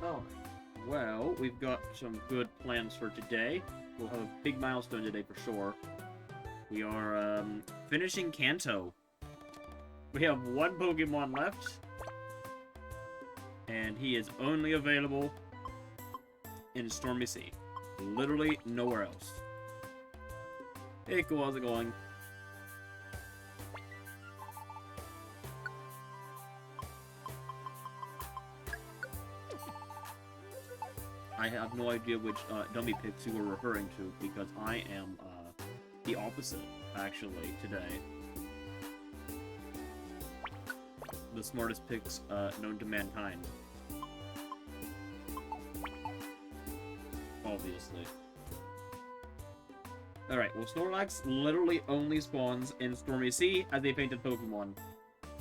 Oh, well, we've got some good plans for today. We'll have a big milestone today for sure. We are, finishing Kanto. We have one Pokemon left. And he is only available in Stormy Sea. Literally nowhere else. Hey, cool, how's it going? I have no idea which dummy picks you were referring to, because I am the opposite, actually, today. The smartest picks known to mankind. Obviously. Alright, well, Snorlax literally only spawns in Stormy Sea as a painted Pokemon.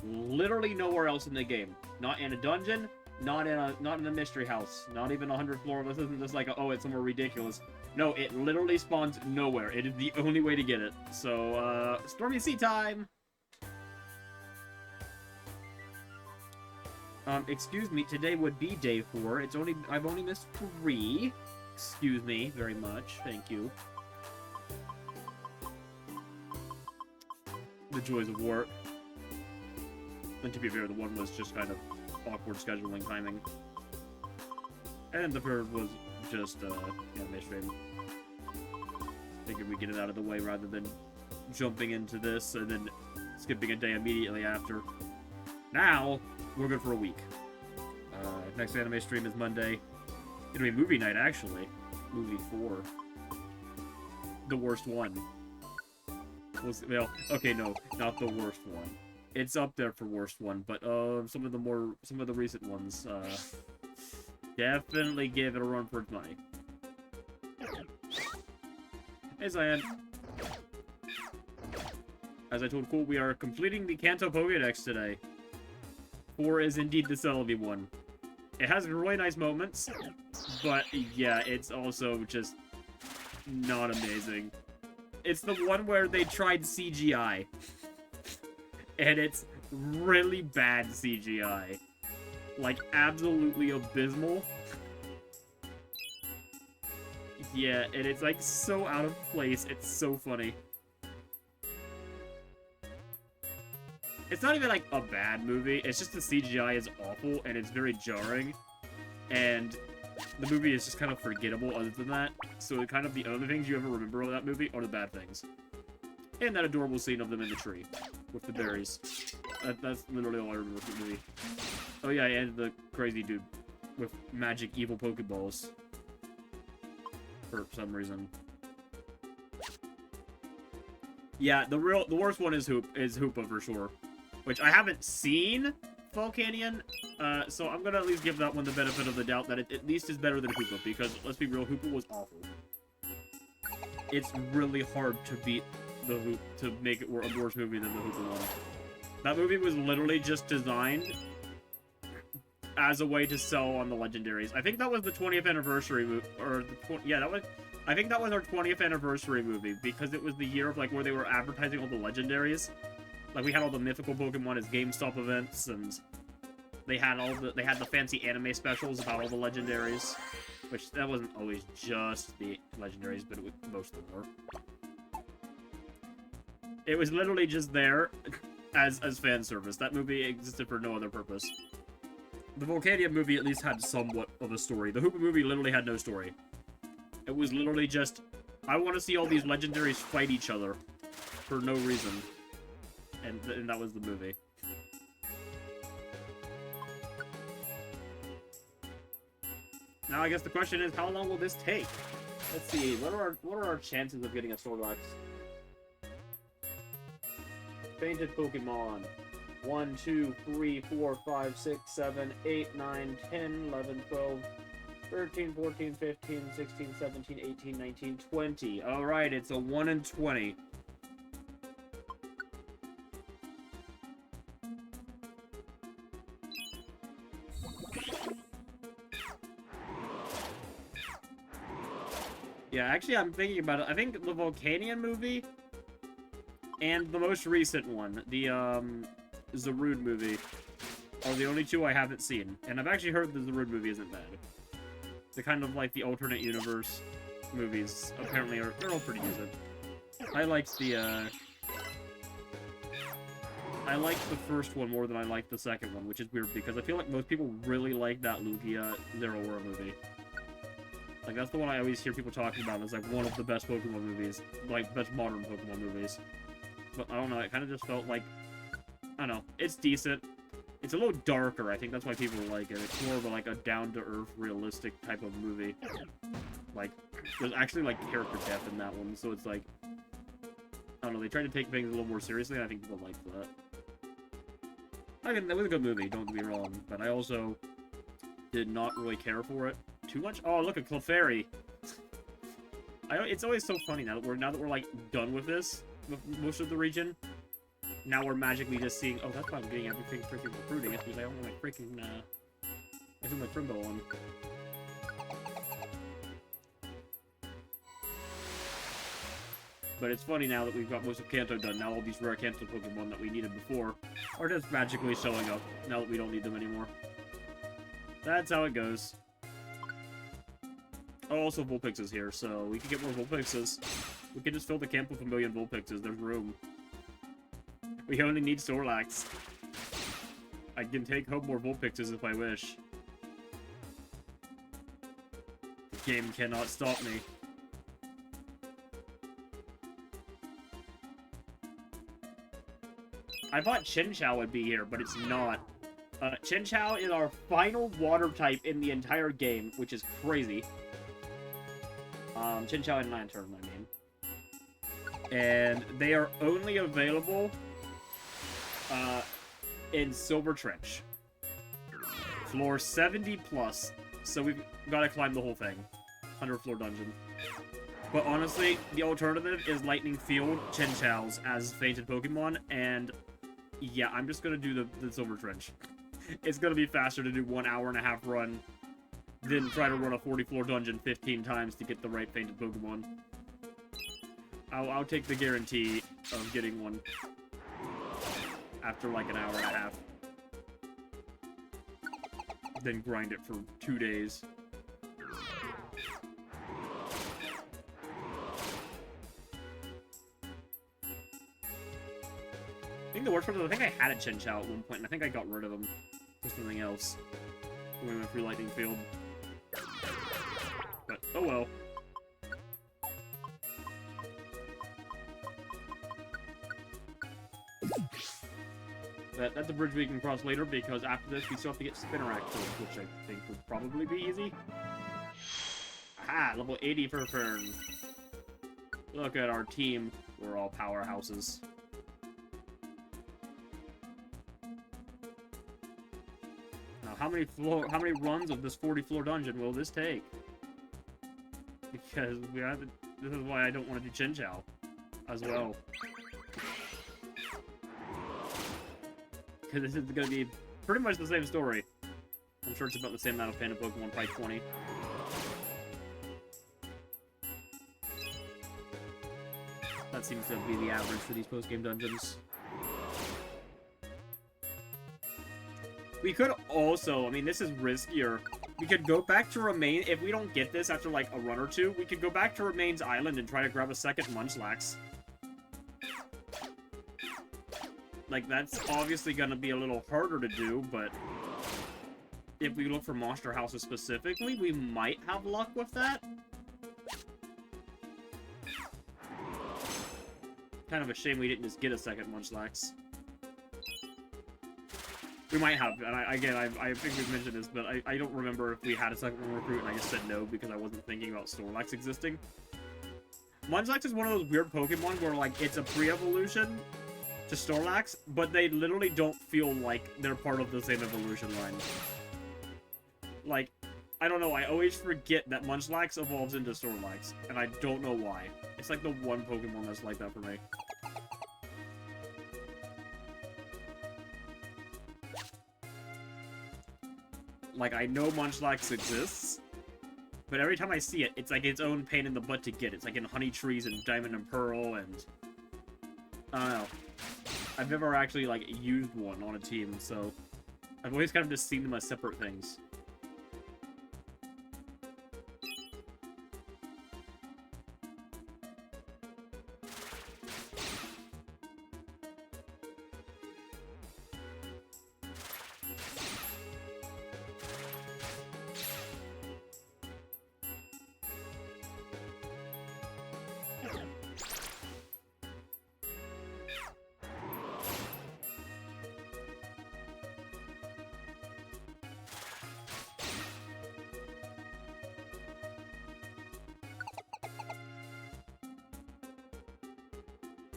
Literally nowhere else in the game. Not in a dungeon, not in a mystery house, not even 100 floor. This isn't just like, oh, it's somewhere ridiculous. No, it literally spawns nowhere. It is the only way to get it. So, Stormy Sea time! Excuse me, today would be day 4. I've only missed 3. Excuse me very much. Thank you. The joys of work. And to be fair, the one was just kind of awkward scheduling timing. And the third was just, anime stream. Figured we'd get it out of the way rather than jumping into this and then skipping a day immediately after. Now, we're good for a week. Next anime stream is Monday. It'll be movie night, actually. Movie 4. The worst one. Well, okay, no, not the worst one. It's up there for worst one, but some of the recent ones definitely gave it a run for its money. Hey, Cyan. As I told Cole, we are completing the Kanto Pokédex today. 4 is indeed the Celebi one. It has really nice moments, but yeah, it's also just not amazing. It's the one where they tried CGI. And it's really bad CGI. Like, absolutely abysmal. Yeah, and it's like so out of place, it's so funny. It's not even like a bad movie, it's just the CGI is awful and it's very jarring. And the movie is just kind of forgettable other than that. So kind of the only things you ever remember of that movie are the bad things. And that adorable scene of them in the tree with the berries. That's literally all I remember from the movie. Oh yeah, and the crazy dude with magic evil Pokeballs. For some reason. Yeah, the worst one is Hoopa for sure. Which I haven't seen Volcanion, so I'm gonna at least give that one the benefit of the doubt that it at least is better than Hoopa, because let's be real, Hoopa was awful. It's really hard to beat to make it a worse movie than the Hoopa one. That movie was literally just designed as a way to sell on the legendaries. I think that was the 20th anniversary movie, or I think that was our 20th anniversary movie, because it was the year of like where they were advertising all the legendaries. Like, we had all the mythical Pokemon as GameStop events, and they had the fancy anime specials about all the legendaries. Which, that wasn't always just the legendaries, but most of them were. It was literally just there as fan service. That movie existed for no other purpose. The Volcania movie at least had somewhat of a story. The Hoopa movie literally had no story. It was literally just, I want to see all these legendaries fight each other for no reason. And that was the movie. Now I guess the question is, how long will this take? Let's see, what are our chances of getting a Snorlax? Painted Pokemon. 1, 2, 3, 4, 5, 6, 7, 8, 9, 10, 11, 12, 13, 14, 15, 16, 17, 18, 19, 20. Alright, it's a 1 in 20. Yeah, actually, I'm thinking about it. I think the Volcanion movie and the most recent one, the Zarude movie, are the only two I haven't seen. And I've actually heard that the Road movie isn't bad. The kind of like the alternate universe movies apparently they're all pretty decent. I liked the first one more than I liked the second one, which is weird because I feel like most people really like that Lugia Zeraora movie. Like, that's the one I always hear people talking about as, like, one of the best Pokemon movies. Like, best modern Pokemon movies. But, I don't know, it kind of just felt like... I don't know, it's decent. It's a little darker, I think that's why people like it. It's more of, like, a down-to-earth, realistic type of movie. Like, there's actually, like, character death in that one, so it's like... I don't know, they tried to take things a little more seriously, and I think people liked that. I mean, that was a good movie, don't get me wrong, but I also did not really care for it too much. Oh, look at Clefairy. It's always so funny now that we're like done with this, with most of the region. Now we're magically just seeing. Oh, that's why I'm getting everything freaking recruiting. It's because I don't want my freaking I threw my Primbo on. But it's funny now that we've got most of Kanto done. Now all these rare Kanto Pokemon that we needed before are just magically showing up now that we don't need them anymore. That's how it goes. Oh, also Vulpix is here, so we can get more Vulpixes. We can just fill the camp with 1,000,000 Vulpixes. There's room. We only need Snorlax. I can take home more Vulpixes if I wish. The game cannot stop me. I thought Chinchou would be here, but it's not. Chinchou is our final water type in the entire game, which is crazy. Chinchou and Lantern, I mean. And they are only available in Silver Trench. Floor 70 plus, so we've got to climb the whole thing. 100-floor dungeon. But honestly, the alternative is Lightning Field Chinchous as fainted Pokemon, and yeah, I'm just going to do the Silver Trench. It's going to be faster to do 1 hour-and-a-half run than try to run a 40-floor dungeon 15 times to get the right fainted Pokemon. I'll take the guarantee of getting one after like an hour-and-a-half. Then grind it for 2 days. I think the worst part is I think I had a Chinchou at one point, and I think I got rid of him for something else when we went through Lightning Field. But, oh well. But that's a bridge we can cross later, because after this we still have to get Spinarak first, which I think will probably be easy. Aha! Level 80 for Fern. Look at our team. We're all powerhouses. How many runs of this 40-floor dungeon will this take? Because this is why I don't want to do Chinchou as well. Because this is going to be pretty much the same story. I'm sure it's about the same amount of Panda Pokemon, probably 20. That seems to be the average for these post-game dungeons. We could also, I mean, this is riskier. We could go back to Remain, if we don't get this after, like, a run or two, we could go back to Remain's Island and try to grab a second Munchlax. Like, that's obviously gonna be a little harder to do, but if we look for monster houses specifically, we might have luck with that. Kind of a shame we didn't just get a second Munchlax. We might have, and I think we've mentioned this, but I don't remember if we had a second one recruit, and I just said no because I wasn't thinking about Snorlax existing. Munchlax is one of those weird Pokemon where, like, it's a pre-evolution to Snorlax, but they literally don't feel like they're part of the same evolution line. Like, I don't know, I always forget that Munchlax evolves into Snorlax, and I don't know why. It's like the one Pokemon that's like that for me. Like, I know Munchlax exists, but every time I see it, it's like its own pain in the butt to get. It's like in Honey Trees and Diamond and Pearl, and I don't know. I've never actually, like, used one on a team, so I've always kind of just seen them as separate things.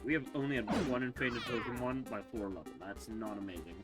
We have only had one inflated Pokemon by floor level. That's not amazing.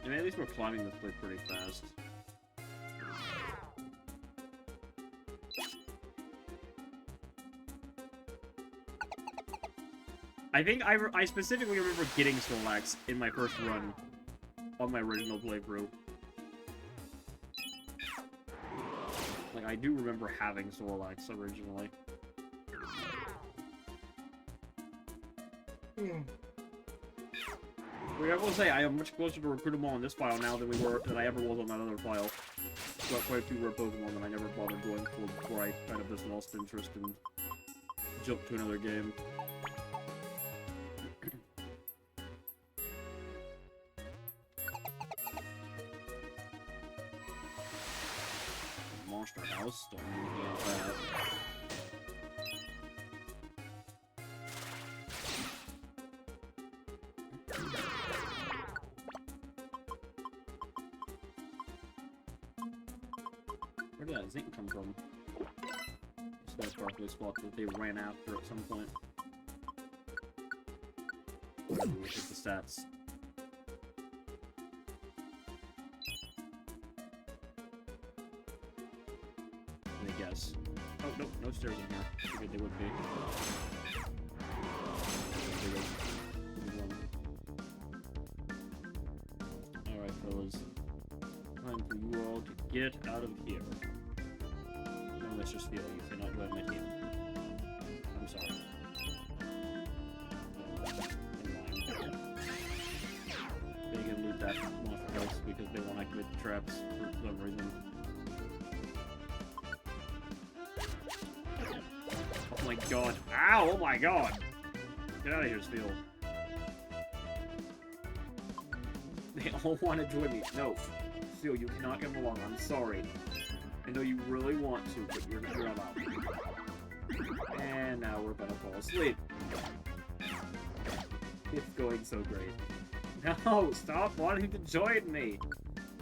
I mean, at least we're climbing this place pretty fast. I think I specifically remember getting Snorlax in my first run on my original playthrough. Like, I do remember having Snorlax originally. I will say, I am much closer to recruit them all in this file now than I ever was on that other file. Got quite a few rare Pokemon that I never bothered going for before I kind of just lost interest and jumped to another game. Monster House, don't need anything else that. Where did that zinc come from? This is probably a spot that they ran after at some point. Look at the stats. I guess. Oh, nope, no stairs in here. I figured they would be. Alright, fellas. Time for you all to get out of here. No, let's just feel you cannot go at my team. I'm sorry. They can loot that monster house because they want to activate the traps for some reason. Oh my god. Ow! Oh my god! Get out of here, Steel. They all want to join me. No. Steel, you cannot come along. I'm sorry. I know you really want to, but you're allowed. And now we're gonna fall asleep. It's going so great. No! Stop wanting to join me!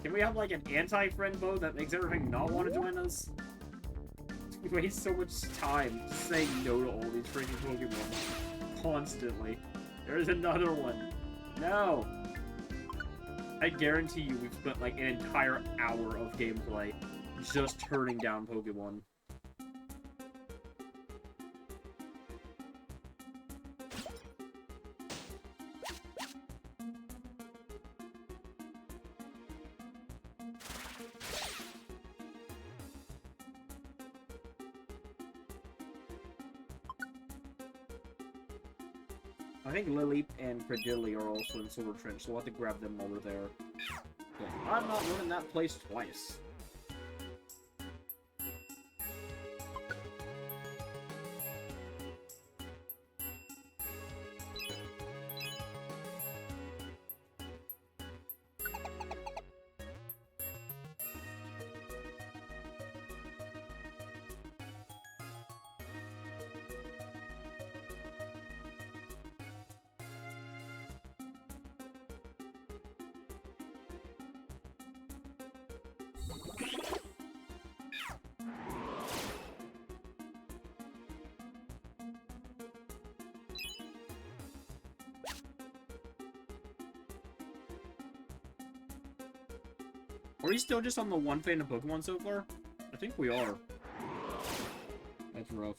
Can we have, like, an anti-friend mode that makes everything not want to join us? We waste so much time just saying no to all these freaking Pokemon. Constantly. There's another one. No! I guarantee you we've spent like an entire hour of gameplay just turning down Pokemon. I think Lily and Credilli are also in Silver Trench, so we'll have to grab them while we're there. Yeah, I'm not running that place twice. Are we still just on the one fan of Pokemon so far? I think we are. That's rough.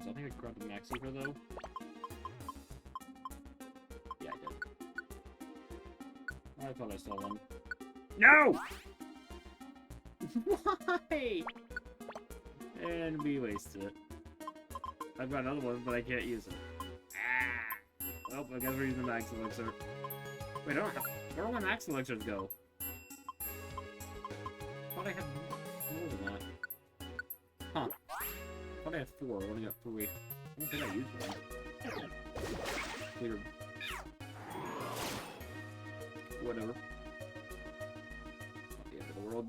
I think I grabbed the Max Seeker though. Yeah, I did. I thought I saw one. No! Why? And we wasted it. I've got another one, but I can't use it. Ah! Well, I guess we're using the Max Elixir. Wait, I don't have... Where do my Max Elixirs go? I thought I had more than that. Huh. I thought I had 4. I only got 3. I don't think I used one. Weird. Whatever. Not the end of the world.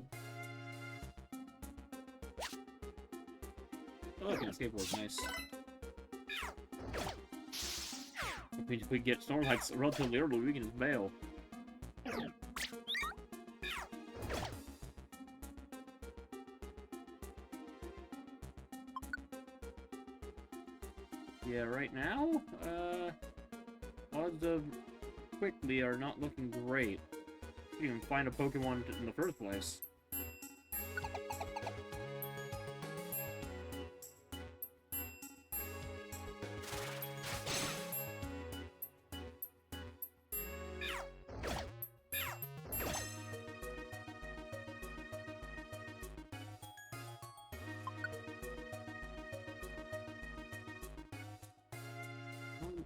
Oh, okay, skateboard's nice. If we get Snorlax relatively early, we can just bail. Yeah, right now, odds of quickly are not looking great. You can find a Pokemon in the first place.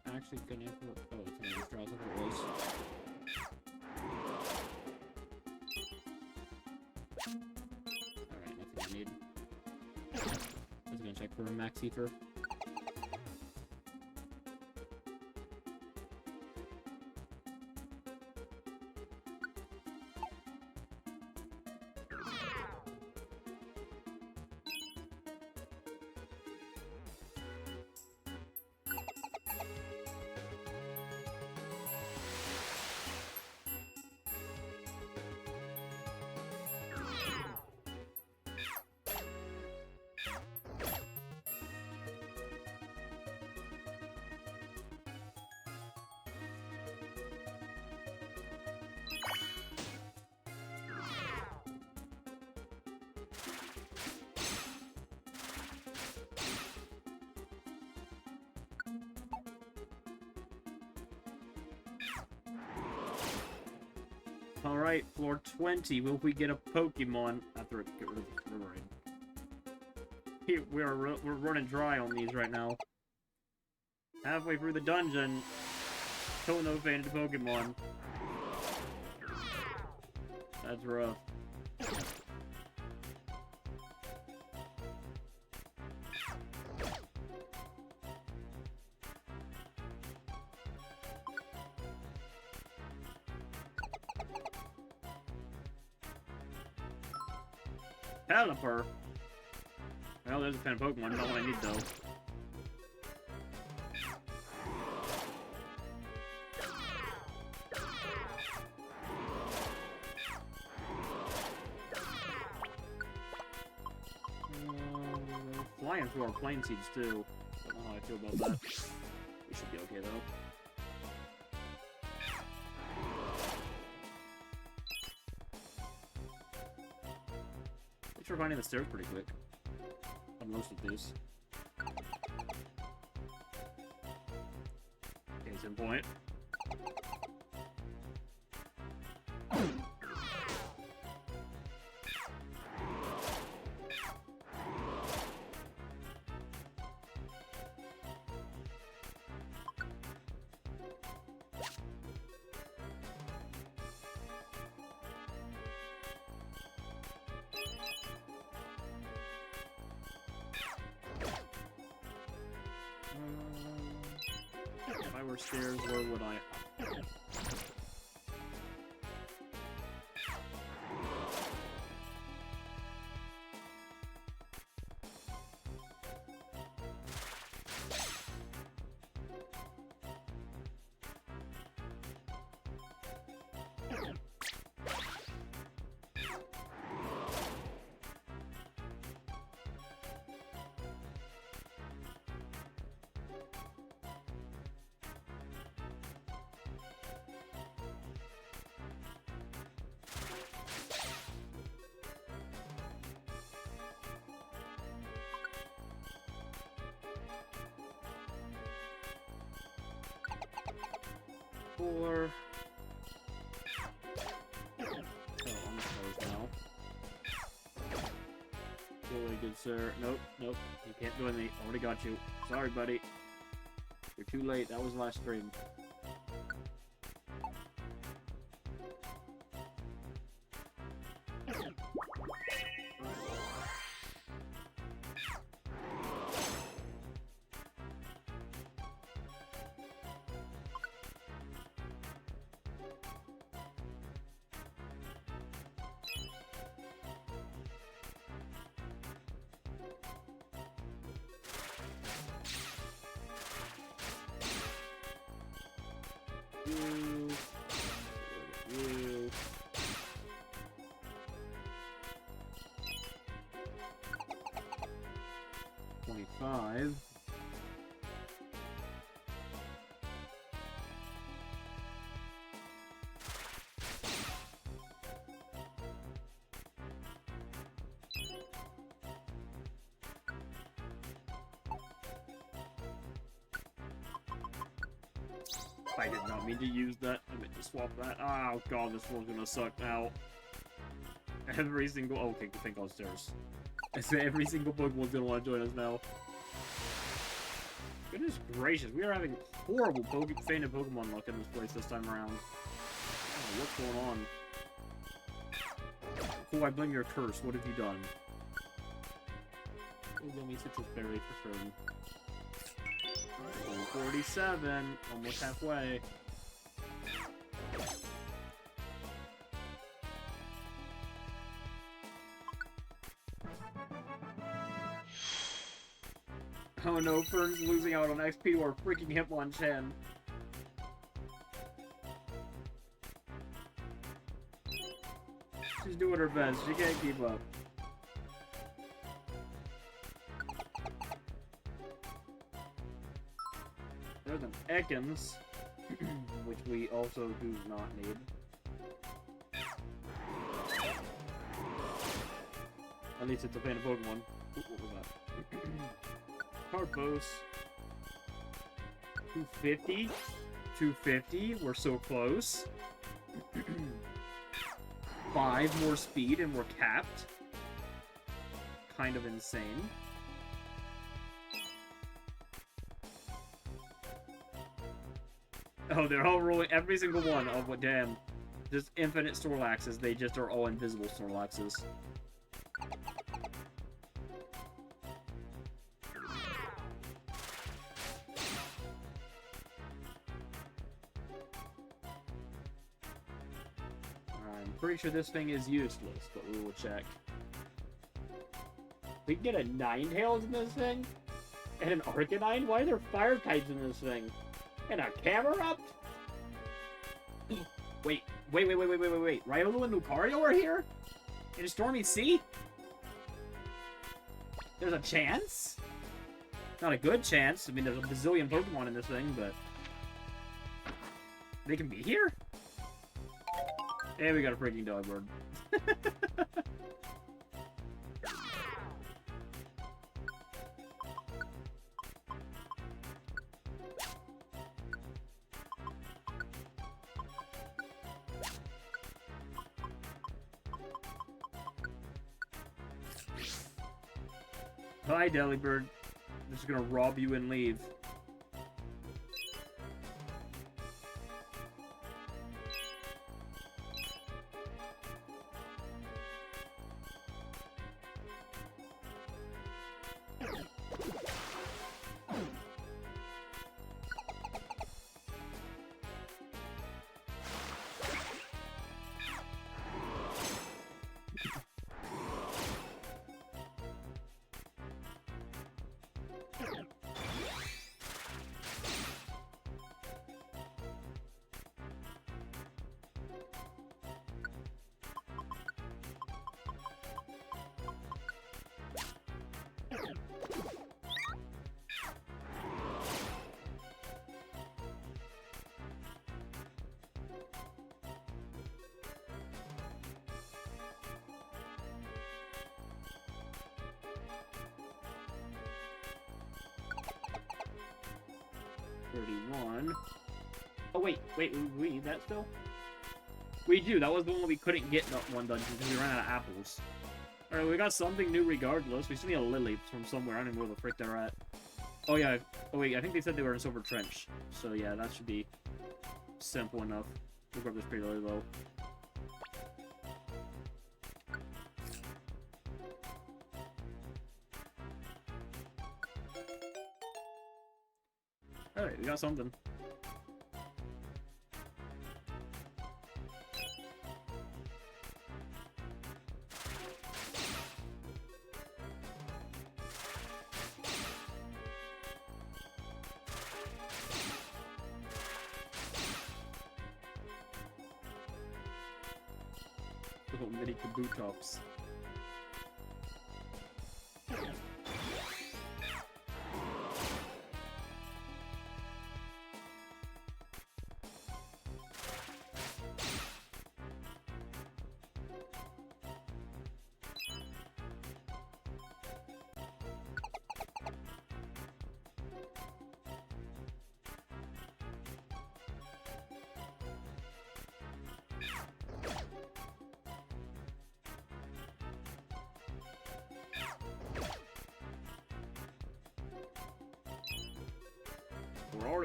I'm actually gonna put... Oh, it's gonna withdraw what it was. Alright, nothing I need. I was gonna check for a Max Ether. Alright, floor 20. Will we get a Pokemon after get rid of the Slurry? We're running dry on these right now. Halfway through the dungeon, still no fainted Pokemon. That's rough. Pelipper? Well, there's a fan Pokemon, not what I need though. Flying through our plane seeds too. I don't know how I feel about that. We should be okay though. We're finding the stairs pretty quick on most of these. Case in point. I were stairs, where would I hop? Four. Oh, I'm closed now. Really good, sir. Nope, nope. You can't do anything. I already got you. Sorry, buddy. You're too late. That was last stream. You. 25. I did not mean to use that. I meant to swap that. Oh god, this one's gonna suck now. Every single... Oh, okay, good thing downstairs. I say every single Pokemon's gonna want to join us now. Goodness gracious, we are having horrible fainted Pokemon luck in this place this time around. Oh, what's going on? Cool, I blame your curse. What have you done? Oh, give me Citrus Berry for sure. 47, almost halfway. Oh no, Fern's losing out on XP or freaking Hitmonchan. She's doing her best, she can't keep up. There's an Ekans, which we also do not need. At least it's a painted Pokemon. Ooh, what was that? Carpos. 250? 250? We're so close. 5 more speed and we're capped. Kind of insane. Oh, they're all rolling every single one. Oh, but damn. Just infinite Snorlaxes. They just are all invisible Snorlaxes. I'm pretty sure this thing is useless, but we will check. We can get a Ninetales in this thing? And an Arcanine? Why are there fire types in this thing? And a Camerupt? Wait. Riolu and Lucario are here? In a Stormy Sea? There's a chance? Not a good chance. I mean, there's a bazillion Pokemon in this thing, but... They can be here? And we got a freaking Dogburn. Bye, Delibird. I'm just gonna rob you and leave. 31. Oh, wait, we need that still? We do. That was the one we couldn't get in that one dungeon because we ran out of apples. Alright, we got something new regardless. We still need a lily from somewhere. I don't know where the frick they're at. Oh, yeah. Oh, wait. I think they said they were in Silver Trench. So, yeah, that should be simple enough. We'll grab this pretty lily, though. Alright, we got something. Little mini kabutops.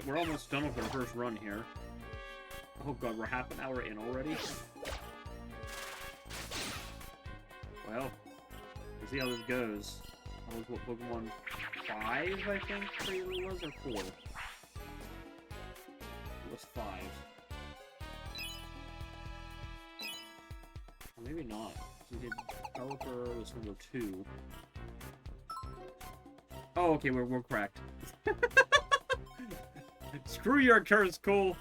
We're almost done with our first run here. Oh god, we're half an hour in already? Well, we'll see how this goes. That was what, Pokemon 5, I think it was, or 4? It was 5. Or maybe not. We did Pelipper was number 2. Oh, okay, we're cracked. Screw your curse, cool.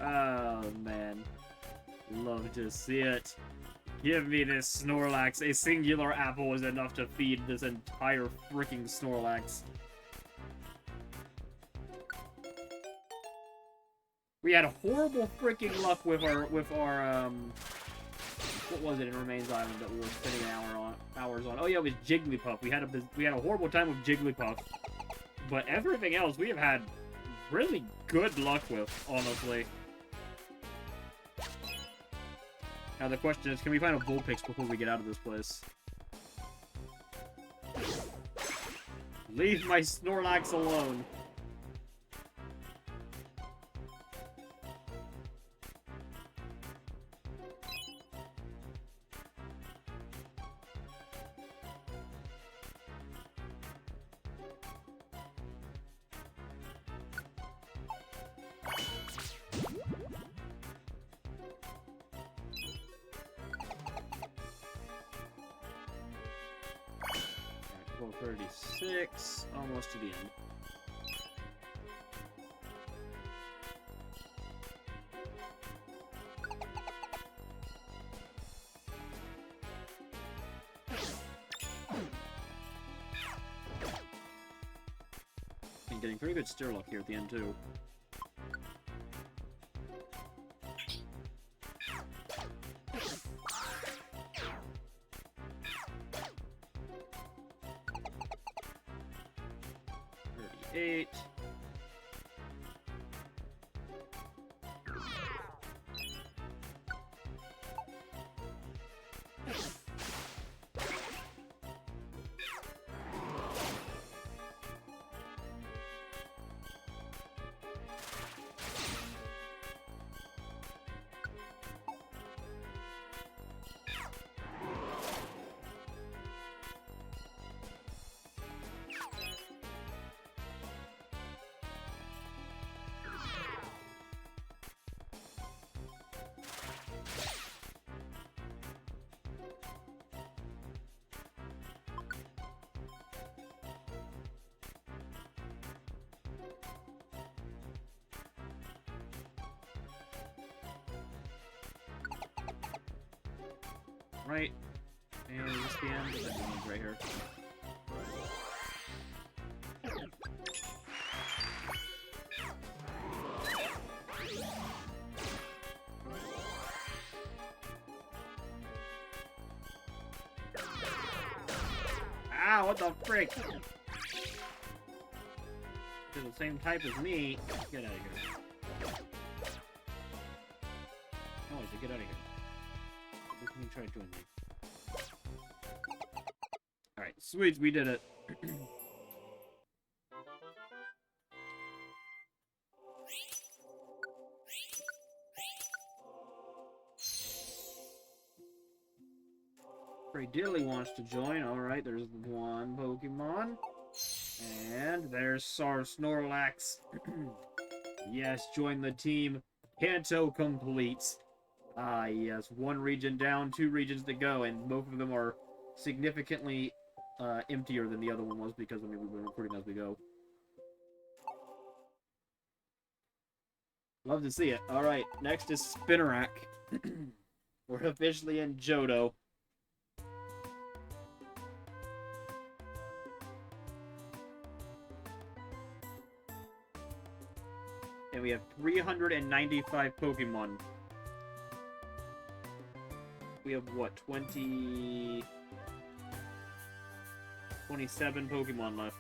Oh, man. Love to see it. Give me this Snorlax. A singular apple is enough to feed this entire freaking Snorlax. We had horrible freaking luck with our what was it in Remains Island that we were spending hours on? Oh yeah, it was Jigglypuff. We had a horrible time with Jigglypuff. But everything else we have had really good luck with, honestly. Now the question is, can we find a Vulpix before we get out of this place? Leave my Snorlax alone. Level 36, almost to the end. And getting pretty good steer luck here at the end too. Eight. Right, and this the end, but then one's right here. Ah, what the frick? You're the same type as me. Get out of here. Oh, I said get out of here. Why can you try to join me? Alright, sweet, we did it. Ray Dilly wants to join. Alright, there's one Pokemon. And there's Snorlax. Yes, join the team. Kanto complete. Ah, yes. One region down, 2 regions to go, and both of them are significantly emptier than the other one was because, I mean, we've been recording as we go. Love to see it. Alright, next is Spinarak. We're officially in Johto. And we have 395 Pokemon. We have, what, 27 Pokemon left.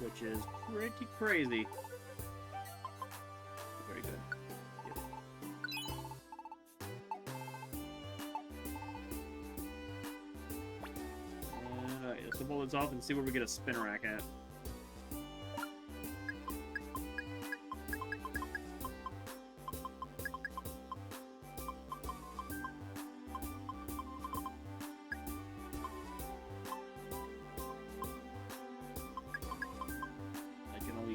Which is pretty crazy. Very good. Yep. And, alright, let's pull this off and see where we get a Spinarak at.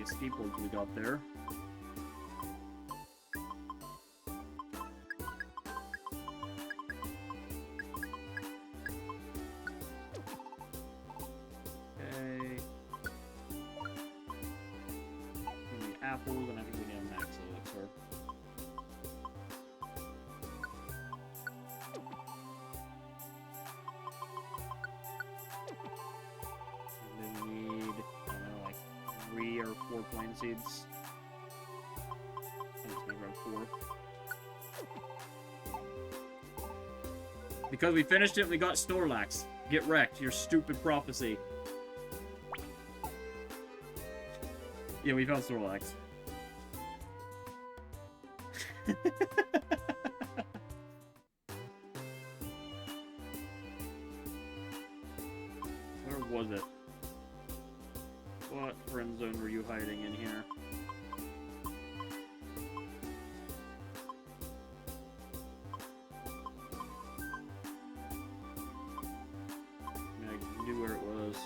Skateboards we got there. Okay. We need apples, and I think we need a max elixir. And then we need, I don't know, like 3 or 4 plant seeds. I'm just gonna grab 4. Because we finished it, we got Snorlax. Get wrecked, your stupid prophecy. Yeah, we found Snorlax. Where was it? What friend zone were you hiding in here? I knew where it was.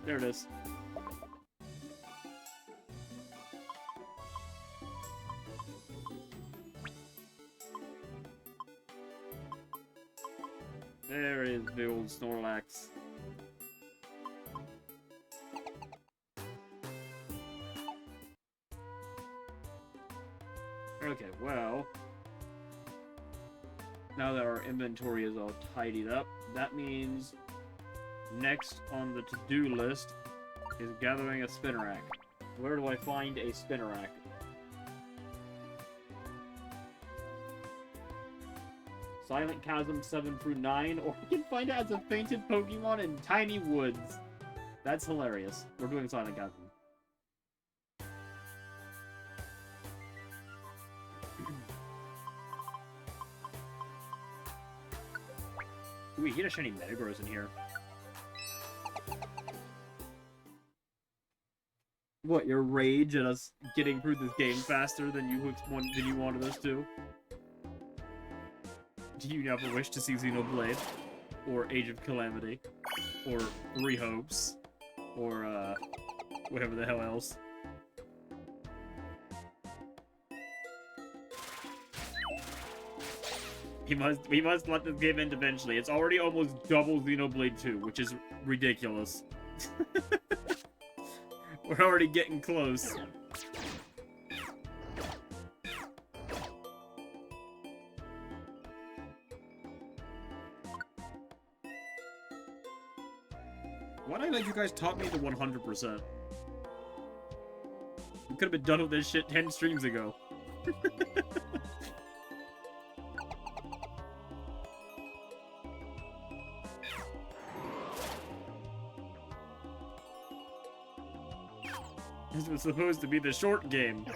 There it is. There is the old Snorlax. Okay, well, now that our inventory is all tidied up, that means next on the to-do list is gathering a Spinarak. Where do I find a Spinarak? Silent Chasm 7 through 9, or we can find it as a fainted Pokemon in Tiny Woods. That's hilarious. We're doing Silent Chasm. Ooh, we get a shiny Metagross in here. What, your rage at us getting through this game faster than you wanted us to? Do you never wish to see Xenoblade? Or Age of Calamity? Or Three Hopes? Or, whatever the hell else? We must let this game end eventually. It's already almost double Xenoblade 2, which is ridiculous. We're already getting close. Why did I let you guys taught me the 100%? We could have been done with this shit 10 streams ago. This was supposed to be the short game.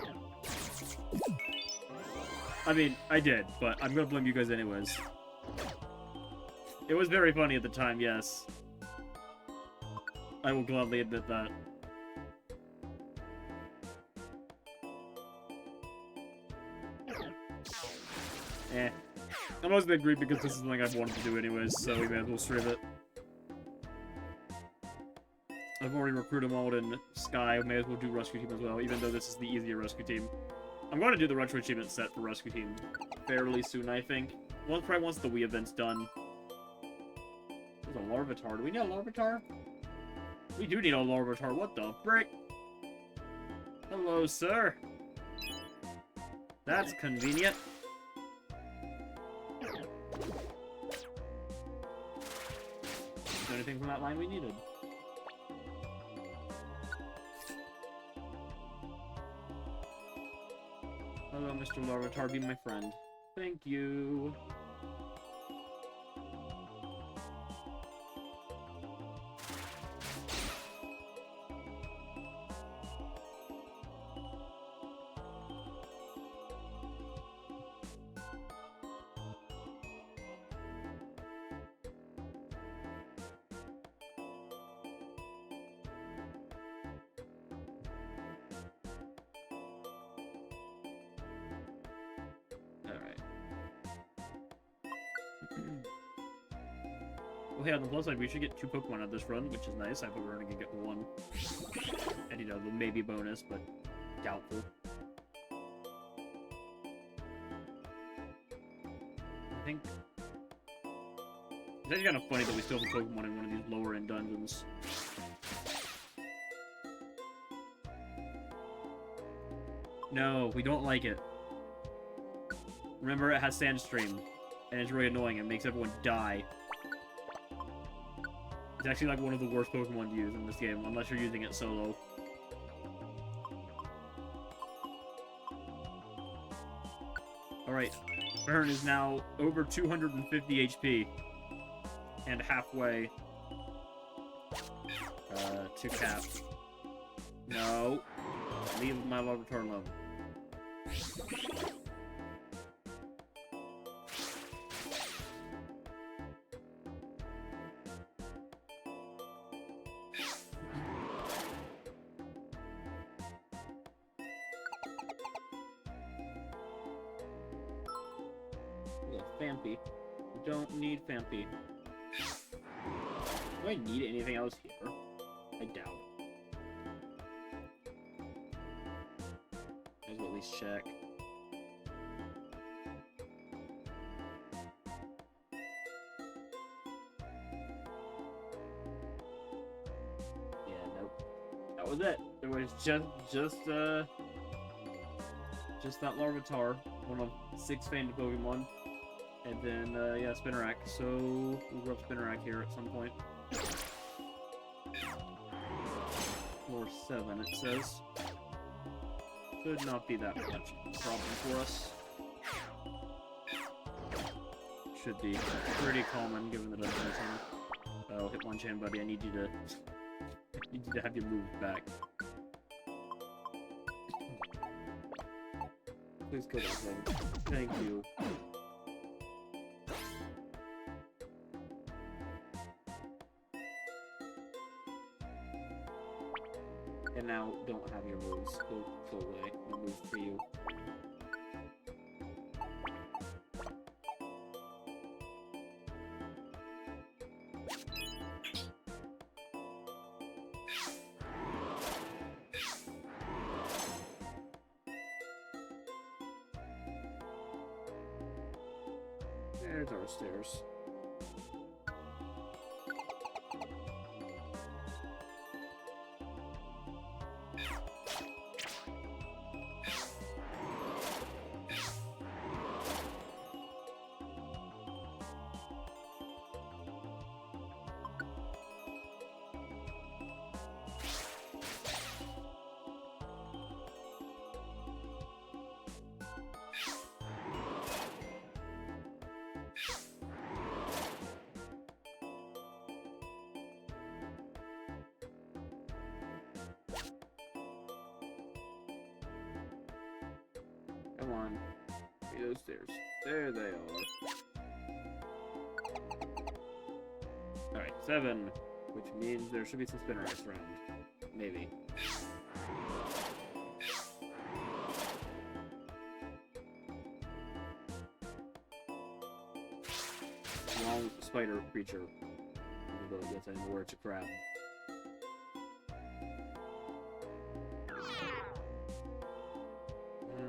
I mean, I did, but I'm gonna blame you guys anyways. It was very funny at the time, yes. I will gladly admit that. Eh. I'm always gonna agree because this is something I've wanted to do anyways, so we may as well stream it. I've already recruited them all in Sky, may as well do Rescue Team as well, even though this is the easier Rescue Team. I'm going to do the Retro Achievement set for Rescue Team fairly soon, I think. Probably once the Wii event's done. There's a Larvitar. Do we need a Larvitar? We do need a Larvitar. What the frick? Hello, sir. That's convenient. Is there anything from that line we needed? Hello, Mr. Larvitar, be my friend. Thank you. Well, hey, on the plus side, we should get 2 Pokemon out this run, which is nice. I thought we were going to get 1. And, you know, the maybe bonus, but doubtful. I think... It's actually kind of funny that we still have a Pokemon in one of these lower-end dungeons. No, we don't like it. Remember, it has Sandstream, and it's really annoying. It makes everyone die. It's actually like one of the worst Pokemon to use in this game, unless you're using it solo. Alright, Burn is now over 250 HP. And halfway to cap. No. Leave my Larvitar alone. Fampy. We don't need Fampy. Do I need anything else here? I doubt it. Might as well at least check. Yeah, nope. That was it. It was just that Larvitar, one of 6 fainted Pokemon. And then, yeah, Spinarak. So, we'll grab Spinarak here at some point. Floor 7, it says. Should not be that much problem for us. Should be pretty common, given that I'm missing. Oh, Hitmonchan, buddy, I need you to have your moves back. Please go that way. Thank you. And now, don't have your moves. Go away. No moves for you. There's our stairs. Come on. Hey, those stairs. There they are. Alright, 7. Which means there should be some spin racks around. Maybe. Wrong spider creature. Even though yes, I know where it's a crab.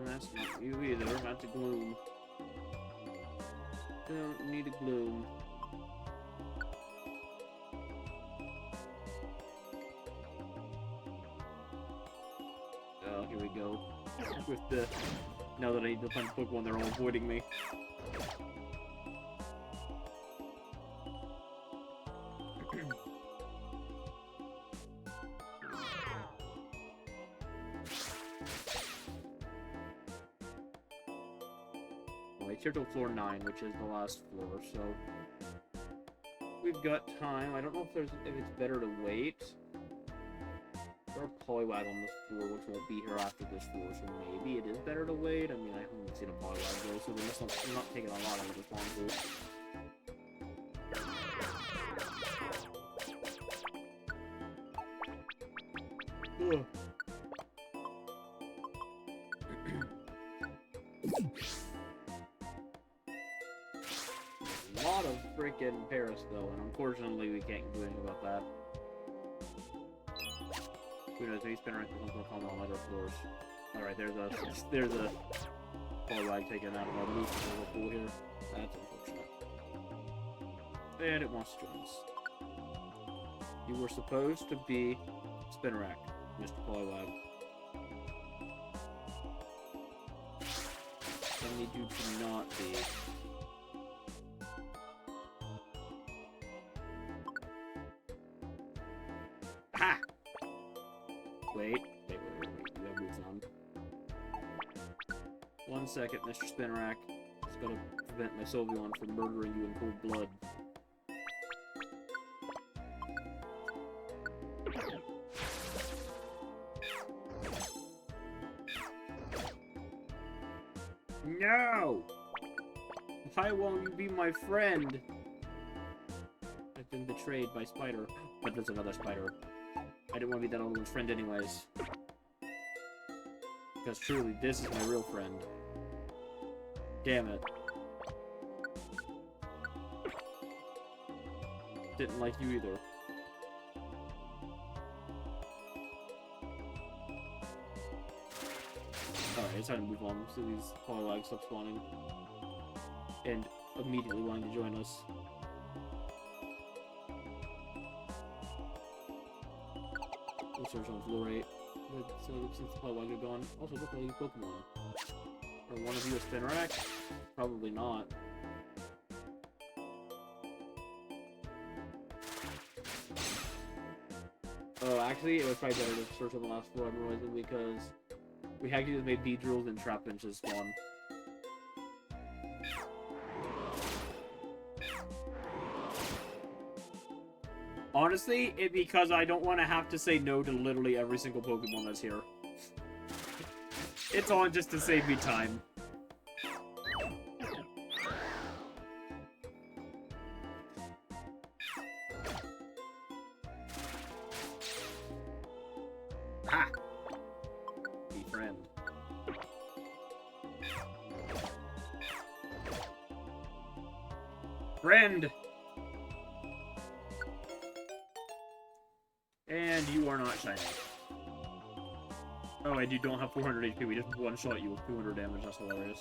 That's not you either. Not the gloom. Don't need a gloom. Oh, here we go. With the... Now that I need to find Pokemon, they're all avoiding me. It's here till floor 9, which is the last floor, so we've got time. I don't know if it's better to wait. There are Poliwag on this floor, which won't be here after this floor, so maybe it is better to wait. I mean, I haven't seen a Poliwag though, so I'm not taking a lot out of this long group. Ugh. A lot of freaking Paris though, and unfortunately we can't do anything about that. Who knows, maybe spin around will come on other floors. Alright, there's a Poliwag taken out of our loose pool here. That's unfortunate. And it wants to join us. You were supposed to be Spinnerack, Mr. Poliwag. I need you to not be. Ha! Wait. You have moves on. 1 second, Mr. Spinnerack. Just gotta prevent my Sylveon from murdering you in cold blood. No! Why won't you be my friend? I've been betrayed by Spider. But there's another Spider. I didn't want to be that other one's friend anyways. Because truly, this is my real friend. Damn it. Didn't like you either. Alright, it's time to move on so these Poliwags stop spawning. And immediately wanting to join us. We'll search on floor 8. So since the Poliwag are gone. Also, look at all these Pokemon. Are one of you a Spinnerack? Probably not. Oh, actually, it was probably better to search on the last floor, I'm realizing, because we actually just made Beedrills and Trapinches spawn. Honestly, because I don't want to have to say no to literally every single Pokemon that's here. It's on just to save me time. Ha! Be friend. Friend! And you are not shiny. Oh, and you don't have 400 HP. We just one-shot you with 200 damage. That's hilarious.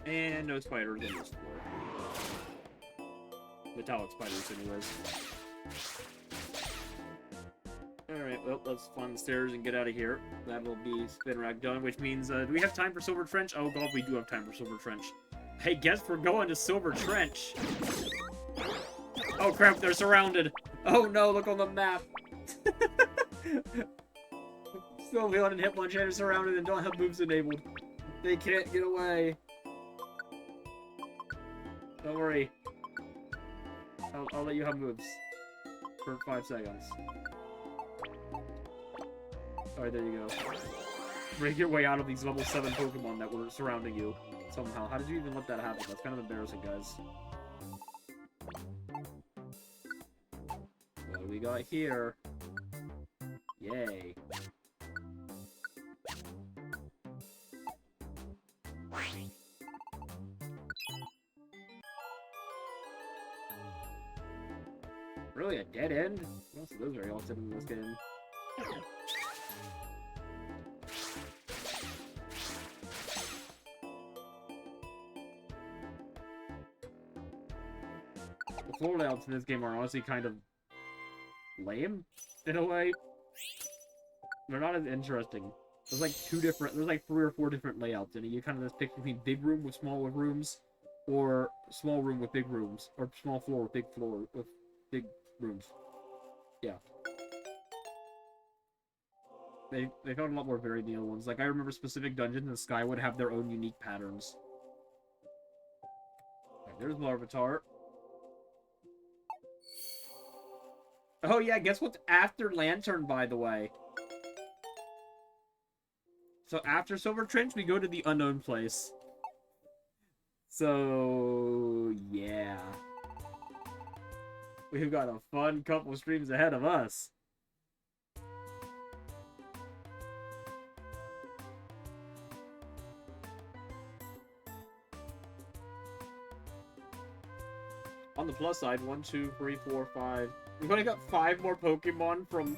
And no spiders on this floor. Metallic spiders, anyways. Alright, well, let's climb the stairs and get out of here. That'll be Spinnerack done, which means, do we have time for Silver Trench? Oh god, we do have time for Silver Trench. Hey, guess we're going to Silver Trench. Oh crap, they're surrounded. Oh no, look on the map. Sylveon and Hitmonchan are surrounded and don't have moves enabled. They can't get away. Don't worry. I'll let you have moves for 5 seconds. Alright, there you go. Break your way out of these level 7 Pokemon that were surrounding you somehow. How did you even let that happen? That's kind of embarrassing, guys. What do we got here? Yay. Really, a dead end? I don't see those very often in this game. The floor layouts in this game are honestly kind of lame, in a way. They're not as interesting. There's like there's like 3 or 4 different layouts, and you kind of just pick between big room with smaller rooms, or small room with big rooms, or small floor with big rooms. Yeah. They found a lot more varied the other ones. Like, I remember specific dungeons in Sky would have their own unique patterns. Right, there's Larvitar. Oh yeah, guess what's after Lantern, by the way? So after Silver Trench, we go to the unknown place. So, yeah. We've got a fun couple streams ahead of us. On the plus side, 1, 2, 3, 4, 5. We've only got 5 more Pokemon from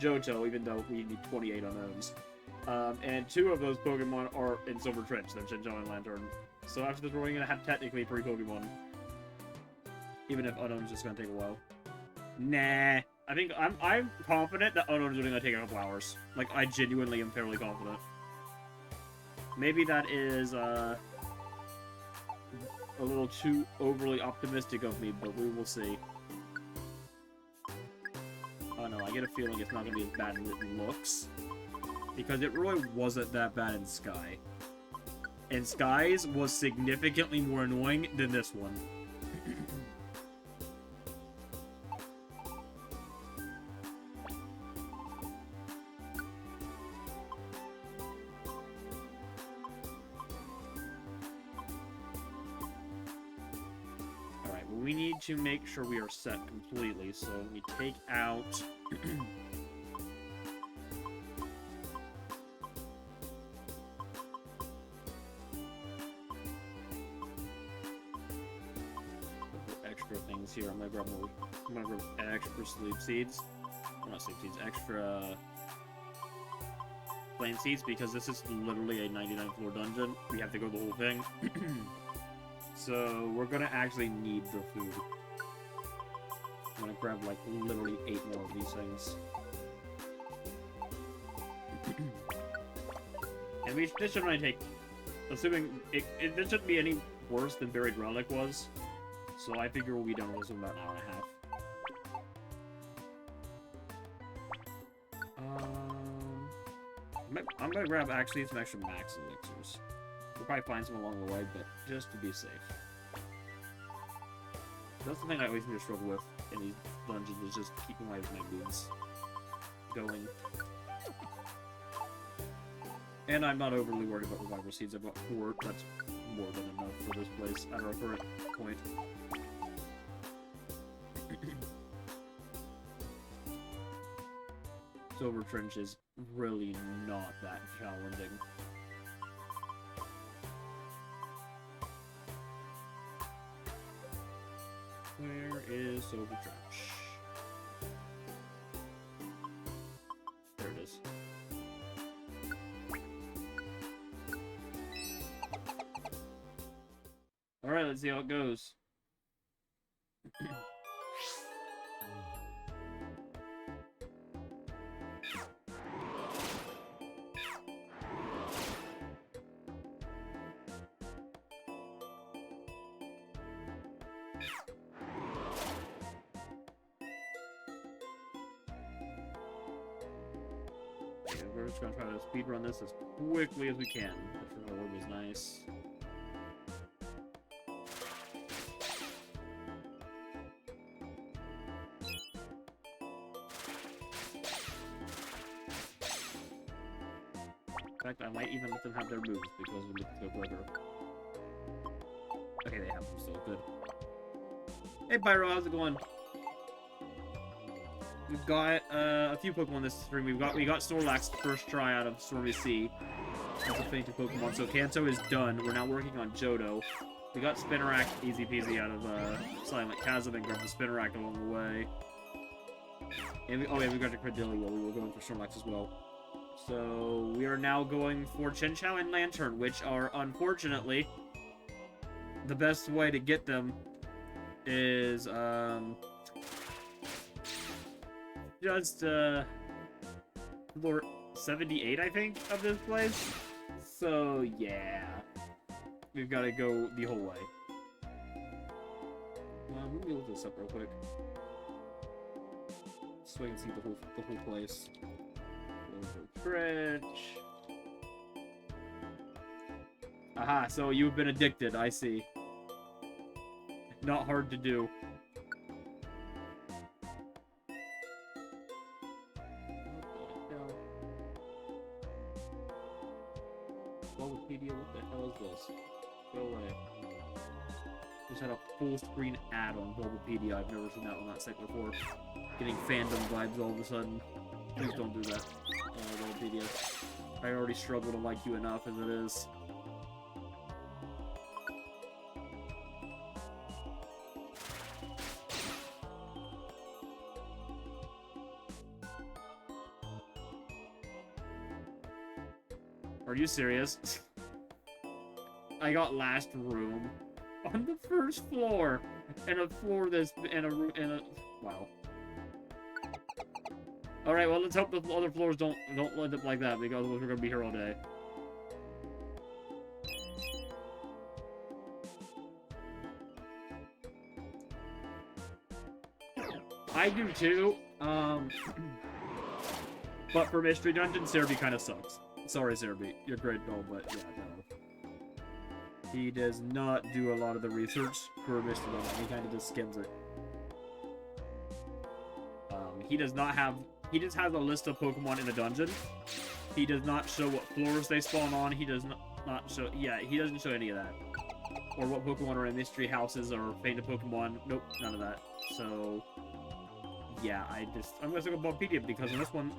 Johto, even though we need 28 unknowns. And 2 of those Pokemon are in Silver Trench, they're Chinchou and Lantern. So after this, we're only going to have technically 3 Pokemon. Even if Unknown's just going to take a while. Nah. I think I'm confident that Unknown's only going to take a couple hours. Like, I genuinely am fairly confident. Maybe that is, a little too overly optimistic of me, but we will see. Oh no, I get a feeling it's not going to be as bad as it looks. Because it really wasn't that bad in Sky. And Sky's was significantly more annoying than this one. Alright, well we need to make sure we are set completely, so we take out... things here. I'm gonna grab extra sleep seeds. Or not sleep seeds, extra flame seeds, because this is literally a 99 floor dungeon. We have to go the whole thing. So we're gonna actually need the food. I'm gonna grab like literally 8 more of these things. And this should only take, assuming this shouldn't be any worse than Buried Relic was. So I figure we'll be done with this in about an hour and a half. I'm gonna grab actually some extra max elixirs. We'll probably find some along the way, but just to be safe. That's the thing I always seem to struggle with in these dungeons, is just keeping my moves going. And I'm not overly worried about revival seeds. I've got 4. That's more than enough for this place at our current point. Silver Trench is really not that challenging. Where is Silver Trench? There it is. Alright, let's see how it goes. We're just gonna try to speedrun this as quickly as we can. The orb is nice. fact, I might even let them have their moves because we need to go further. Okay, they have them still. Good. Hey, Pyro, how's it going? We've got a few Pokemon this stream. We got Snorlax first try out of Stormy Sea. That's a fainted Pokemon. So Kanto is done. We're now working on Johto. We got Spinarak easy peasy out of Silent Chasm and grabbed the Spinarak along the way. And we got the Credillia. We were going for Snorlax as well. So we are now going for Chinchou and Lantern, which are unfortunately the best way to get them is just floor 78, I think, of this place. So yeah, we've got to go the whole way. Let me look this up real quick so I can see the whole place. Trench. Aha, so you've been addicted, I see. Not hard to do. Wikipedia, what the hell is this? Go away. Just had a full screen ad on Bulbapedia. I've never seen that on that site before. Getting fandom vibes all of a sudden. Please don't do that, Bulbapedia. I already struggle to like you enough as it is. Are you serious? I got last room on the first floor, and a floor this, and a wow. All right, well, let's hope the other floors don't end up like that, because we're gonna be here all day. I do too. But for Mystery Dungeon, Cerebi kind of sucks. Sorry, Cerebi. You're great, no, but yeah, no. He does not do a lot of the research for Mystery Dungeon. He kind of just skims it. He does not have... He just has a list of Pokemon in a dungeon. He does not show what floors they spawn on. He does not show... Yeah, he doesn't show any of that. Or what Pokemon are in mystery houses or fainted Pokemon. Nope, none of that. So... Yeah, I'm gonna go Bulbapedia because in this one,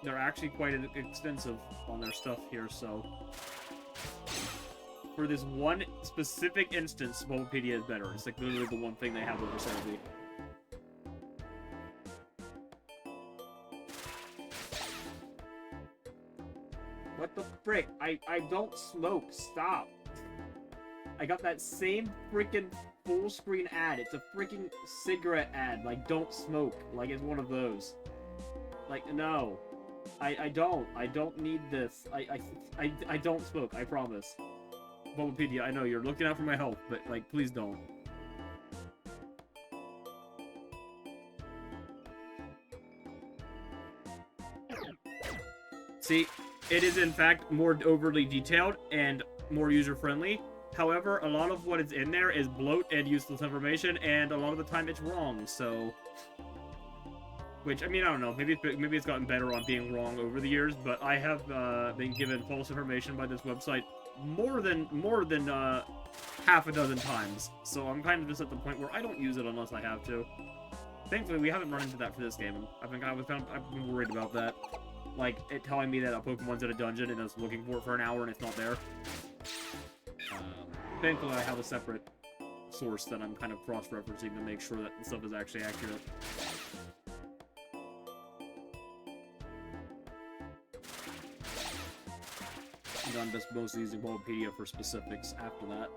they're actually quite extensive on their stuff here, so... For this one specific instance, Bulbapedia is better. It's like literally the one thing they have over Cerebi. What the frick? I don't smoke. Stop. I got that same freaking full screen ad. It's a freaking cigarette ad. Like, don't smoke. Like, it's one of those. Like, no. I don't need this. I don't smoke. I promise. Bulbapedia, I know you're looking out for my health, but, like, please don't. See, it is in fact more overly detailed and more user-friendly. However, a lot of what is in there is bloat and useless information, and a lot of the time it's wrong, so... Which, I mean, I don't know, maybe it's gotten better on being wrong over the years, but I have been given false information by this website more than half a dozen times. So I'm kind of just at the point where I don't use it unless I have to. Thankfully, we haven't run into that for this game, and I've been worried about that. Like, it telling me that a Pokemon's in a dungeon and I was looking for it for an hour and it's not there. Thankfully, I have a separate source that I'm kind of cross-referencing to make sure that the stuff is actually accurate. And I'm just mostly using Bulbapedia for specifics after that.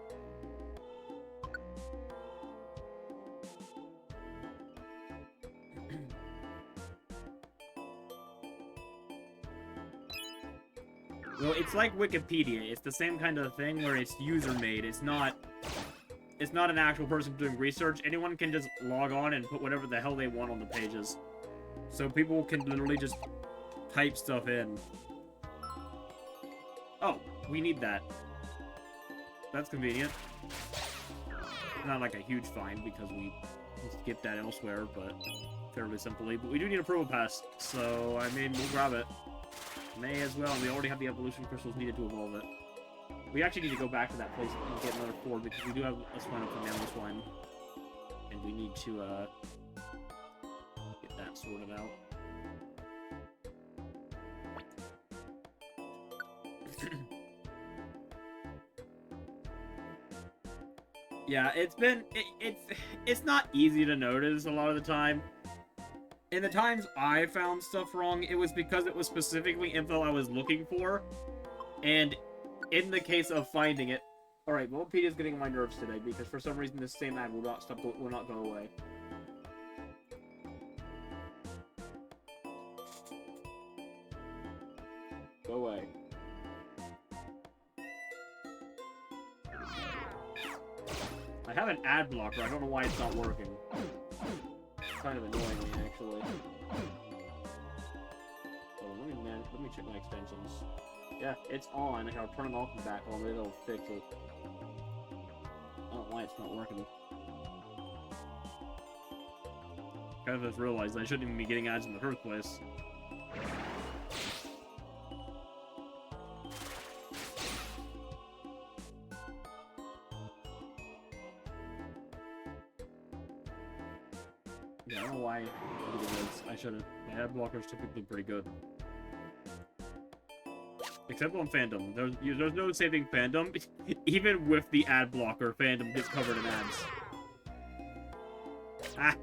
Well, it's like Wikipedia. It's the same kind of thing where it's user-made. It's not an actual person doing research. Anyone can just log on and put whatever the hell they want on the pages. So people can literally just type stuff in. Oh, we need that. That's convenient. Not like a huge find because we get that elsewhere, but fairly simply. But we do need a Probopass, so I mean, we'll grab it. May as well, and we already have the evolution crystals needed to evolve it. We actually need to go back to that place and get another 4 because we do have a swine up from Mammal Swine. And we need to, get that sorted out. Yeah, it's not easy to notice a lot of the time. In the times I found stuff wrong, it was because it was specifically info I was looking for. And in the case of finding it... Alright, Wikipedia is getting on my nerves today, because for some reason this same ad will not go away. Go away. I have an ad blocker, I don't know why it's not working. It's kind of annoying me, actually. Oh, let me check my extensions. Yeah, it's on. I'll turn it off and back on, it'll fix it. I don't know why it's not working. Kind of just realized I shouldn't even be getting ads in the first place. Yeah, I don't know why I shouldn't. My ad blocker's typically pretty good. Except on fandom. There's no saving fandom. Even with the ad blocker, fandom gets covered in ads. Ah!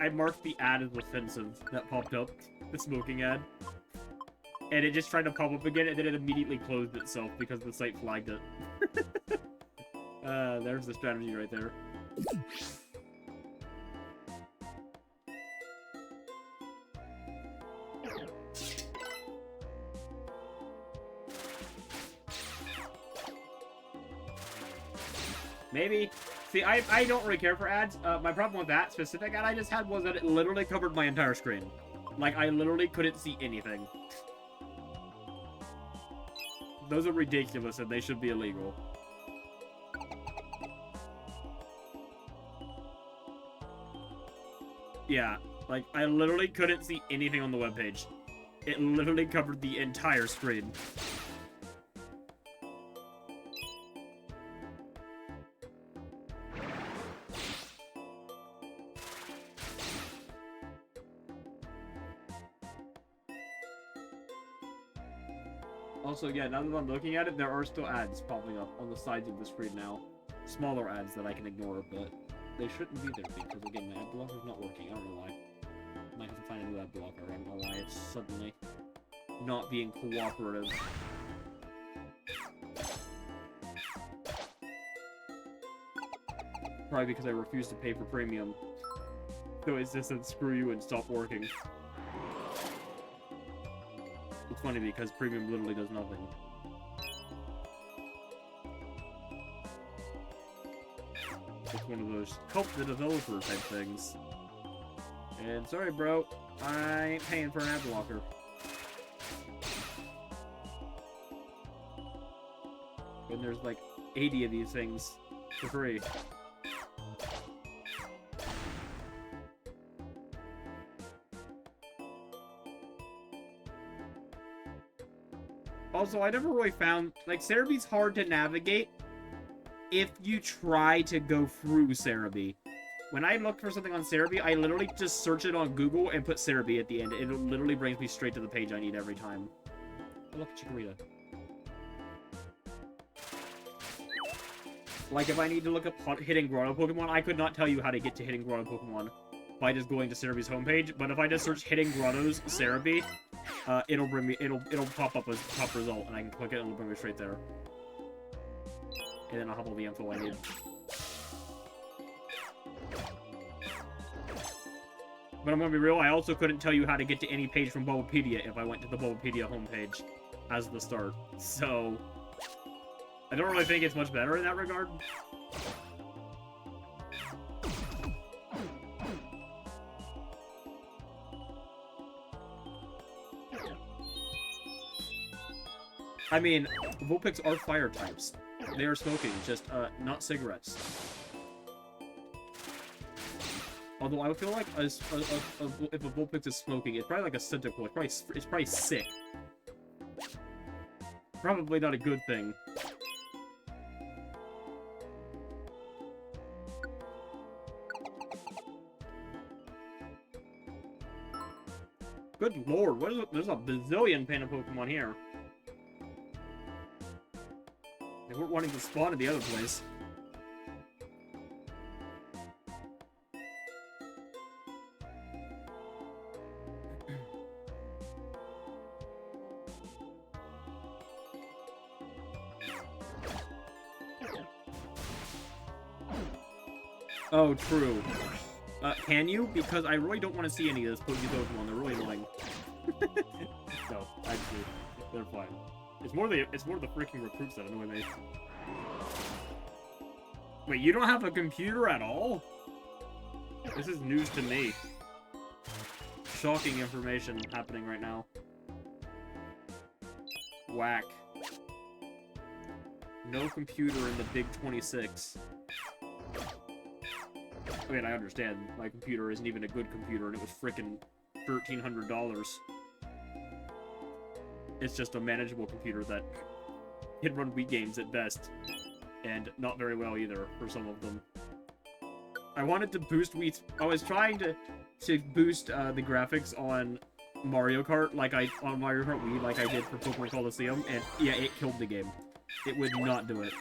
I marked the ad as offensive that popped up. The smoking ad. And it just tried to pop up again, and then it immediately closed itself because the site flagged it. There's the strategy right there. Maybe. See, I don't really care for ads. My problem with that specific ad I just had was that it literally covered my entire screen. Like, I literally couldn't see anything. Those are ridiculous and they should be illegal. Yeah, like, I literally couldn't see anything on the webpage. It literally covered the entire screen. Also, yeah, now that I'm looking at it, there are still ads popping up on the sides of the screen now. Smaller ads that I can ignore, but they shouldn't be there because, again, my ad blocker's not working. I don't know why. I might have to find a new ad blocker. I don't know why it's suddenly not being cooperative. Probably because I refuse to pay for premium. So it's just said screw you and stop working. It's funny because premium literally does nothing. It's one of those help the developer type things. And sorry bro, I ain't paying for an ad blocker. And there's like 80 of these things for free. Also, I never really found, like, Cerebi's hard to navigate if you try to go through Cerebi. When I look for something on Cerebi, I literally just search it on Google and put Cerebi at the end. It literally brings me straight to the page I need every time. Oh, look at Chikorita. Like, if I need to look up hidden Grotto Pokemon, I could not tell you how to get to hidden Grotto Pokemon by just going to Cerebi's homepage. But if I just search hidden Grottos Cerebi, it'll bring me, it'll pop up as top result, and I can click it and it'll bring me straight there. And then I'll have all the info I need. But I'm gonna be real, I also couldn't tell you how to get to any page from Bulbapedia if I went to the Bulbapedia homepage as the start. So, I don't really think it's much better in that regard. I mean, Vulpix are fire types. They are smoking, just not cigarettes. Although I feel like if a Vulpix is smoking, it's probably like a Centicle. It's probably sick. Probably not a good thing. Good lord, what is it? There's a bazillion Panda Pokemon here. They weren't wanting to spawn at the other place. Oh, true. Can you? Because I really don't want to see any of those Pokemon. They're really annoying. No, actually, they're fine. It's more the freaking recruits that annoy me. Wait, you don't have a computer at all? This is news to me. Shocking information happening right now. Whack. No computer in the Big 26. I mean, I understand. My computer isn't even a good computer, and it was frickin' $1,300. It's just a manageable computer that can run Wii games at best, and not very well either for some of them. I wanted to boost Wii. I was trying to boost the graphics on Mario Kart, on Mario Kart Wii, like I did for Pokemon Coliseum, and yeah, it killed the game. It would not do it.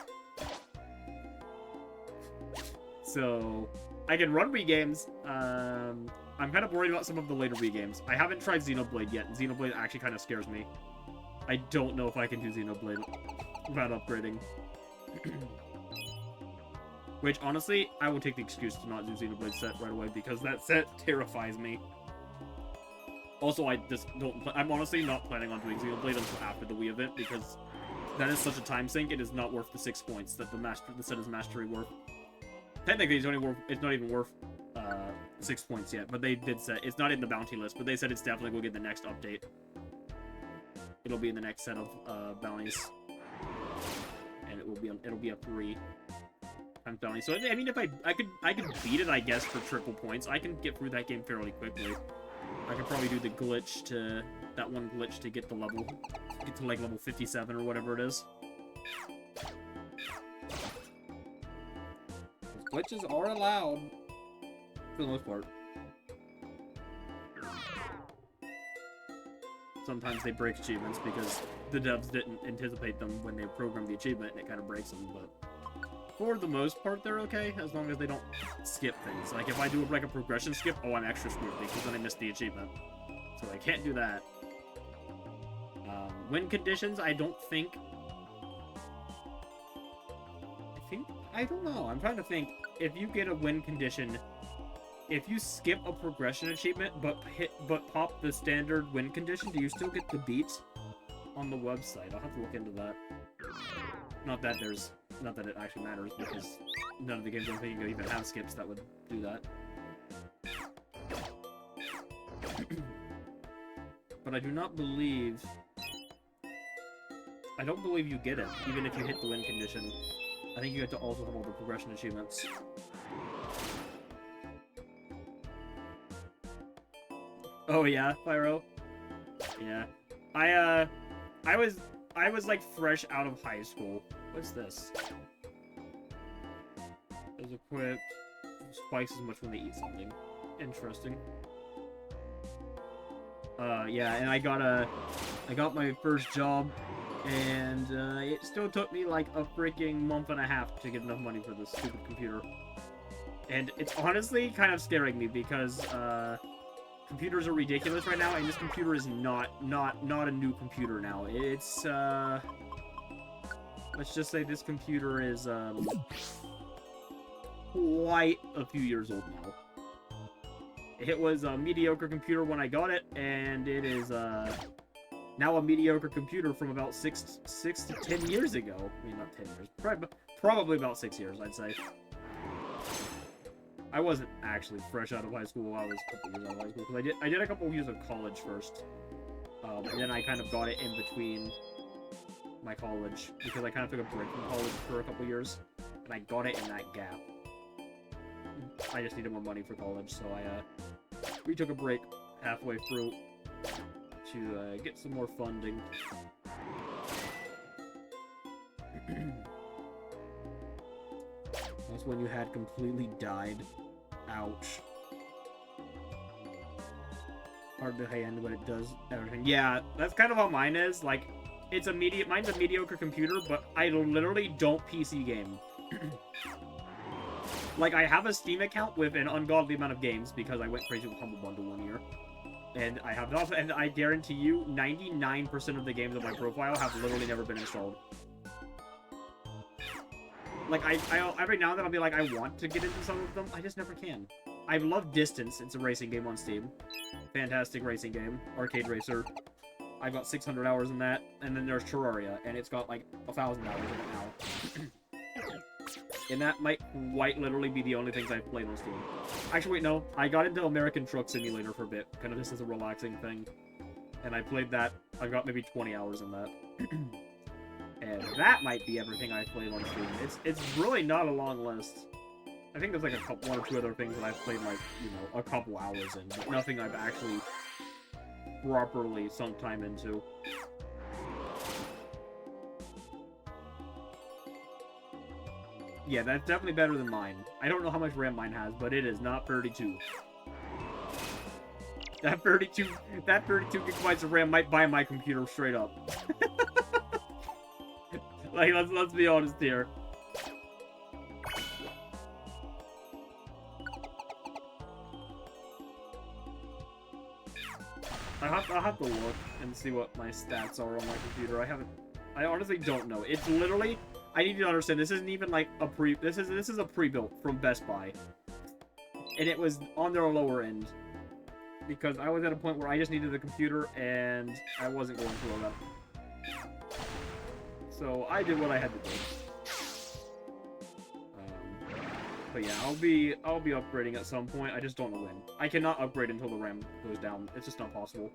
So I can run Wii games. I'm kind of worried about some of the later Wii games. I haven't tried Xenoblade yet, and Xenoblade actually kind of scares me. I don't know if I can do Xenoblade without upgrading. Which, honestly, I will take the excuse to not do Xenoblade set right away, because that set terrifies me. Also, I just don't... I'm honestly not planning on doing Xenoblade until after the Wii event, because that is such a time sink, it is not worth the 6 points that the set is mastery worth. Technically, it's not even worth 6 points yet, but they did say... It's not in the bounty list, but they said it's definitely going to get the next update. It'll be in the next set of bounties. And it'll be a 3 times bounty. So I mean, if I could beat it, I guess, for triple points. I can get through that game fairly quickly. I could probably do the glitch to that one glitch to get to like level 57 or whatever it is. Glitches are allowed for the most part. Sometimes they break achievements because the devs didn't anticipate them when they programmed the achievement, and it kind of breaks them, but for the most part, they're okay, as long as they don't skip things. Like, if I do, like, a progression skip, oh, I'm extra screwed, because then I missed the achievement. So I can't do that. Win conditions, I don't think... I don't know, I'm trying to think. If you get a win condition, if you skip a progression achievement, but pop the standard win condition, do you still get the beats on the website? I'll have to look into that. Not that it actually matters, because none of the games I don't think you even have skips that would do that. But I don't believe you get it, even if you hit the win condition. I think you have to also have all the progression achievements. Oh yeah, Pyro? Yeah. I was like fresh out of high school. What's this? Is equipped. Spikes as much when they eat something. Interesting. Yeah, and I got my first job, and it still took me like a freaking month and a half to get enough money for this stupid computer. And it's honestly kind of scaring me because computers are ridiculous right now, and this computer is not a new computer now. It's let's just say this computer is quite a few years old now. It was a mediocre computer when I got it, and it is now a mediocre computer from about 6 to 10 years ago. I mean, not 10 years, probably about 6 years, I'd say. I wasn't actually fresh out of high school. I was a couple years out of high school, because I did a couple of years of college first, and then I kind of got it in between my college, because I kind of took a break from college for a couple years, and I got it in that gap. I just needed more money for college, so we took a break halfway through to get some more funding. That's when you had completely died. Ouch. Hard to hand when it does everything. Yeah, that's kind of how mine is. Like, mine's a mediocre computer, but I literally don't PC game. Like, I have a Steam account with an ungodly amount of games because I went crazy with Humble Bundle one year. And I guarantee you, 99% of the games on my profile have literally never been installed. Like, every now and then I'll be like, I want to get into some of them, I just never can. I love Distance, it's a racing game on Steam. Fantastic racing game, arcade racer. I've got 600 hours in that, and then there's Terraria, and it's got like 1,000 hours in it now. And that might quite literally be the only things I've played on Steam. Actually, wait, no. I got into American Truck Simulator for a bit, kind of just as a relaxing thing. And I played that. I got maybe 20 hours in that. And that might be everything I played on Steam. It's really not a long list. I think there's like one or two other things that I've played like, you know, a couple hours in, but nothing I've actually properly sunk time into. Yeah, that's definitely better than mine. I don't know how much RAM mine has, but it is not 32. That 32 gigabytes of RAM might buy my computer straight up. Like, let's be honest here. I'll have to look and see what my stats are on my computer. I honestly don't know. It's literally, I need you to understand, this isn't even like a this is a pre-built from Best Buy. And it was on their lower end. Because I was at a point where I just needed a computer and I wasn't going through all that. So I did what I had to do. But yeah, I'll be upgrading at some point. I just don't know when. I cannot upgrade until the RAM goes down. It's just not possible.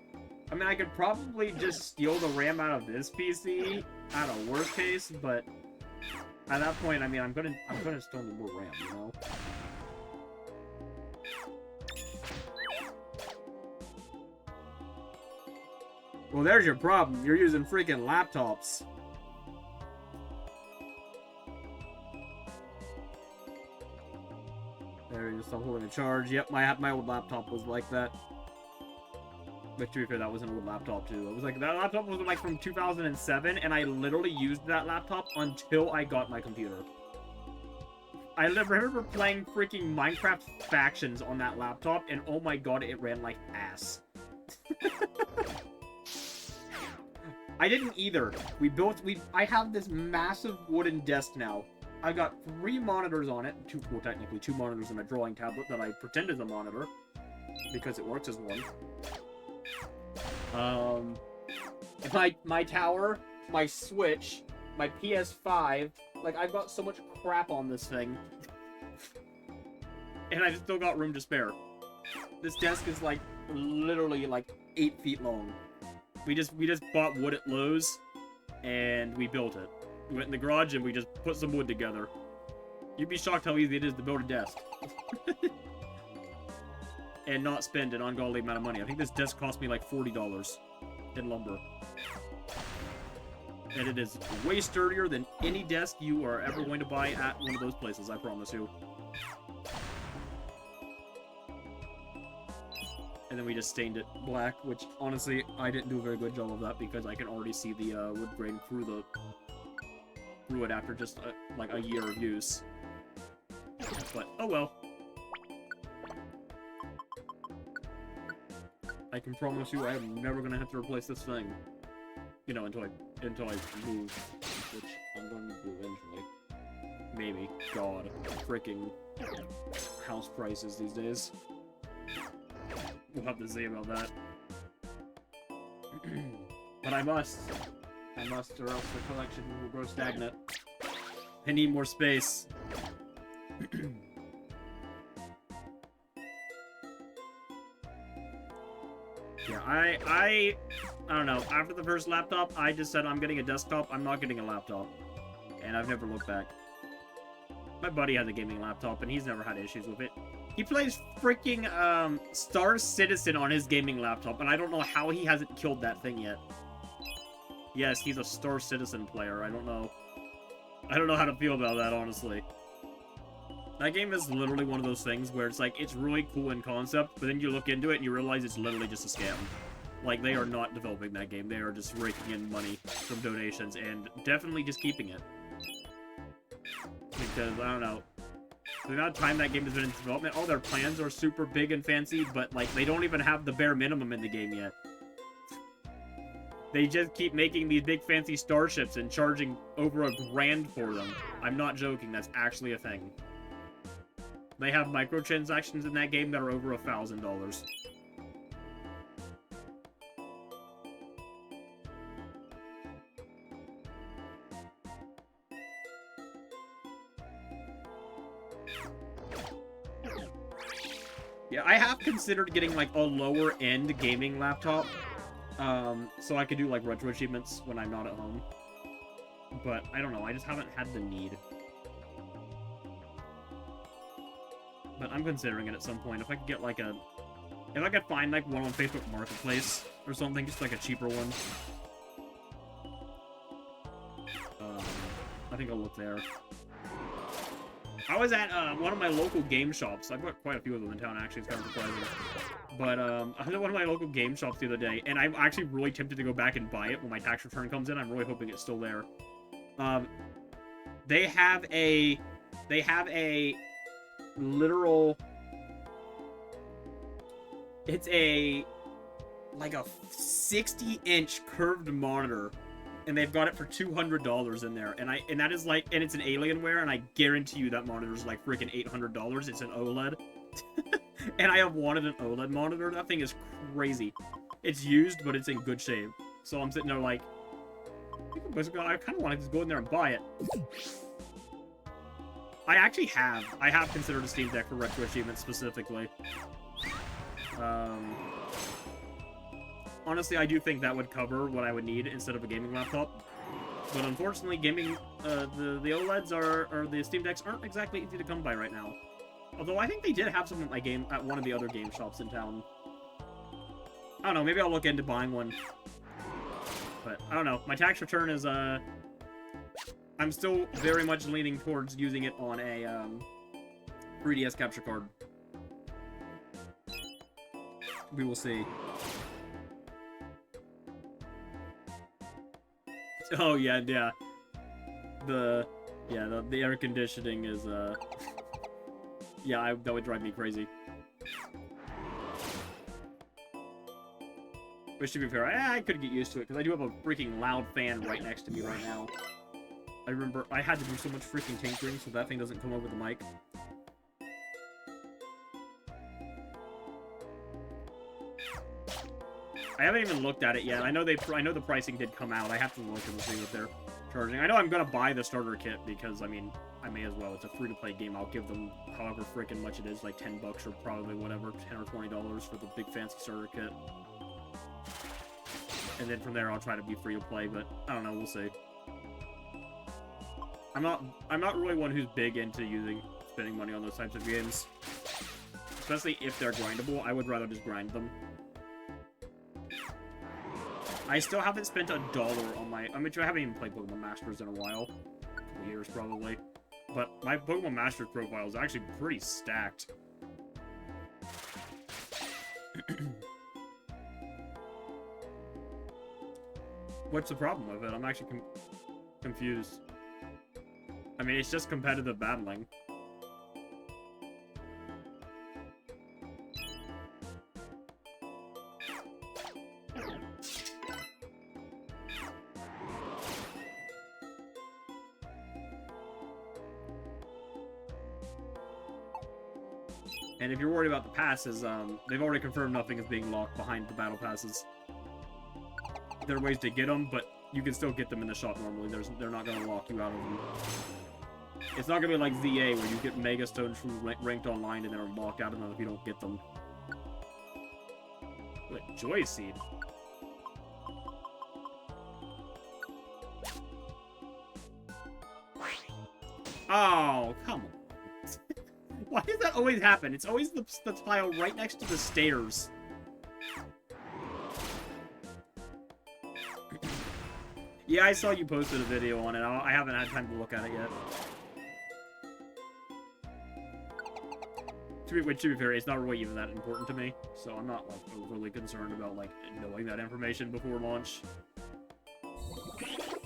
I mean, I could probably just steal the RAM out of this PC at a worst case, but at that point, I mean, I'm gonna still need more RAM, you know? Well, there's your problem. You're using freaking laptops. There it is, I'm holding a charge. Yep, my old laptop was like that. But to be fair, that was an old laptop too. It was like, that laptop was like from 2007, and I literally used that laptop until I got my computer. I remember playing freaking Minecraft Factions on that laptop, and oh my god, it ran like ass. I didn't either. I have this massive wooden desk now. I got 3 monitors on it. Well, technically 2 monitors and a drawing tablet that I pretend is a monitor. Because it works as one. My tower, my Switch, my PS5. Like, I've got so much crap on this thing. And I've still got room to spare. This desk is, like, literally, like, 8 feet long. We just bought wood at Lowe's, and we built it. We went in the garage and we just put some wood together. You'd be shocked how easy it is to build a desk. And not spend an ungodly amount of money. I think this desk cost me like $40 in lumber. And it is way sturdier than any desk you are ever going to buy at one of those places, I promise you. And then we just stained it black, which honestly, I didn't do a very good job of that because I can already see the wood grain through it after just like a year of use. But oh well. I can promise you I am never gonna have to replace this thing. You know, until I move, which I'm going to do eventually. Maybe. God, freaking house prices these days. We'll have to see about that. But I must, or else the collection will grow stagnant. I need more space. Yeah, I don't know. After the first laptop, I just said I'm getting a desktop. I'm not getting a laptop. And I've never looked back. My buddy has a gaming laptop, and he's never had issues with it. He plays freaking Star Citizen on his gaming laptop, and I don't know how he hasn't killed that thing yet. Yes, he's a Star Citizen player. I don't know how to feel about that, honestly. That game is literally one of those things where it's like, it's really cool in concept, but then you look into it and you realize it's literally just a scam. Like, they are not developing that game. They are just raking in money from donations and definitely just keeping it. Because, I don't know. The amount of time that game has been in development, all their plans are super big and fancy, but, like, they don't even have the bare minimum in the game yet. They just keep making these big fancy starships and charging over $1,000 for them. I'm not joking, that's actually a thing. They have microtransactions in that game that are over $1,000. Yeah, I have considered getting, like, a lower-end gaming laptop. So I could do, like, retro achievements when I'm not at home. But, I don't know, I just haven't had the need. But I'm considering it at some point. If I could get, like, if I could find, like, one on Facebook Marketplace or something, just, like, a cheaper one. I think I'll look there. I was at one of my local game shops. I've got quite a few of them in town, actually. It's kind of surprising. But I was at one of my local game shops the other day, and I'm actually really tempted to go back and buy it when my tax return comes in. I'm really hoping it's still there. They have a literal... It's like a 60-inch curved monitor. And they've got it for $200 in there, and that is like, and it's an Alienware, and I guarantee you that monitor is like freaking $800. It's an OLED, and I have wanted an OLED monitor. That thing is crazy. It's used, but it's in good shape. So I'm sitting there like, I kind of want to just go in there and buy it. I have considered a Steam Deck for retro achievements specifically. Honestly, I do think that would cover what I would need instead of a gaming laptop. But unfortunately, gaming, the OLEDs or the Steam Decks aren't exactly easy to come by right now. Although I think they did have some at one of the other game shops in town. I don't know, maybe I'll look into buying one. But, I don't know, my tax return is, I'm still very much leaning towards using it on a, 3DS capture card. We will see. Oh, yeah. The air conditioning is, yeah, that would drive me crazy. Which, to be fair, I could get used to it, because I do have a freaking loud fan right next to me right now. I remember I had to do so much freaking tinkering so that thing doesn't come over the mic. I haven't even looked at it yet. I know the pricing did come out. I have to look and see what they're charging. I know I'm gonna buy the starter kit because, I mean, I may as well. It's a free-to-play game. I'll give them however freaking much it is, like $10 or probably whatever, $10 or $20 for the big fancy starter kit. And then from there, I'll try to be free to play. But I don't know. We'll see. I'm not really one who's big into spending money on those types of games, especially if they're grindable. I would rather just grind them. I still haven't spent $1 on my... I mean, I haven't even played Pokemon Masters in a while. A couple years, probably. But my Pokemon Masters profile is actually pretty stacked. What's the problem with it? I'm actually confused. I mean, it's just competitive battling. And if you're worried about the passes, they've already confirmed nothing is being locked behind the battle passes. There are ways to get them, but you can still get them in the shop normally. They're not going to lock you out of them. It's not going to be like ZA, where you get Mega Stones from ranked online and they're locked out of them if you don't get them. What, Joy Seed? Oh, come on. Why does that always happen? It's always the tile right next to the stairs. Yeah, I saw you posted a video on it. I haven't had time to look at it yet. To be fair, it's not really even that important to me, so I'm not, like, overly concerned about, like, knowing that information before launch. But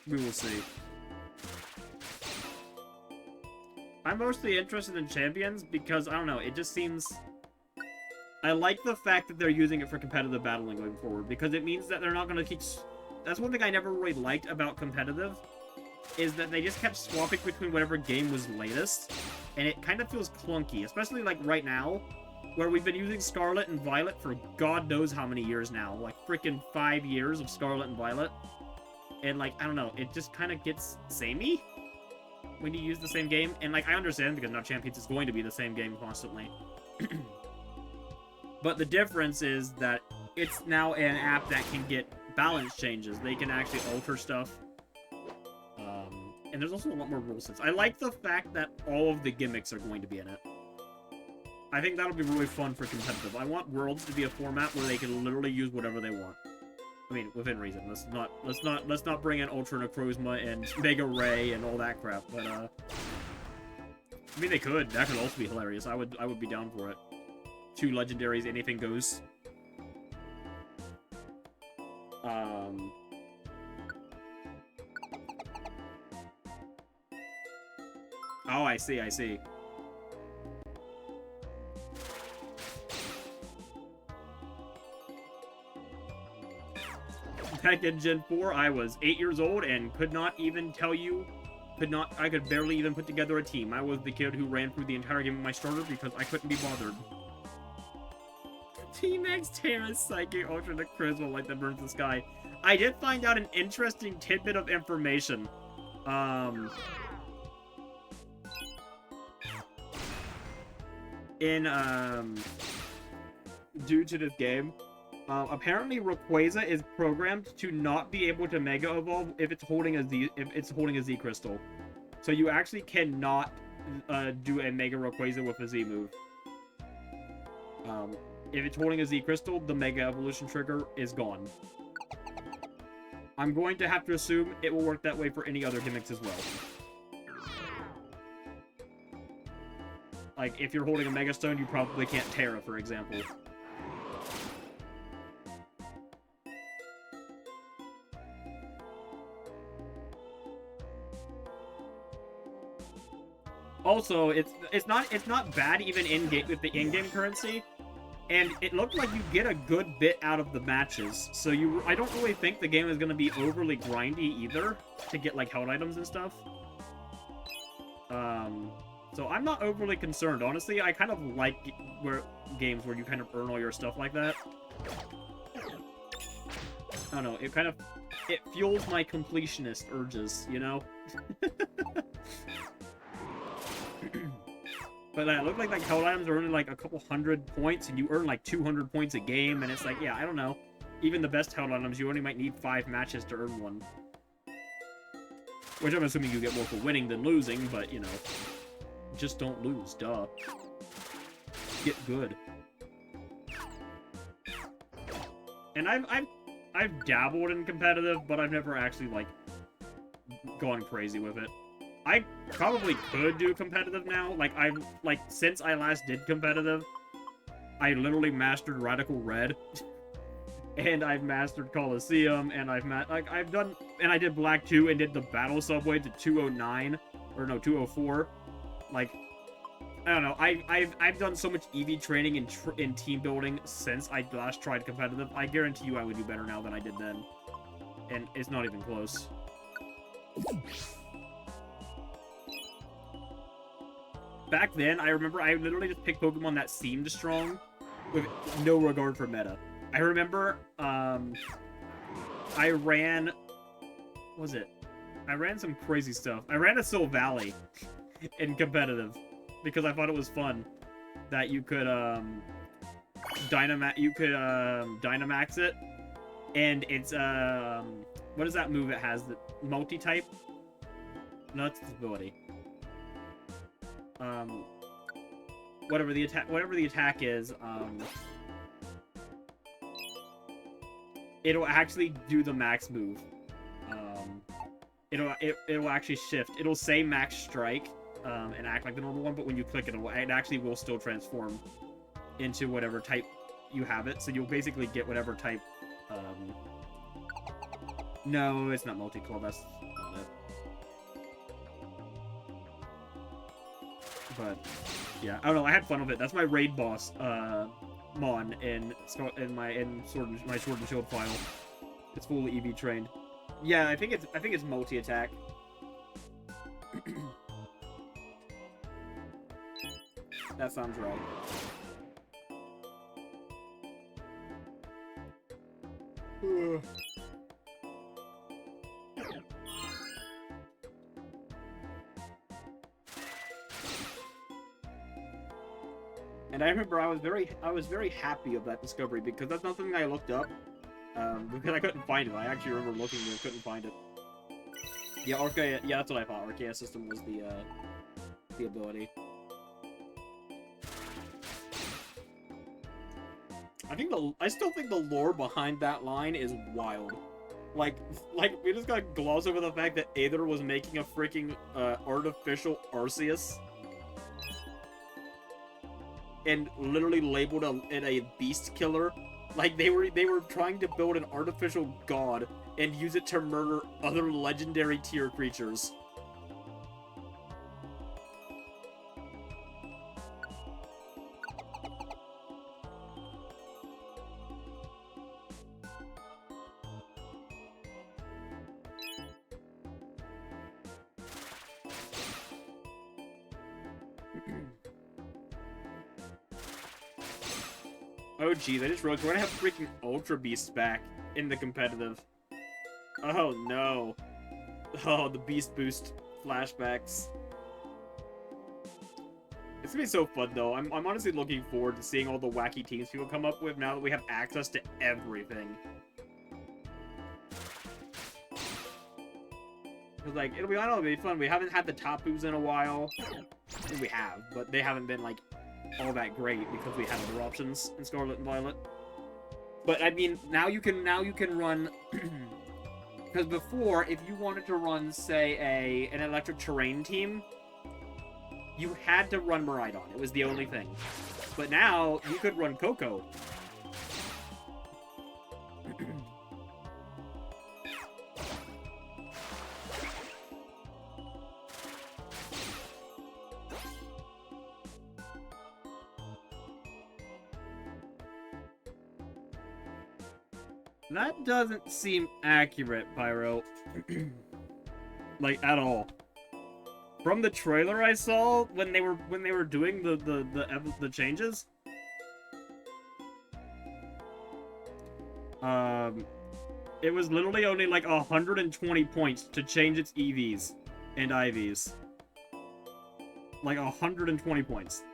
we will see. I'm mostly interested in champions because, I don't know, it just seems... I like the fact that they're using it for competitive battling going forward, because it means that they're not going to keep... That's one thing I never really liked about competitive, is that they just kept swapping between whatever game was latest, and it kind of feels clunky, especially, like, right now, where we've been using Scarlet and Violet for God knows how many years now, like, freaking 5 years of Scarlet and Violet, and, like, I don't know, it just kind of gets samey when you use the same game, and, like, I understand, because now Champions is going to be the same game constantly. But the difference is that it's now an app that can get balance changes. They can actually alter stuff. And there's also a lot more rule sets. I like the fact that all of the gimmicks are going to be in it. I think that'll be really fun for competitive. I want Worlds to be a format where they can literally use whatever they want. I mean, within reason. Let's not bring in Ultra Necrozma and Mega Ray and all that crap. But I mean, they could. That could also be hilarious. I would be down for it. 2 legendaries, anything goes. Oh, I see. Back in Gen 4, I was 8 years old and could not even tell you... I could barely even put together a team. I was the kid who ran through the entire game of my starter because I couldn't be bothered. T-Max Terra's Psychic Ultra Necrozma like that burns the sky. I did find out an interesting tidbit of information. Due to this game, apparently Rayquaza is programmed to not be able to Mega Evolve if it's holding a Z Crystal. So you actually cannot do a Mega Rayquaza with a Z move. If it's holding a Z Crystal, the Mega Evolution trigger is gone. I'm going to have to assume it will work that way for any other gimmicks as well. Like, if you're holding a Mega Stone, you probably can't Terra, for example. Also, it's not bad even in-game with the in-game currency. And it looked like you get a good bit out of the matches. So I don't really think the game is going to be overly grindy either to get, like, held items and stuff. So I'm not overly concerned. Honestly, I kind of like games where you kind of earn all your stuff like that. I don't know, it fuels my completionist urges, you know? But it looked like held items are only like a couple hundred points, and you earn like 200 points a game, and it's like, yeah, I don't know. Even the best held items, you only might need 5 matches to earn one. Which I'm assuming you get more for winning than losing, but, you know, just don't lose, duh. Get good. And I've dabbled in competitive, but I've never actually, like, gone crazy with it. I probably could do competitive now. Like, since I last did competitive, I literally mastered Radical Red. And I've mastered Coliseum, and I did Black 2 and did the Battle Subway to 209, or no, 204. Like, I don't know, I've done so much EV training in team building since I last tried competitive. I guarantee you I would do better now than I did then. And it's not even close. Back then, I remember I literally just picked Pokemon that seemed strong with no regard for meta. I remember, I ran... What was it? I ran some crazy stuff. I ran a Silvally in competitive because I thought it was fun that you could, Dynamax it, and it's, what is that move it has? The multi-type? No, it's its ability. whatever the attack is, it'll actually do the max move. It'll actually shift. It'll say max strike, and act like the normal one, but when you click it, it actually will still transform into whatever type you have it. So you'll basically get whatever type. No, it's not multi-claw. That's not it. But yeah, I don't know. I had fun with it. That's my raid boss, Mon, in my sword and shield file. It's fully EV trained. Yeah, I think it's multi-attack. That sounds right. And I remember I was very happy of that discovery because that's not something I looked up. Because I couldn't find it. I actually remember looking and couldn't find it. Yeah, Archaea, yeah, that's what I thought. Archaea system was the ability. I still think the lore behind that line is wild. Like we just gotta gloss over the fact that Aether was making a freaking artificial Arceus and literally labeled it a beast killer. Like they were trying to build an artificial god and use it to murder other legendary tier creatures. Oh geez, I just realized we're gonna have freaking Ultra Beasts back in the competitive. Oh no. Oh, the Beast Boost flashbacks. It's gonna be so fun though. I'm honestly looking forward to seeing all the wacky teams people come up with now that we have access to everything. Cause like it'll be fun. We haven't had the Tapus in a while. I think we have, but they haven't been like all that great because we had other options in Scarlet and Violet. But I mean, now you can run because before, if you wanted to run, say, an electric terrain team, you had to run Miraidon. It was the only thing. But now you could run Coco. That doesn't seem accurate, Pyro. Like, at all. From the trailer I saw when they were doing the changes, it was literally only like 120 points to change its EVs and IVs. Like 120 points.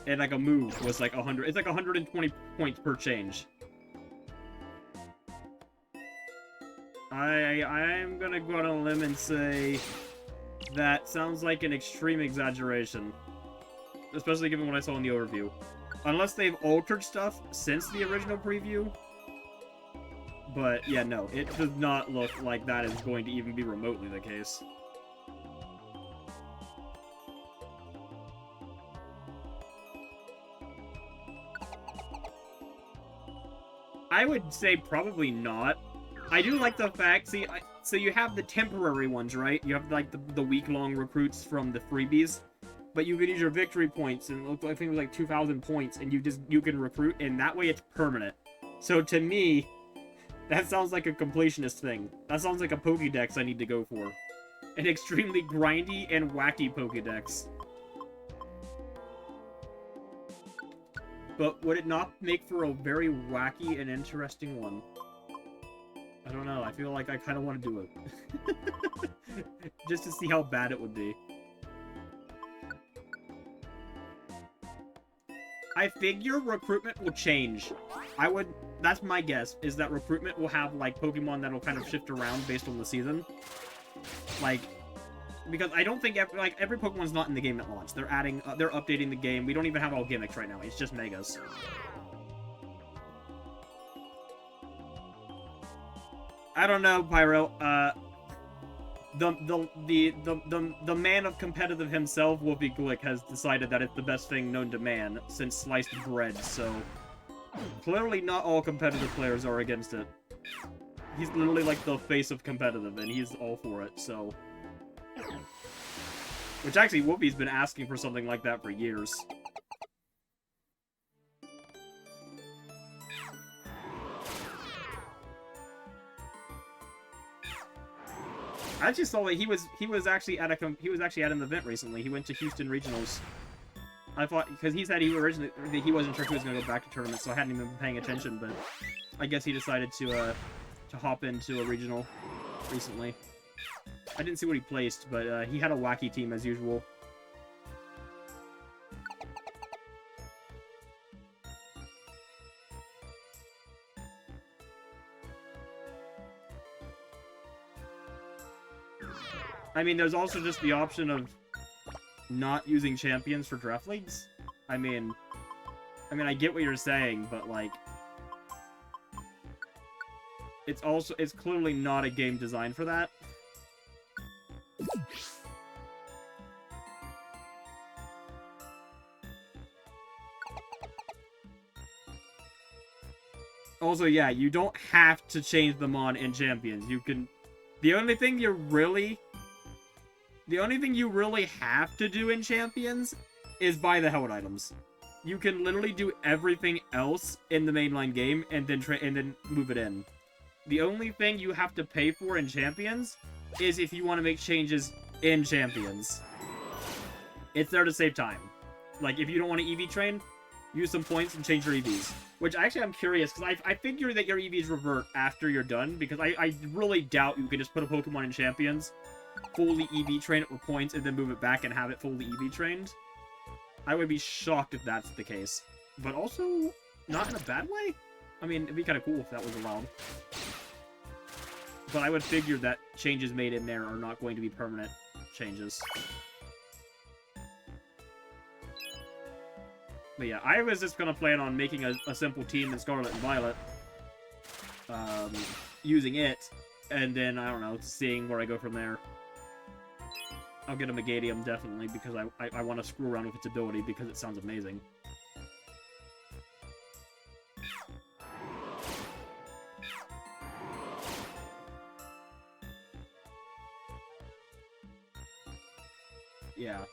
And like a move was like 100. It's like 120 points per change. I'm gonna go on a limb and say that sounds like an extreme exaggeration. Especially given what I saw in the overview. Unless they've altered stuff since the original preview. But yeah, no, it does not look like that is going to even be remotely the case. I would say probably not. I do like the fact, so you have the temporary ones, right? You have like the week-long recruits from the freebies, but you can use your victory points, and I think it was like 2,000 points, and you can recruit, and that way it's permanent. So to me, that sounds like a completionist thing. That sounds like a Pokédex I need to go for. An extremely grindy and wacky Pokédex. But would it not make for a very wacky and interesting one? I don't know. I feel like I kind of want to do it. Just to see how bad it would be. I figure recruitment will change. That's my guess, is that recruitment will have, like, Pokemon that'll kind of shift around based on the season. Like because I don't think every Pokemon's not in the game at launch. They're adding, they're updating the game. We don't even have all gimmicks right now. It's just Megas. I don't know, Pyro. The man of competitive himself, Whoopi Glick, has decided that it's the best thing known to man since sliced bread. So clearly, not all competitive players are against it. He's literally like the face of competitive, and he's all for it. So, which actually, Whoopi's been asking for something like that for years. I actually saw that he was actually at an event recently. He went to Houston Regionals. I thought, because he said he wasn't sure if he was gonna go back to tournaments, so I hadn't even been paying attention. But I guess he decided to hop into a regional recently. I didn't see what he placed, but he had a wacky team as usual. I mean, there's also just the option of not using champions for draft leagues. I mean, I get what you're saying, but like, it's clearly not a game designed for that. Also, yeah, you don't have to change them on in champions. You can. The only thing you really have to do in champions is buy the held items. You can literally do everything else in the mainline game and then move it in. The only thing you have to pay for in champions is if you want to make changes in champions. It's there to save time. Like, if you don't want to EV train, use some points and change your EVs. Which, actually, I'm curious, because I figure that your EVs revert after you're done, because I really doubt you can just put a Pokemon in champions, fully EV train it with points, and then move it back and have it fully EV trained. I would be shocked if that's the case. But also, not in a bad way? I mean, it'd be kind of cool if that was allowed. But I would figure that changes made in there are not going to be permanent changes. But yeah, I was just going to plan on making a simple team in Scarlet and Violet. Using it, and then, I don't know, seeing where I go from there. I'll get a Megadium, definitely, because I want to screw around with its ability, because it sounds amazing. Yeah.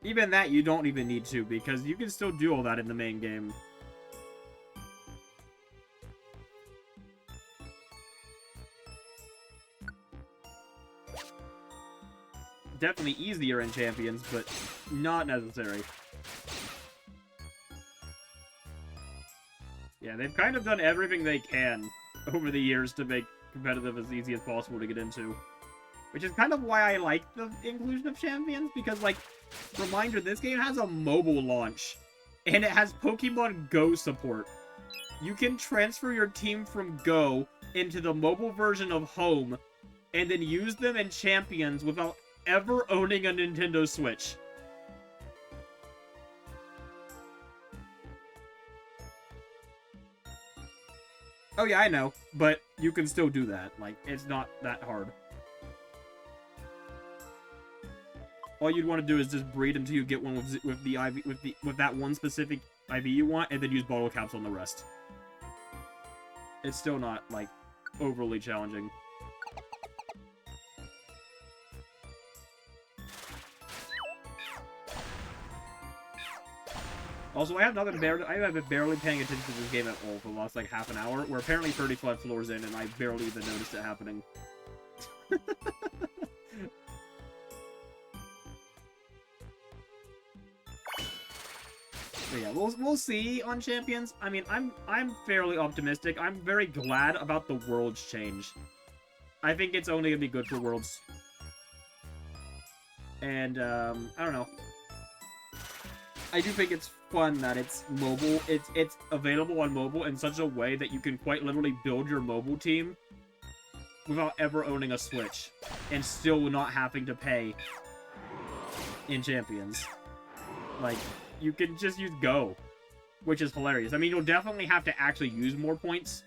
Even that, you don't even need to, because you can still do all that in the main game. Definitely easier in champions, but not necessary. Yeah, they've kind of done everything they can over the years to make competitive as easy as possible to get into. Which is kind of why I like the inclusion of champions, because, like, reminder, this game has a mobile launch, and it has Pokemon Go support. You can transfer your team from Go into the mobile version of Home, and then use them in champions without ever owning a Nintendo Switch. Oh yeah, I know, but you can still do that. Like, it's not that hard. All you'd want to do is just breed until you get one with the IV with that one specific IV you want, and then use bottle caps on the rest. It's still not like overly challenging. Also, I have been barely paying attention to this game at all for the last like half an hour. We're apparently 35 floors in, and I barely even noticed it happening. But yeah, we'll see on Champions. I mean, I'm fairly optimistic. I'm very glad about the Worlds change. I think it's only gonna be good for Worlds. And I don't know. I do think it's fun that it's mobile. It's available on mobile in such a way that you can quite literally build your mobile team without ever owning a Switch and still not having to pay in Champions. Like, you can just use Go, which is hilarious. I mean, you'll definitely have to actually use more points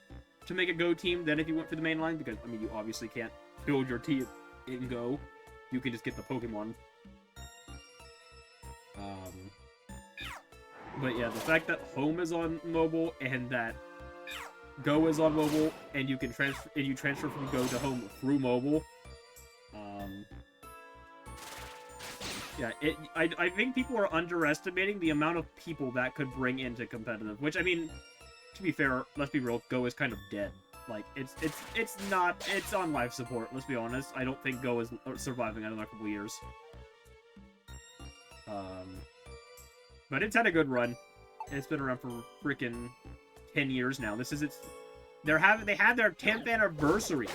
to make a Go team than if you went for the main line, because, I mean, you obviously can't build your team in Go. You can just get the Pokemon. But yeah, the fact that Home is on mobile and that Go is on mobile, and you can transfer from Go to Home through mobile. Yeah, I think people are underestimating the amount of people that could bring into competitive. Which, I mean, to be fair, let's be real, Go is kind of dead. Like, it's on life support. Let's be honest. I don't think Go is surviving another couple years. But it's had a good run. It's been around for freaking 10 years now. This is its. They had their 10th anniversary.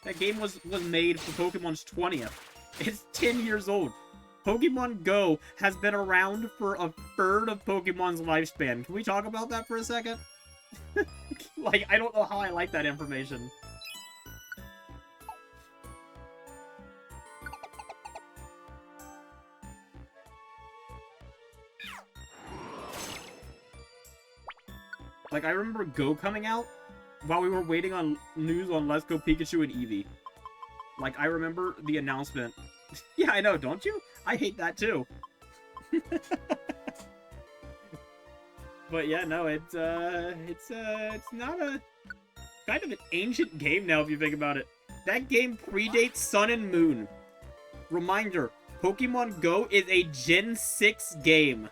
That game was made for Pokemon's 20th. It's 10 years old. Pokemon Go has been around for a third of Pokemon's lifespan. Can we talk about that for a second? Like, I don't know how I like that information. Like, I remember Go coming out while we were waiting on news on Let's Go Pikachu and Eevee. Like, I remember the announcement. Yeah, I know, don't you? I hate that too. But yeah, no, it's not a kind of an ancient game now if you think about it. That game predates Sun and Moon. Reminder, Pokemon Go is a Gen 6 game.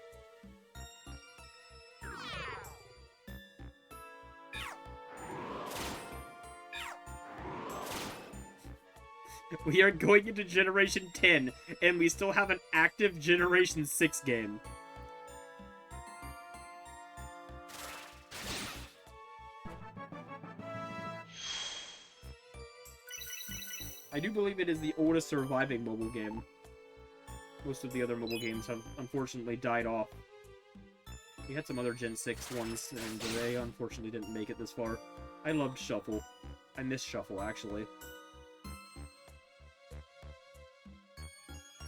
We are going into Generation 10, and we still have an active Generation 6 game. I do believe it is the oldest surviving mobile game. Most of the other mobile games have unfortunately died off. We had some other Gen 6 ones, and they unfortunately didn't make it this far. I loved Shuffle. I miss Shuffle, actually.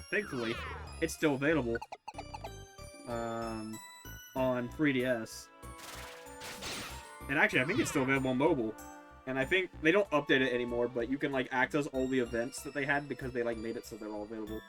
Thankfully, it's still available on 3DS. And actually, I think it's still available on mobile. And I think they don't update it anymore, but you can, like, access all the events that they had because they, like, made it so they're all available.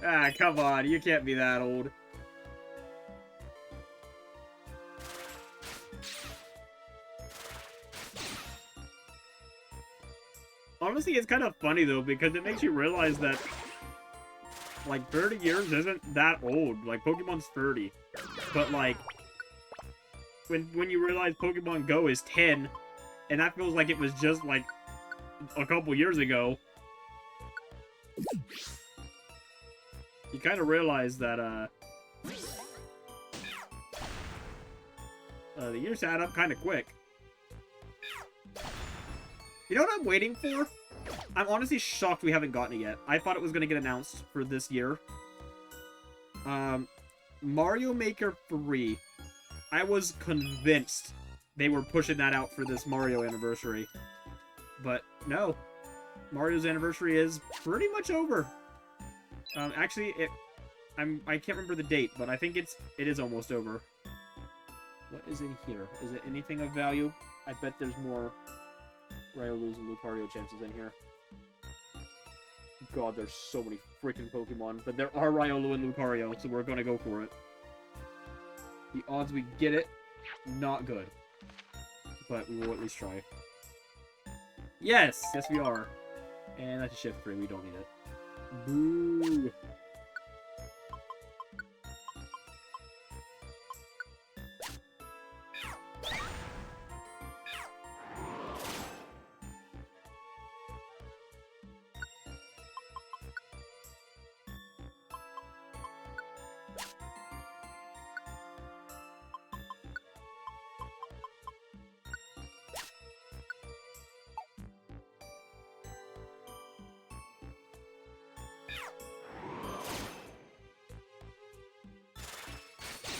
Ah, come on, you can't be that old. Honestly, it's kind of funny, though, because it makes you realize that, like, 30 years isn't that old. Like, Pokemon's 30. But, like, when you realize Pokemon Go is 10, and that feels like it was just, like, a couple years ago, you kind of realize that, the years add up kind of quick. You know what I'm waiting for? I'm honestly shocked we haven't gotten it yet. I thought it was going to get announced for this year. Mario Maker 3. I was convinced they were pushing that out for this Mario anniversary. But no. Mario's anniversary is pretty much over. Actually, I can't remember the date, but I think it is almost over. What is in here? Is it anything of value? I bet there's more Riolu's and Lucario chances in here. God, there's so many freaking Pokemon. But there are Riolu and Lucario, so we're gonna go for it. The odds we get it, not good. But we will at least try. Yes! Yes, we are. And that's a shift 3. We don't need it. Boo!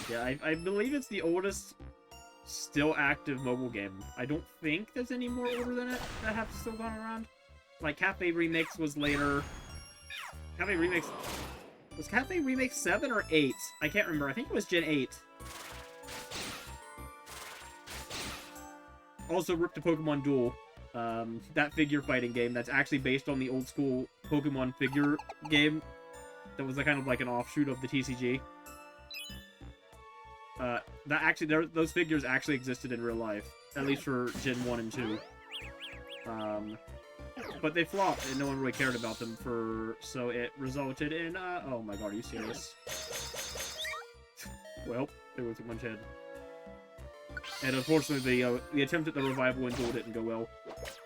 Yeah, I believe it's the oldest still active mobile game. I don't think there's any more older than it that have still gone around. Like, Cafe Remix was later. Cafe Remix... Was Cafe Remix 7 or 8? I can't remember. I think it was Gen 8. Also, Rip to Pokemon Duel. That figure fighting game that's actually based on the old school Pokemon figure game. That was kind of like an offshoot of the TCG. That actually, those figures actually existed in real life. At least for Gen 1 and 2. But they flopped, and no one really cared about them so it resulted in, oh my god, are you serious? Well, it was a bunch head. And unfortunately, the attempt at the revival in Duel didn't go well.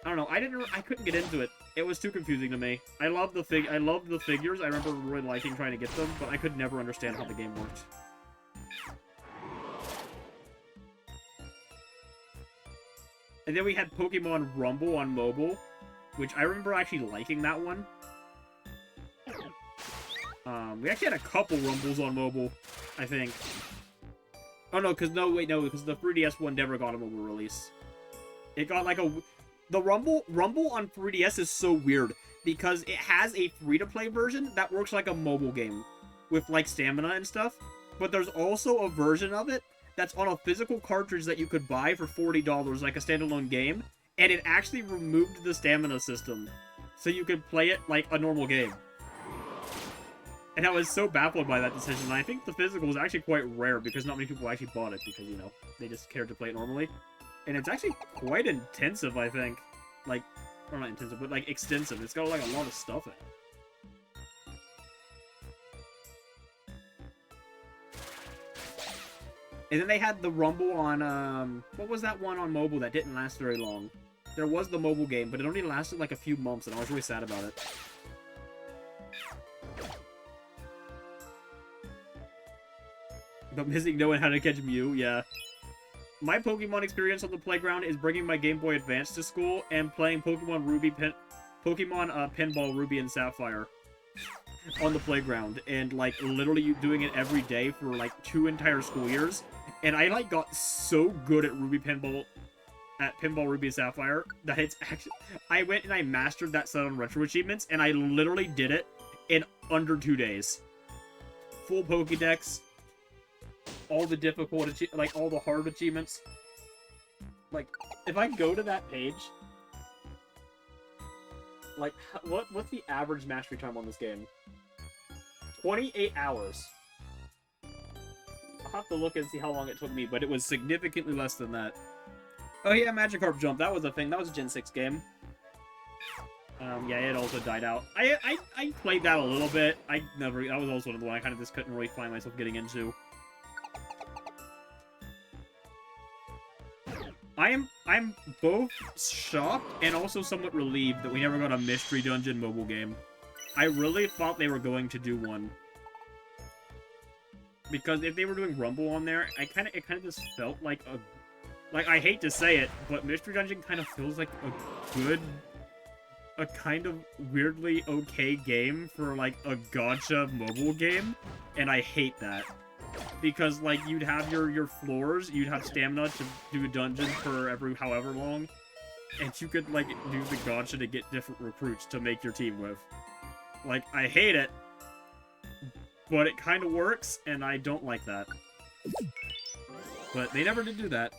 I don't know, I couldn't get into it. It was too confusing to me. I loved the figures, I remember really liking trying to get them, but I could never understand how the game worked. And then we had Pokemon Rumble on mobile, which I remember actually liking that one. We actually had a couple Rumbles on mobile, I think. Oh no, because the 3DS one never got a mobile release. It got like the Rumble on 3DS is so weird because it has a free-to-play version that works like a mobile game with like stamina and stuff, but there's also a version of it that's on a physical cartridge that you could buy for $40, like a standalone game, and it actually removed the stamina system, so you could play it like a normal game. And I was so baffled by that decision, and I think the physical was actually quite rare, because not many people actually bought it, because, you know, they just cared to play it normally. And it's actually quite intensive, I think. Like, or not intensive, but like extensive. It's got like a lot of stuff in it. And then they had the Rumble on, what was that one on mobile that didn't last very long? There was the mobile game, but it only lasted like a few months, and I was really sad about it. But missing knowing how to catch Mew, yeah. My Pokemon experience on the playground is bringing my Game Boy Advance to school and playing Pokemon Pinball Ruby and Sapphire on the playground, and like literally doing it every day for like 2 entire school years. And I like got so good at Pinball Ruby and Sapphire that it's actually, I went and I mastered that set on retro achievements, and I literally did it in under 2 days. Full Pokédex, all the difficult, like all the hard achievements. Like, if I go to that page, like, what's the average mastery time on this game? 28 hours. I'll have to look and see how long it took me, but it was significantly less than that. Oh yeah, Magikarp Jump, that was a thing. That was a Gen 6 game. Yeah, it also died out. I played that a little bit. That was also the one I kind of just couldn't really find myself getting into. I'm both shocked and also somewhat relieved that we never got a Mystery Dungeon mobile game. I really thought they were going to do one. Because if they were doing Rumble on there, it kind of just felt like a... Like, I hate to say it, but Mystery Dungeon kind of feels like a kind of weirdly okay game for, like, a gacha mobile game. And I hate that. Because, like, you'd have your floors, you'd have stamina to do a dungeon for every however long, and you could, like, do the gacha to get different recruits to make your team with. Like, I hate it, but it kind of works, and I don't like that. But they never did do that.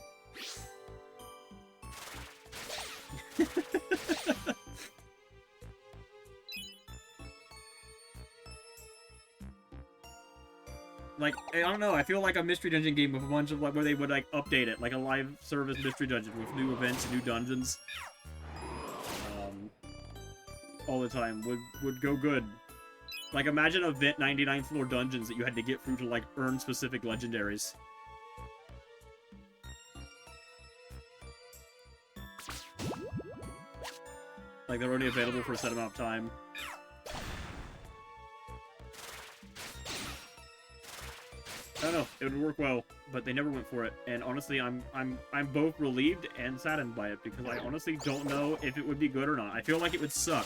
Like, I don't know, I feel like a Mystery Dungeon game with a bunch of, like, where they would, like, update it. Like a live service Mystery Dungeon with new events and new dungeons. All the time would go good. Like, imagine event 99th floor dungeons that you had to get through to, like, earn specific legendaries. Like, they're only available for a set amount of time. I don't know, it would work well, but they never went for it. And honestly, I'm both relieved and saddened by it, because I honestly don't know if it would be good or not. I feel like it would suck,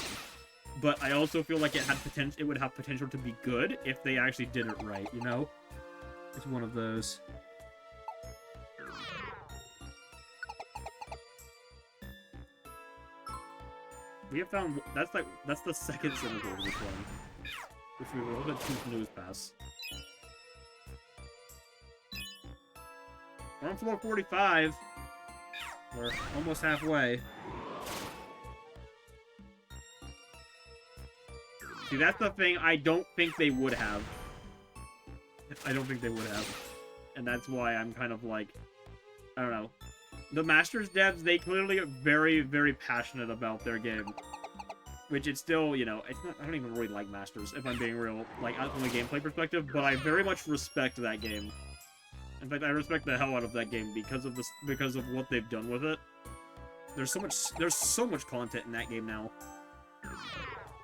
but I also feel like it would have potential to be good if they actually did it right, you know? It's one of those. We have found that's the second cynical of this one, which we were able to choose Nose Pass. We're on floor 45. We're almost halfway. See, that's the thing I don't think they would have. I don't think they would have. And that's why I'm kind of like, I don't know. The Masters devs, they clearly are very, very passionate about their game. Which it's still, you know, it's not, I don't even really like Masters, if I'm being real, like, from a gameplay perspective, but I very much respect that game. In fact, I respect the hell out of that game because of what they've done with it. There's so much content in that game now.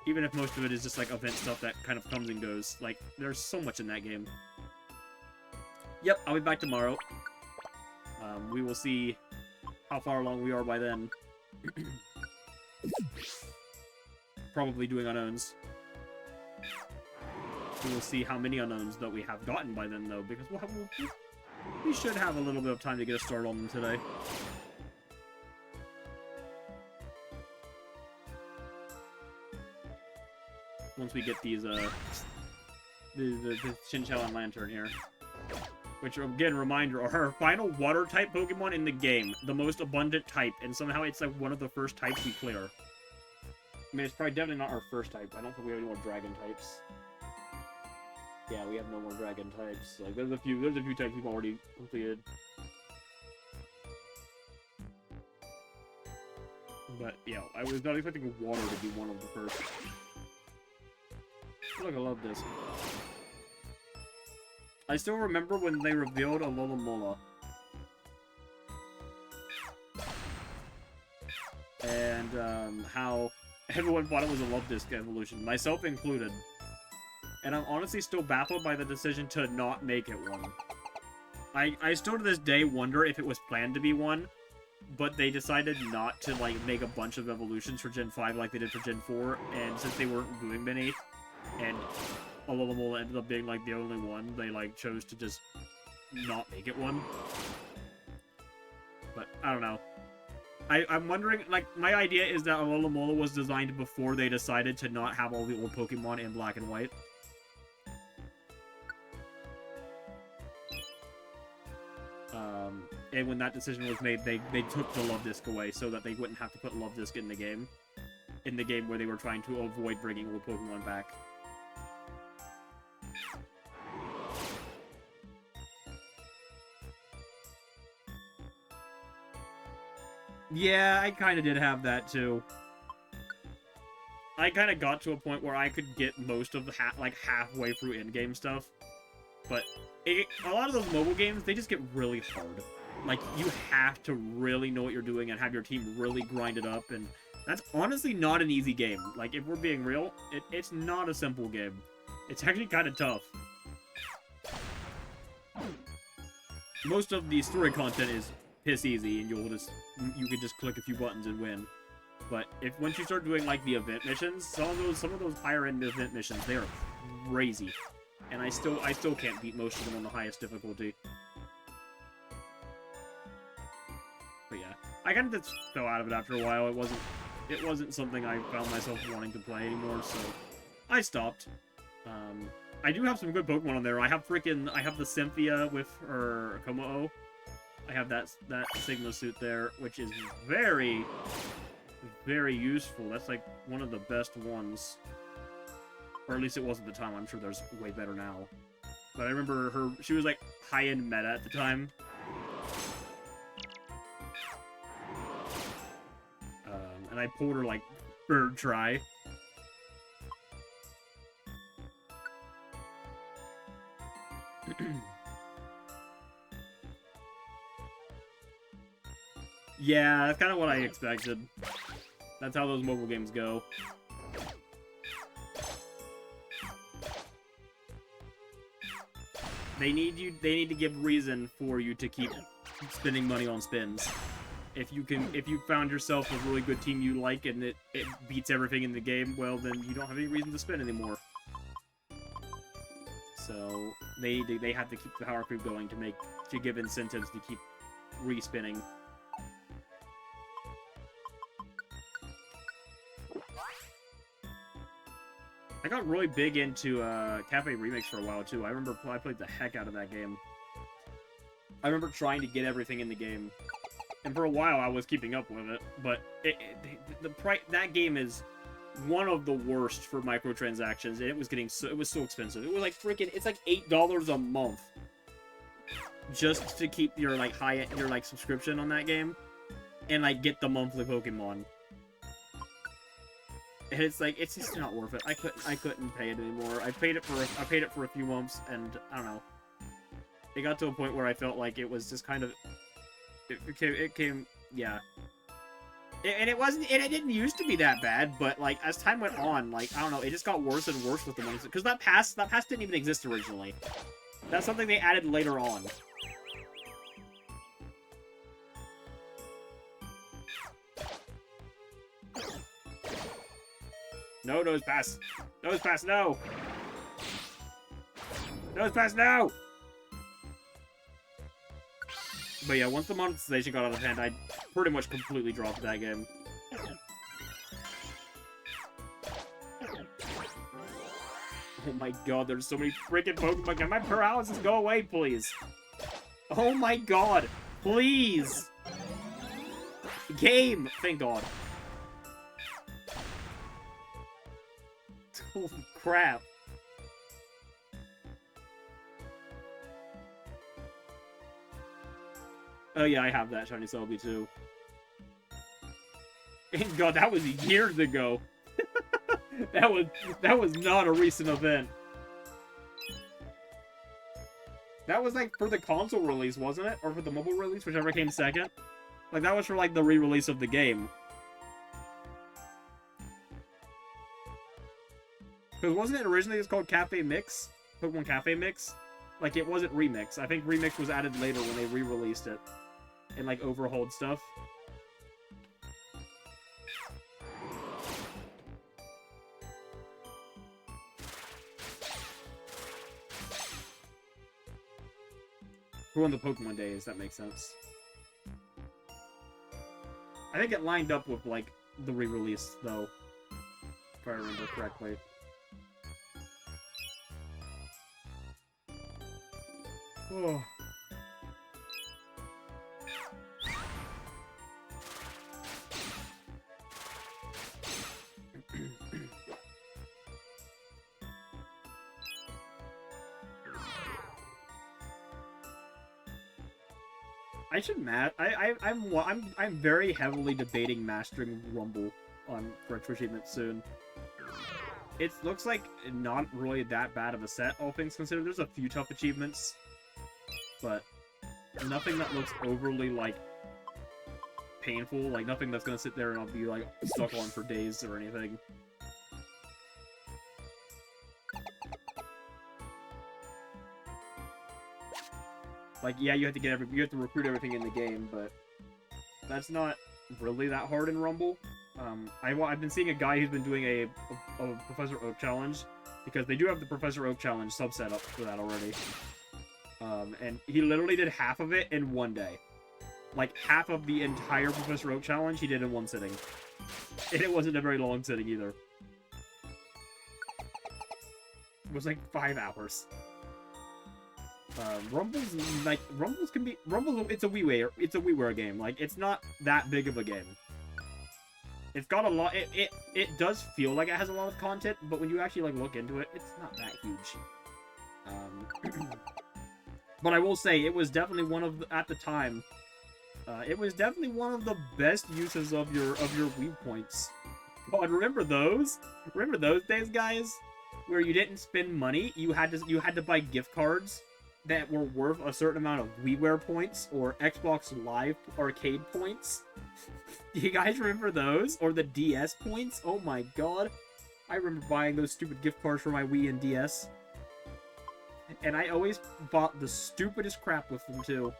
Even if most of it is just, like, event stuff that kind of comes and goes. Like, there's so much in that game. Yep, I'll be back tomorrow. We will see how far along we are by then. Probably doing unknowns. We will see how many unknowns that we have gotten by then, though, because we should have a little bit of time to get a start on them today. Once we get these, the Chinchilla and Lantern here. Which, again, reminder, are our final water-type Pokemon in the game. The most abundant type, and somehow it's, like, one of the first types we clear. I mean, it's probably definitely not our first type. I don't think we have any more dragon types. Yeah, we have no more dragon types. Like, there's a few types we've already completed. But, yeah, I was not expecting water to be one of the first. Look, I love this. I still remember when they revealed Alola. And, how everyone thought it was a Love-Disc evolution, myself included. And I'm honestly still baffled by the decision to not make it one. I still to this day wonder if it was planned to be one, but they decided not to, like, make a bunch of evolutions for Gen 5 like they did for Gen 4, and since they weren't doing many, and Alola ended up being, like, the only one, they, like, chose to just not make it one. But, I don't know. I'm wondering, like, my idea is that Alola was designed before they decided to not have all the old Pokemon in black and white. And when that decision was made, they took the Love-Disc away so that they wouldn't have to put Love-Disc in the game. In the game where they were trying to avoid bringing old Pokemon back. Yeah, I kind of did have that, too. I kind of got to a point where I could get most of the, halfway through in-game stuff. But a lot of those mobile games, they just get really hard. Like, you have to really know what you're doing and have your team really grind it up, and that's honestly not an easy game. Like, if we're being real, it's not a simple game. It's actually kind of tough. Most of the story content is piss easy, and you can just click a few buttons and win. But once you start doing, like, the event missions, some of those higher end event missions, they are crazy. And I still can't beat most of them on the highest difficulty. But yeah, I kind of just fell out of it after a while. It wasn't something I found myself wanting to play anymore, so I stopped. I do have some good Pokemon on there. I have the Cynthia with her Komo-o. I have that Sigma suit there, which is very, very useful. That's like one of the best ones. Or at least it was at the time. I'm sure there's way better now. But I remember she was like high-end meta at the time. And I pulled her like bird try. Yeah, that's kind of what I expected. That's how those mobile games go. They need to give reason for you to keep spending money on spins. If you found yourself a really good team you like and it beats everything in the game, well then you don't have any reason to spend anymore. So they have to keep the power creep going to give incentives to keep respinning. I got really big into Cafe Remix for a while too. I remember I played the heck out of that game. I remember trying to get everything in the game, and for a while I was keeping up with it. But that game is one of the worst for microtransactions, and it was so expensive. It was like it's like $8 a month just to keep your subscription on that game, and like get the monthly Pokemon. And it's like, it's just not worth it. I couldn't pay it anymore. I paid it for a few months, and I don't know. It got to a point where I felt like it was just kind of, it came, yeah. And it didn't used to be that bad, but like as time went on, like I don't know, it just got worse and worse with the ones, because that pass didn't even exist originally. That's something they added later on. No, nose pass. Nose pass, no! Nose pass, no! But yeah, once the monetization got out of hand, I pretty much completely dropped that game. Oh my god, there's so many freaking Pokemon. Can my paralysis go away, please? Oh my god, please! Game! Thank god. Holy crap. Oh yeah, I have that shiny Celebi too. And god, that was years ago. that was not a recent event. That was like for the console release, wasn't it? Or for the mobile release, whichever came second. Like that was for like the re-release of the game. Because wasn't it originally just called Cafe Mix? Pokemon Cafe Mix? Like, it wasn't Remix. I think Remix was added later when they re-released it. And, like, overhauled stuff. For one of the Pokemon days, that makes sense. I think it lined up with, like, the re-release, though. If I remember correctly. Oh. I'm very heavily debating mastering Rumble for achievement soon. It looks like not really that bad of a set, all things considered. There's a few tough achievements, but nothing that looks overly, like, painful. Like, nothing that's gonna sit there and I'll be, like, stuck on for days or anything. Like, yeah, you have to recruit everything in the game, but that's not really that hard in Rumble. I've been seeing a guy who's been doing a Professor Oak challenge, because they do have the Professor Oak challenge subset up for that already. And he literally did half of it in one day. Like, half of the entire Professor Oak challenge he did in one sitting. And it wasn't a very long sitting either. It was like 5 hours. Rumbles it's a WiiWare game. Like, it's not that big of a game. It's got a lot, it does feel like it has a lot of content, but when you actually, like, look into it, it's not that huge. But I will say, it was definitely one of the, at the time, it was definitely one of the best uses of your Wii points. God, remember those? Remember those days, guys? Where you didn't spend money, you had to buy gift cards that were worth a certain amount of WiiWare points or Xbox Live Arcade points. Do you guys remember those? Or the DS points? Oh my god. I remember buying those stupid gift cards for my Wii and DS. And I always bought the stupidest crap with them, too.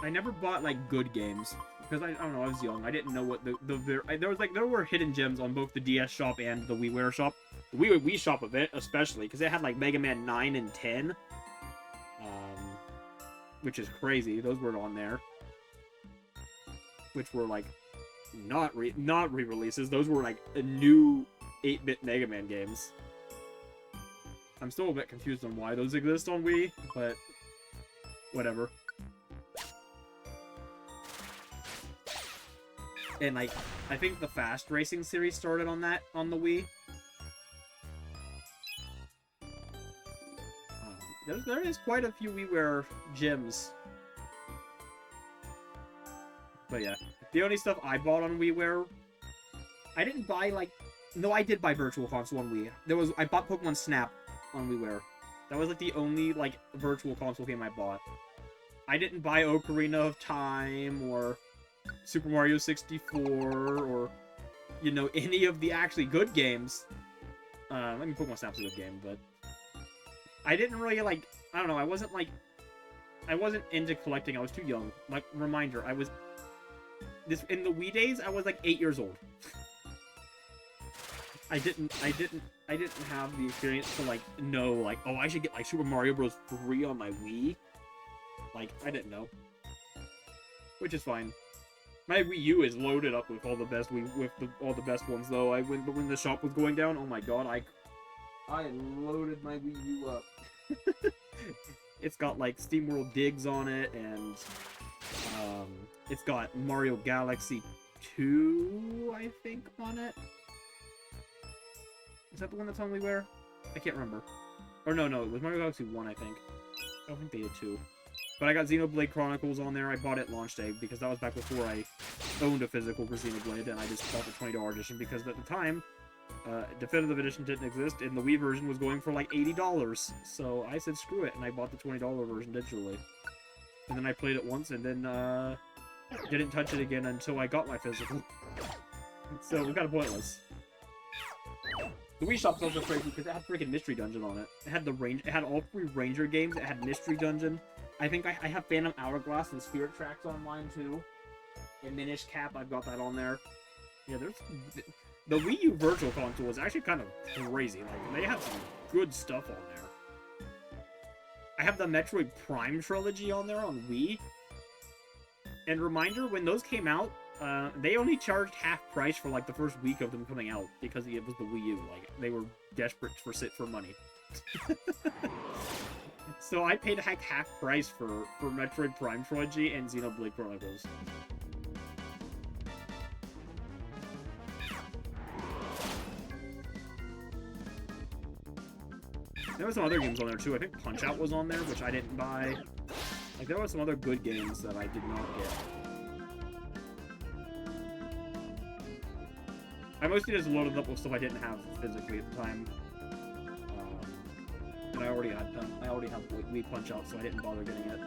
I never bought, like, good games Because I don't know, I was young. I didn't know what there were hidden gems on both the DS shop and the WiiWare shop. The Wii shop event especially, because it had like Mega Man 9 and 10, which is crazy. Those weren't on there, which were like not re-releases. Those were like a new 8-bit Mega Man games. I'm still a bit confused on why those exist on Wii, but whatever. And like, I think the Fast Racing series started on the Wii. There is quite a few WiiWare gems. But yeah, the only stuff I bought on WiiWare, I didn't buy like, no, I did buy Virtual Console on Wii. I bought Pokemon Snap on WiiWare. That was like the only like Virtual Console game I bought. I didn't buy Ocarina of Time or Super Mario 64 or, you know, any of the actually good games. I mean, Pokemon Snap's a good game, but I didn't really like, I don't know, I wasn't into collecting. I was too young. Like, reminder, in the Wii days, I was like 8 years old. I didn't have the experience to like know like, oh, I should get like Super Mario Bros. 3 on my Wii. Like, I didn't know. Which is fine. My Wii U is loaded up with all the best all the best ones though. But when the shop was going down, oh my god, I loaded my Wii U up. It's got like SteamWorld Digs on it, and it's got Mario Galaxy 2, I think, on it. Is that the one that's on WiiWare? I can't remember. Or no, it was Mario Galaxy 1, I think. I don't think they did 2. But I got Xenoblade Chronicles on there. I bought it launch day because that was back before I owned a physical for Xenoblade, and I just bought the $20 edition because at the time, Definitive Edition didn't exist, and the Wii version was going for like $80. So I said screw it, and I bought the $20 version digitally. And then I played it once, and then didn't touch it again until I got my physical. So it was kind of pointless. The Wii shop's also crazy because it had freaking Mystery Dungeon on it. It had all 3 Ranger games. It had Mystery Dungeon. I think I have Phantom Hourglass and Spirit Tracks online too. And Minish Cap, I've got that on there. Yeah, the Wii U Virtual Console is actually kind of crazy. Like, they have some good stuff on there. I have the Metroid Prime trilogy on there on Wii. And reminder, when those came out, they only charged half price for like the first week of them coming out because it was the Wii U. Like, they were desperate for money. So I paid half price for Metroid Prime trilogy and Xenoblade Chronicles. There were some other games on there too. I think Punch-Out was on there, which I didn't buy. Like, there were some other good games that I did not get. I mostly just loaded up with stuff I didn't have physically at the time. And I already have Wii Punch-Out, so I didn't bother getting it.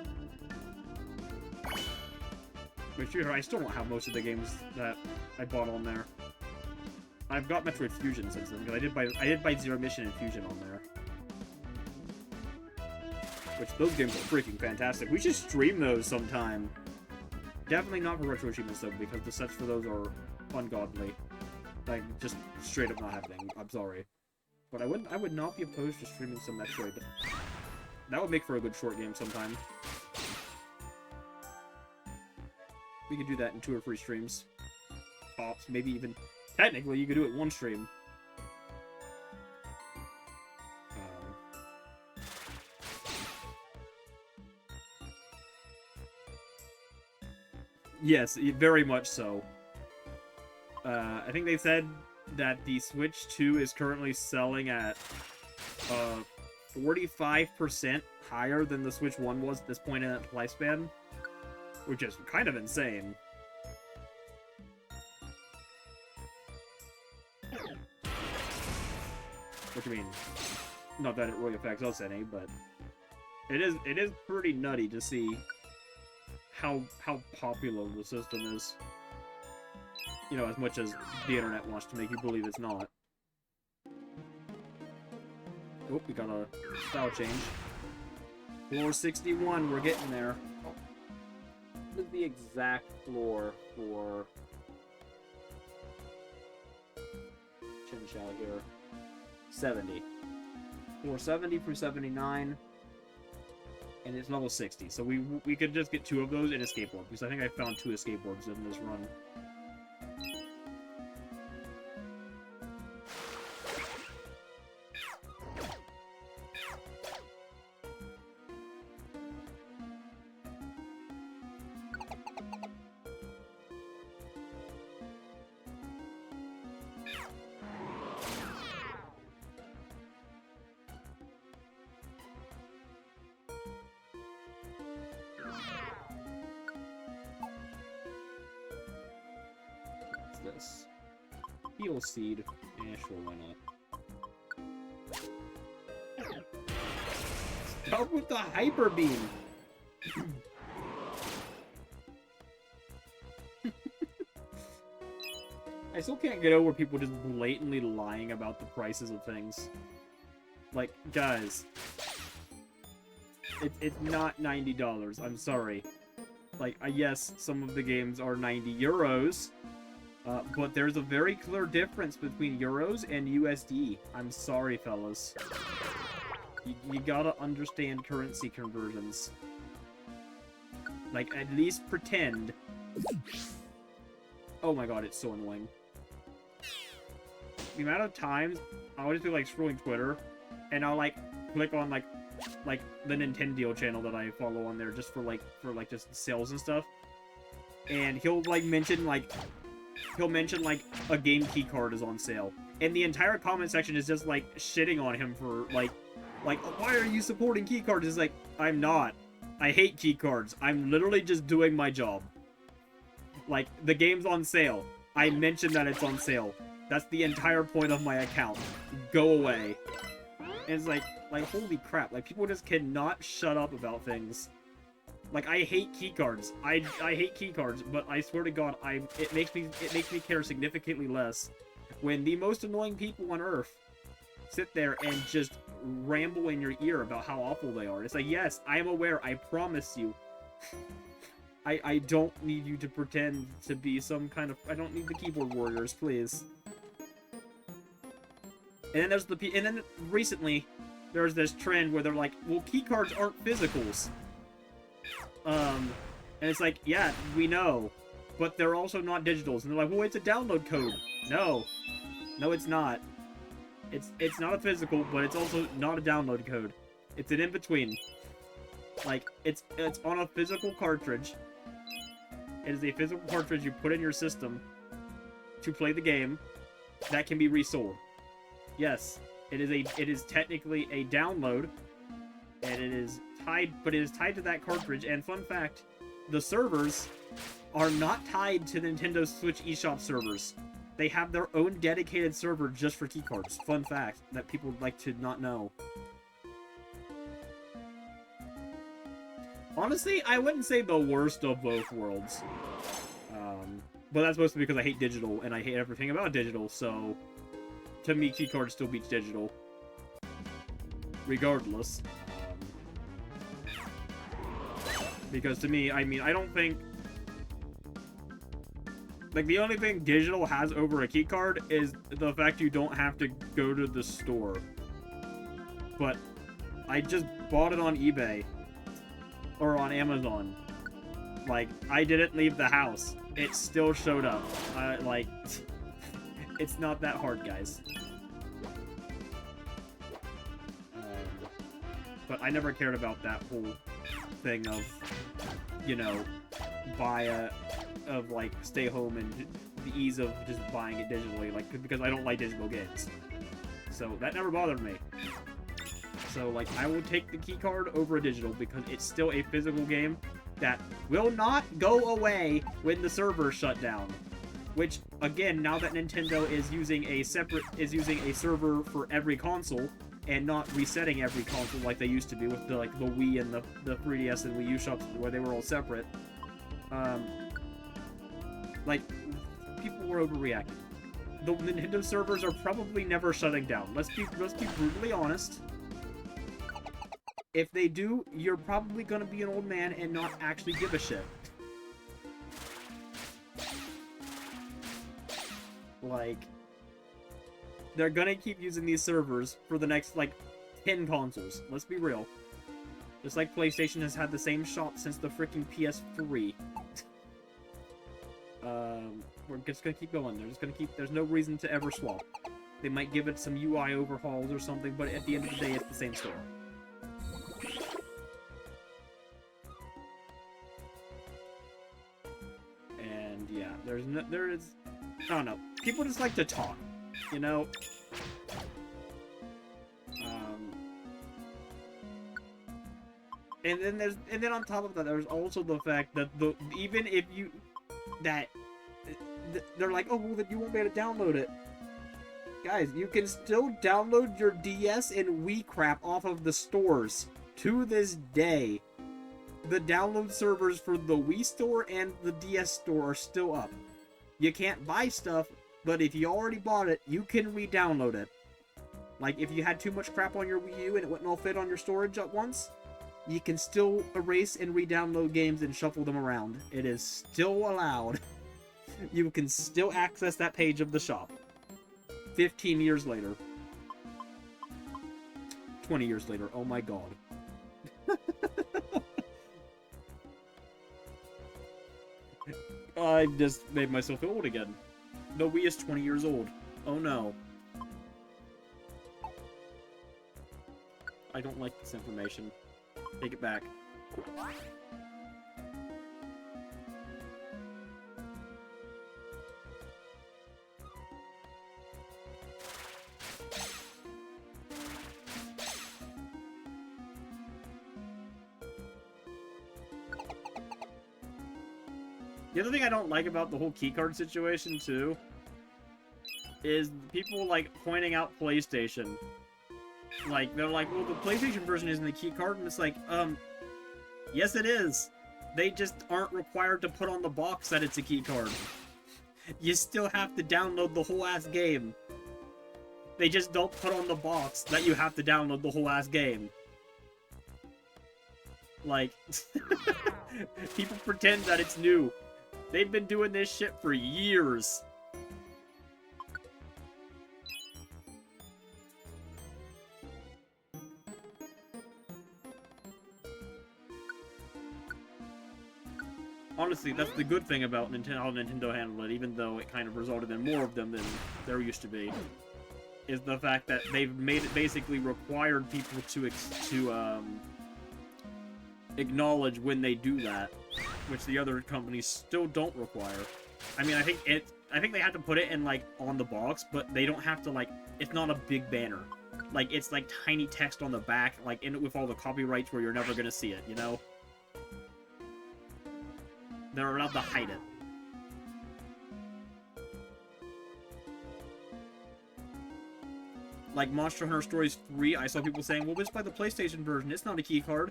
But sure, I still don't have most of the games that I bought on there. I've got Metroid Fusion since then, because I did buy Zero Mission and Fusion on there. Which, those games are freaking fantastic. We should stream those sometime. Definitely not for Retro Achievements, though, because the sets for those are ungodly. Like, just straight up not happening. I'm sorry. But I would not be opposed to streaming some Metroid. That would make for a good short game sometime. We could do that in 2 or 3 streams. Tops, maybe even... Technically, you could do it 1 stream. Yes, very much so. I think they said that the Switch 2 is currently selling at 45% higher than the Switch 1 was at this point in its lifespan, which is kind of insane. Which, I mean, not that it really affects us any, but it is pretty nutty to see how popular the system is. You know, as much as the internet wants to make you believe it's not. Oh, we got a style change. Floor 61, we're getting there. What is the exact floor for Chinchou here? 70. Floor 70 through 79. And it's level 60. So we could just get 2 of those and escape orb. Because I think I found 2 escape orbs in this run. This heal seed. Yeah, sure, why not? Start with the hyper beam. I still can't get over people just blatantly lying about the prices of things. Like, guys, it's not $90. I'm sorry. Like, yes, some of the games are 90 euros. But there's a very clear difference between euros and USD. I'm sorry, fellas. You gotta understand currency conversions. Like, at least pretend. Oh my god, it's so annoying. The amount of times I'll just be, like, scrolling Twitter, and I'll, like, click on, like the Nintendo channel that I follow on there just for just sales and stuff. And he'll, like, mention, like, a game key card is on sale. And the entire comment section is just, like, shitting on him for, like, why are you supporting key cards? It's like, I'm not. I hate key cards. I'm literally just doing my job. Like, the game's on sale. I mentioned that it's on sale. That's the entire point of my account. Go away. And it's like, holy crap. Like, people just cannot shut up about things. Like, I hate keycards. I hate keycards, but I swear to God, it makes me care significantly less when the most annoying people on Earth sit there and just ramble in your ear about how awful they are. It's like, yes, I am aware. I promise you. I don't need you to pretend to be some kind of. I don't need the keyboard warriors, please. And then recently, there's this trend where they're like, well, keycards aren't physicals. And it's like, yeah, we know, but they're also not digitals. And they're like, well, it's a download code. No, it's not. It's not a physical, but it's also not a download code. It's an in-between. Like, it's on a physical cartridge. It is a physical cartridge you put in your system to play the game that can be resold. Yes, it is technically a download, and it is tied to that cartridge. And fun fact, the servers are not tied to Nintendo Switch eShop servers. They have their own dedicated server just for keycards. Fun fact that people like to not know. Honestly, I wouldn't say the worst of both worlds. But that's mostly because I hate digital, and I hate everything about digital, so to me, keycards still beats digital. Regardless. Because to me, I mean, I don't think... Like, the only thing digital has over a keycard is the fact you don't have to go to the store. But I just bought it on eBay. Or on Amazon. Like, I didn't leave the house. It still showed up. Like, it's not that hard, guys. But I never cared about that whole thing of, you know, like, stay home and the ease of just buying it digitally, like, because I don't like digital games. So that never bothered me. So, like, I will take the keycard over a digital because it's still a physical game that will not go away when the server shut down. Which, again, now that Nintendo is using a server for every console and not resetting every console like they used to do with the Wii and the 3DS and Wii U shops where they were all separate. Like, people were overreacting. The Nintendo servers are probably never shutting down. Let's be brutally honest. If they do, you're probably gonna be an old man and not actually give a shit. Like, they're gonna keep using these servers for the next, like, 10 consoles. Let's be real. Just like PlayStation has had the same shop since the freaking PS3. We're just gonna keep going. They're just gonna keep... There's no reason to ever swap. They might give it some UI overhauls or something, but at the end of the day, it's the same store. And yeah, there is... I don't know. People just like to talk, you know? And then on top of that, there's also the fact that even if you... They're like, oh, well, then you won't be able to download it. Guys, you can still download your DS and Wii crap off of the stores. To this day, the download servers for the Wii store and the DS store are still up. You can't buy stuff, but if you already bought it, you can re-download it. Like, if you had too much crap on your Wii U and it wouldn't all fit on your storage at once, you can still erase and re-download games and shuffle them around. It is still allowed. You can still access that page of the shop. 15 years later. 20 years later. Oh my god. I just made myself old again. The Wii is 20 years old. Oh no. I don't like this information. Take it back. The other thing I don't like about the whole keycard situation, too, is people, like, pointing out PlayStation. Like, they're like, well, the PlayStation version isn't the keycard, and it's like, yes it is. They just aren't required to put on the box that it's a keycard. You still have to download the whole ass game. They just don't put on the box that you have to download the whole ass game. Like, people pretend that it's new. They've been doing this shit for years. Honestly, that's the good thing about how Nintendo handled it, even though it kind of resulted in more of them than there used to be, is the fact that they've made it basically required people to acknowledge when they do that, which the other companies still don't require. I mean, I think they have to put it in, like, on the box, but they don't have to, like, it's not a big banner. Like, it's, like, tiny text on the back, like, in it with all the copyrights where you're never gonna see it, you know? They're allowed to hide it. Like, Monster Hunter Stories 3, I saw people saying, well, just buy the PlayStation version, it's not a keycard.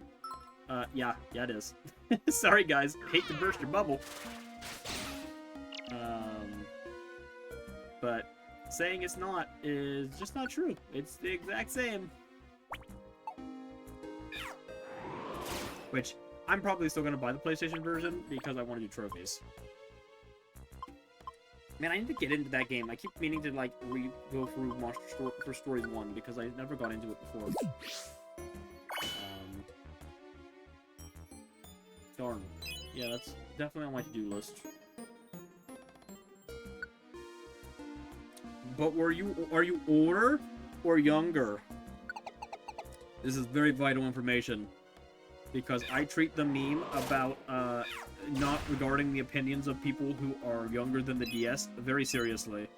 Yeah, it is. Sorry, guys. Hate to burst your bubble. But saying it's not is just not true. It's the exact same. Which, I'm probably still gonna buy the PlayStation version because I want to do trophies. Man, I need to get into that game. I keep meaning to, like, go through Monster for Stories 1 because I never got into it before. Darn. Yeah, that's definitely on my to-do list. But are you older or younger? This is very vital information. Because I treat the meme about, not regarding the opinions of people who are younger than the DS very seriously.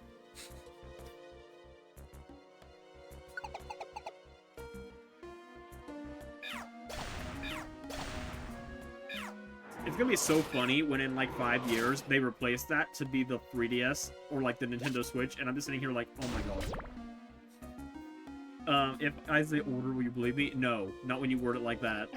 It's gonna be so funny when in, like, 5 years, they replace that to be the 3DS, or, like, the Nintendo Switch, and I'm just sitting here like, oh my god. If I say older, will you believe me? No, not when you word it like that.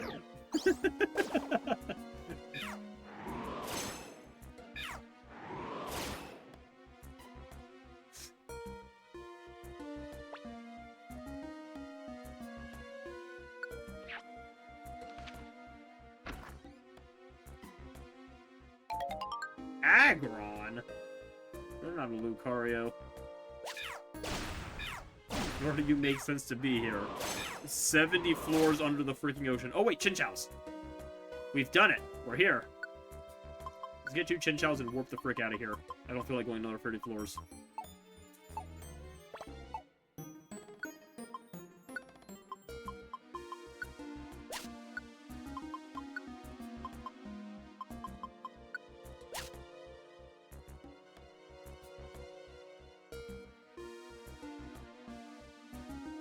Aggron? They're not a Lucario. Nor do you make sense to be here. 70 floors under the freaking ocean. Oh, wait, Chinchows. We've done it. We're here. Let's get 2 Chinchows and warp the frick out of here. I don't feel like going another 30 floors.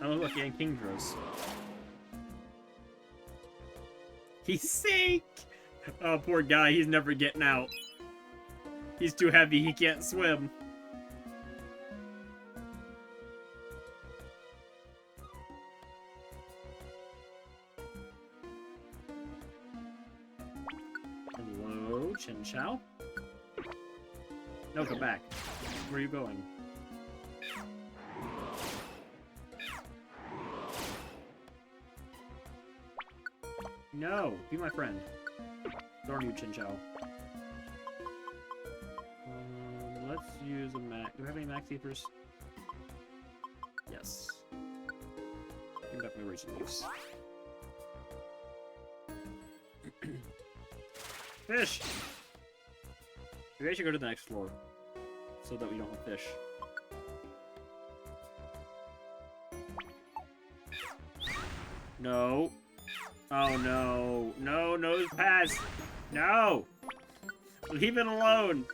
Oh, look, and Kingdras. He's sick! Oh, poor guy, he's never getting out. He's too heavy, he can't swim. Hello, Chinchou? No, come back. Where are you going? No, be my friend. Darn you, Chinchou. Let's use a max. Do we have any max ethers? Yes. You can definitely reach these. Fish! Maybe I should go to the next floor. So that we don't have fish. No. Oh no. No, nose pass! No! Leave it alone!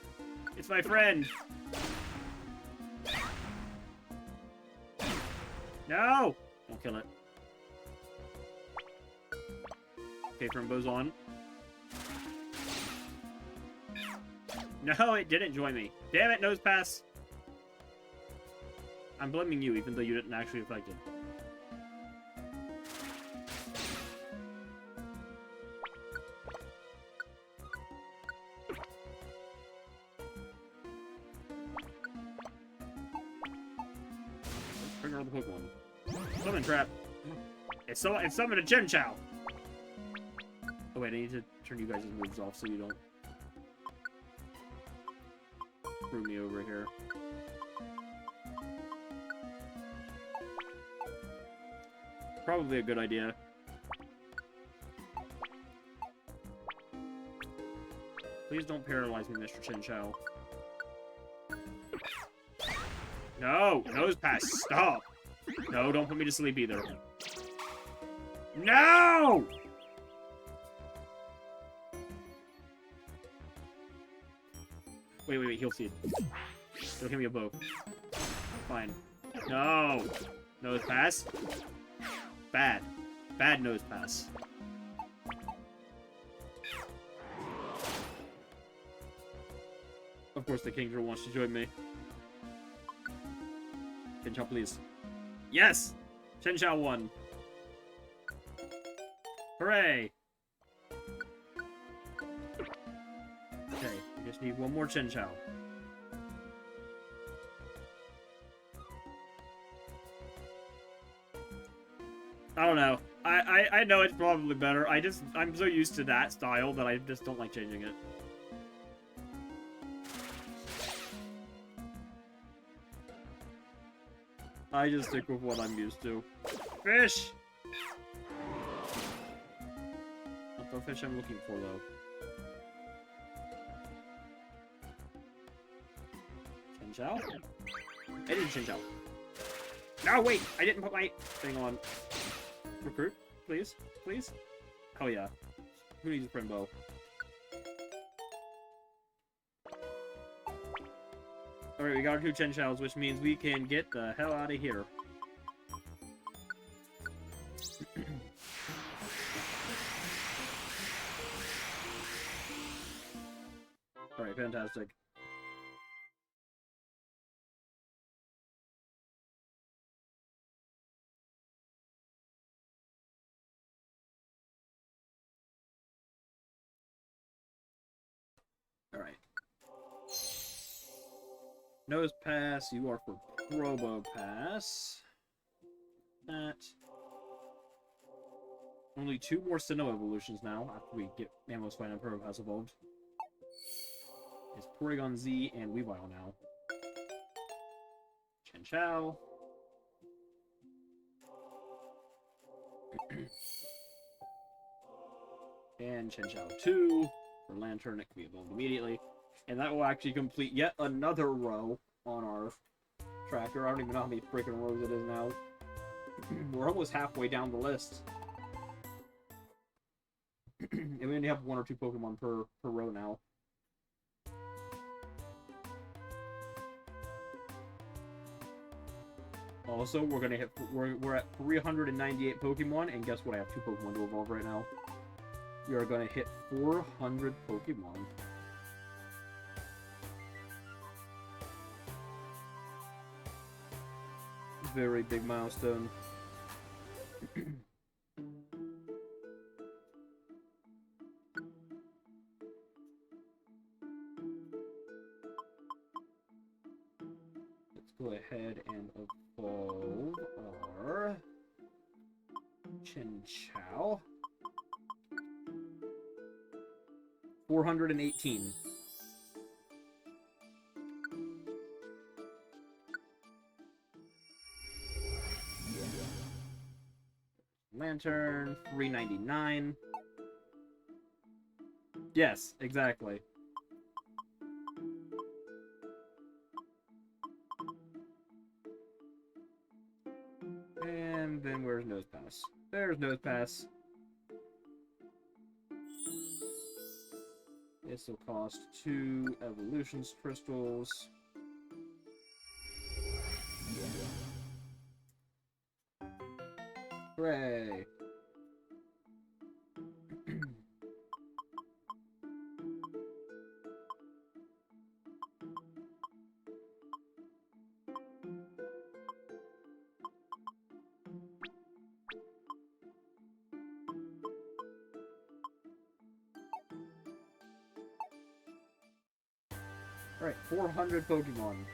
It's my friend! No! Don't kill it. Okay, Frimbo's on. No, it didn't join me. Damn it, nose pass! I'm blaming you, even though you didn't actually affect it. Bring her the Pokemon. Summon trap. It's summoned a Chinchou. Oh wait, I need to turn you guys' moves off so you don't screw me over here. Probably a good idea. Please don't paralyze me, Mr. Chinchou. No! Nose pass, stop! No, don't put me to sleep either. No! Wait, heal seed. Don't hit me a bow. Fine. No! Nose pass? Bad. Bad nose pass. Of course the Kingdra wants to join me. Chinchou, please. Yes! Chinchou won. Hooray! Okay, we just need one more Chinchou. I don't know. I know it's probably better. I'm so used to that style that I just don't like changing it. I just stick with what I'm used to. Fish! Not the fish I'm looking for, though. Chinchou? I didn't Chinchou. No, wait! I didn't put my thing on. Recruit, please? Please? Hell yeah. Who needs a Primbo? Alright, we got our 2 Chinchous, which means we can get the hell out of here. Alright, fantastic. Alright. Nose pass, you are for Probo pass. That. Only 2 more Sinnoh evolutions now, after we get Mammo's Fine and Probo pass evolved. It's Porygon Z and Weavile now. Chinchou. And Chenchao 2 for Lantern. It can be evolved immediately. And that will actually complete yet another row on our tracker. I don't even know how many freaking rows it is now. We're almost halfway down the list. And we only have 1 or 2 Pokemon per row now. Also, we're at 398 Pokemon, and guess what? I have 2 Pokemon to evolve right now. We are gonna hit 400 Pokemon. Very big milestone. Let's go ahead and evolve our Chinchou. 418. Lantern, 399. Yes, exactly. And then where's Nosepass? There's Nosepass. This will cost 2 Evolutions Crystals. Hooray! Alright, 400 Pokemon.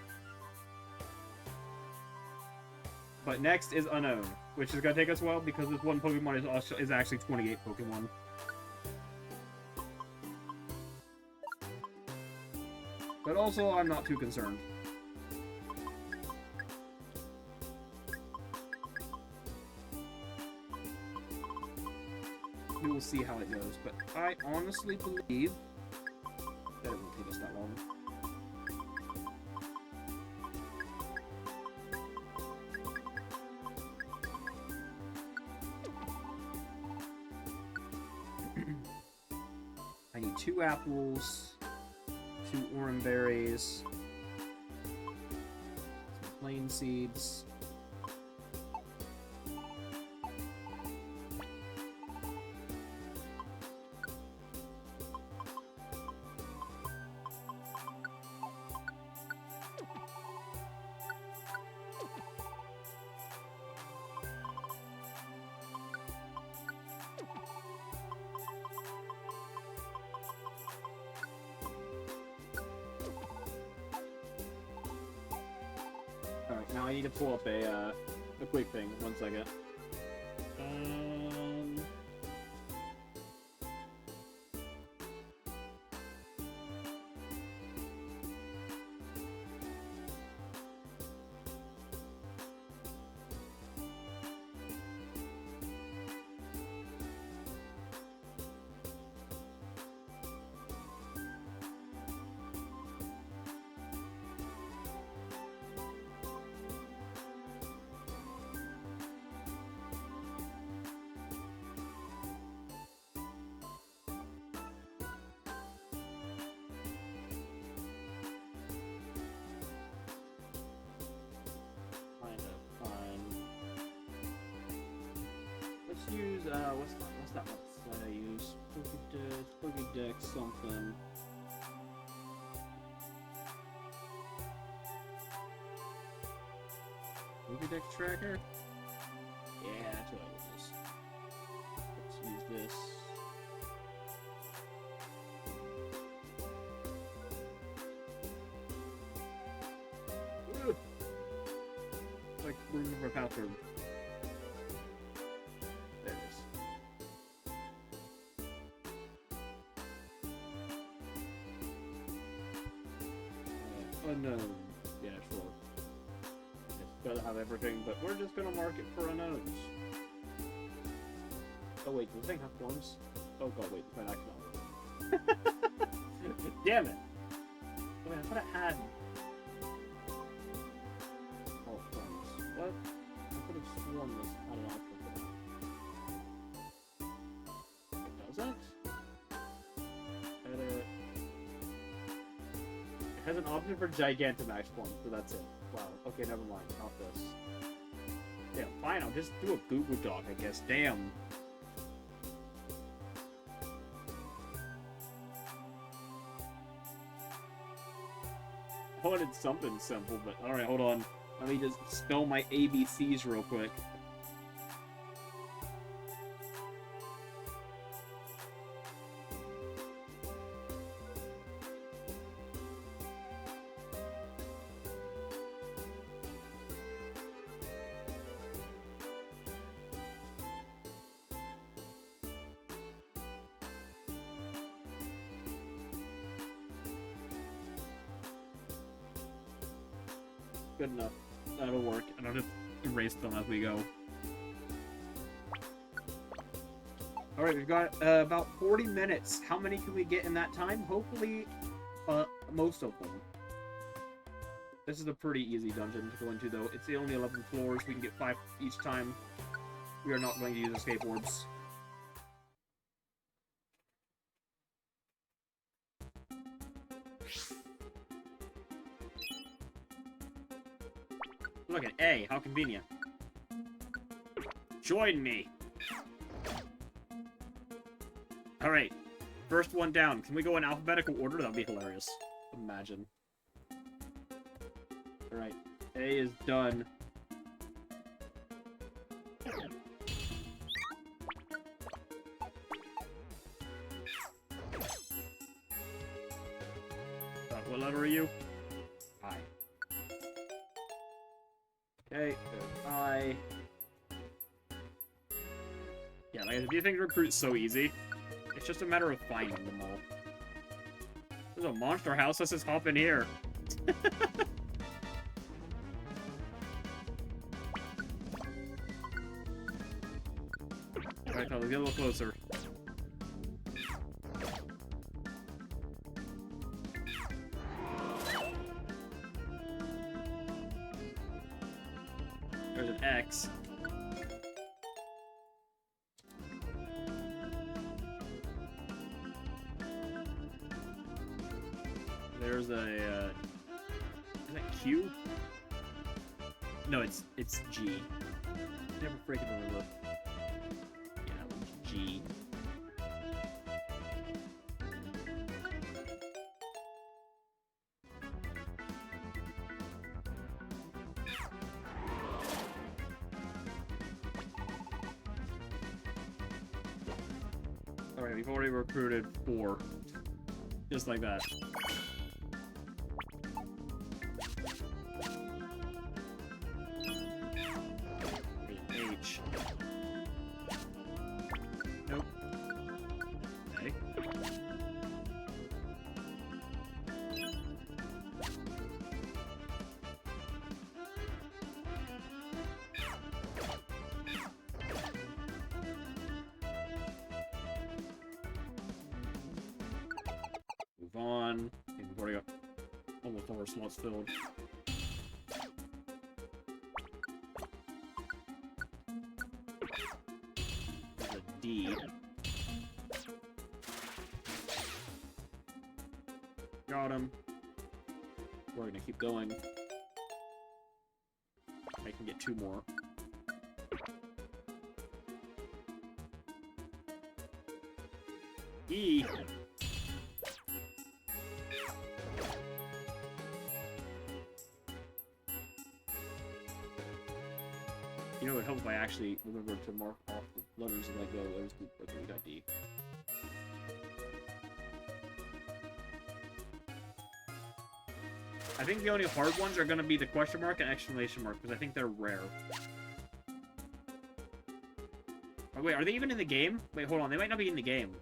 But next is Unknown, which is gonna take us a while because this one Pokemon is actually 28 Pokemon. But also, I'm not too concerned. We will see how it goes, but I honestly believe that it won't take us that long. I need 2 apples, 2 orange berries, some plain seeds. Alright, now I need to pull up a quick thing. 1 second. Let's use, what's that website I use? Pokédex something. Pokédex tracker? Yeah, that's what it is. Let's use this. Ugh. Like, losing my password. There it is. Unknown. Yeah, sure. It's gotta have everything, but we're just gonna mark it for unknowns. Oh wait, does the thing have forms? Oh god, wait, it's not actually. Damn it! Wait, I thought it had. Oh, forms. What? I could have sworn this had an option for that. Does it? Edit. It has an option for Gigantamax form, so that's it. Wow. Okay, never mind. Not this. Yeah, fine. I'll just do a Google Doc, I guess. Damn. I wanted something simple, but alright, hold on. Let me just spell my ABCs real quick. Good enough. That'll work, and I'll just erase them as we go. Alright, we've got about 40 minutes. How many can we get in that time? Hopefully, most of them. This is a pretty easy dungeon to go into, though. It's the only 11 floors. We can get 5 each time. We are not going to use escape orbs. Look at A, how convenient. Join me. Alright, first one down. Can we go in alphabetical order? That'd be hilarious. Imagine. Alright, A is done. What letter are you? I. Okay, there's I. Yeah, like, do you think recruit's so easy? It's just a matter of finding them all. There's a monster house. Let's just hop in here. Alright, let's get a little closer. There's an X. There's a, is that Q? No, it's G. Never freaking remember. Yeah, that one's G. Alright, we've already recruited 4. Just like that. H. Nope. Okay. Move on. Okay, we've already got almost all our slots filled. There's a D. Got him. We're gonna keep going. I can get 2 more. E. You know, it would help if I actually remember to mark off the letters as I go. Okay, we got D. I think the only hard ones are going to be the question mark and exclamation mark, because I think they're rare. Oh, wait, are they even in the game? Wait, hold on, they might not be in the game.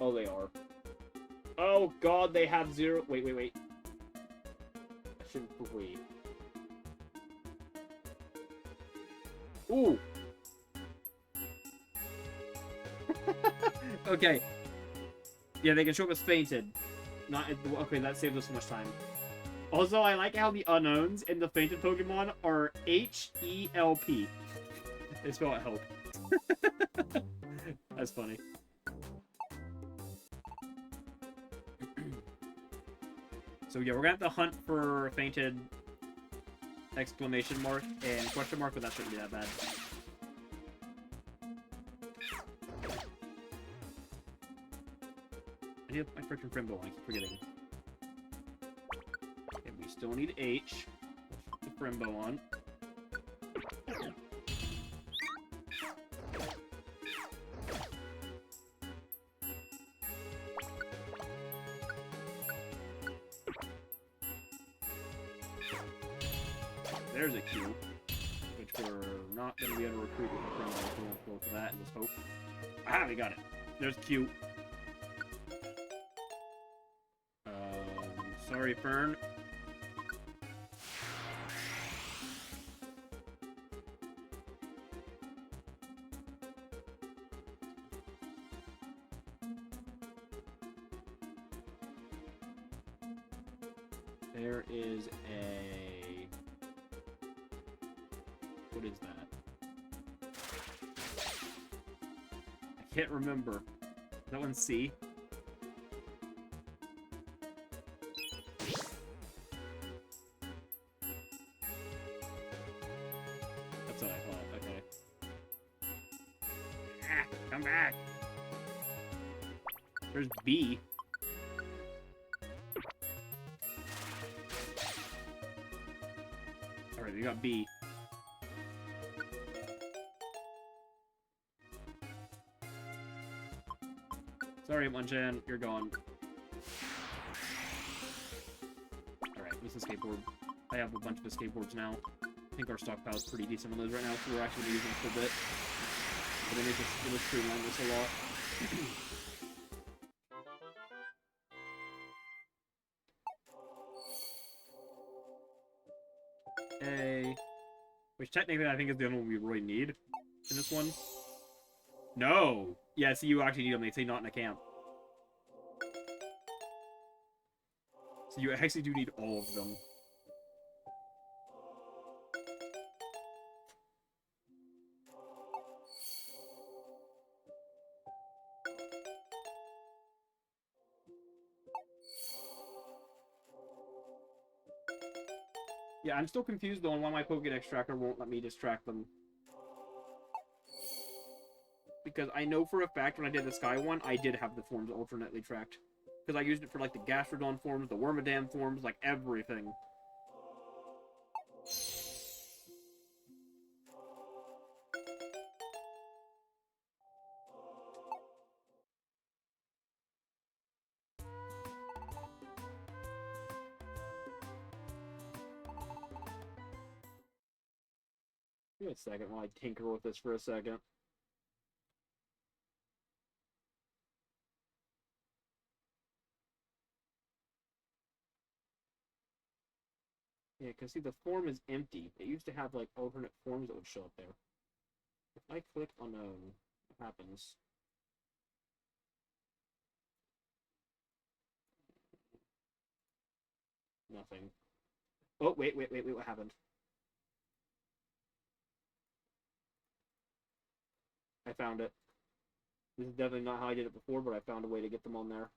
Oh, they are. Oh god, they have zero. Wait, wait, wait. I should wait. Ooh. Okay. Yeah, they can show up as fainted. Not okay. That saves us so much time. Also, I like how the unknowns in the fainted Pokemon are H-E-L-P. They spell it help. That's funny. So yeah, we're gonna have to hunt for fainted exclamation mark and question mark, but that shouldn't be that bad. I need my freaking Primbo, I keep forgetting. Okay, we still need H. Let's put the Primbo on. There's a Q, which we're not going to be able to recruit with the Primbo, so we'll go for that and just hope. Ah, we got it. There's Q. Sorry, Fern. There is a... What is that? I can't remember. That one's C. That's what I thought. Okay. Ah, come back. There's B. Alright, we got B. Sorry, Munchan, you're gone. Alright, what's the skateboard? I have a bunch of the skateboards now. I think our stockpile is pretty decent on those right now, so we're actually using them for a bit. But it will streamline this a lot. A, which technically I think is the only one we really need in this one. No! Yeah, see, you actually need them. They say not in a camp. So you actually do need all of them. Yeah, I'm still confused though on why my Pokédex tracker won't let me distract them. Because I know for a fact when I did the Sky one, I did have the forms alternately tracked. Because I used it for like the Gastrodon forms, the Wormadam forms, like everything. Give me a second while I tinker with this for a second. Yeah, because see, the form is empty. It used to have, like, alternate forms that would show up there. If I click on what happens? Nothing. Oh, wait, what happened? I found it. This is definitely not how I did it before, but I found a way to get them on there.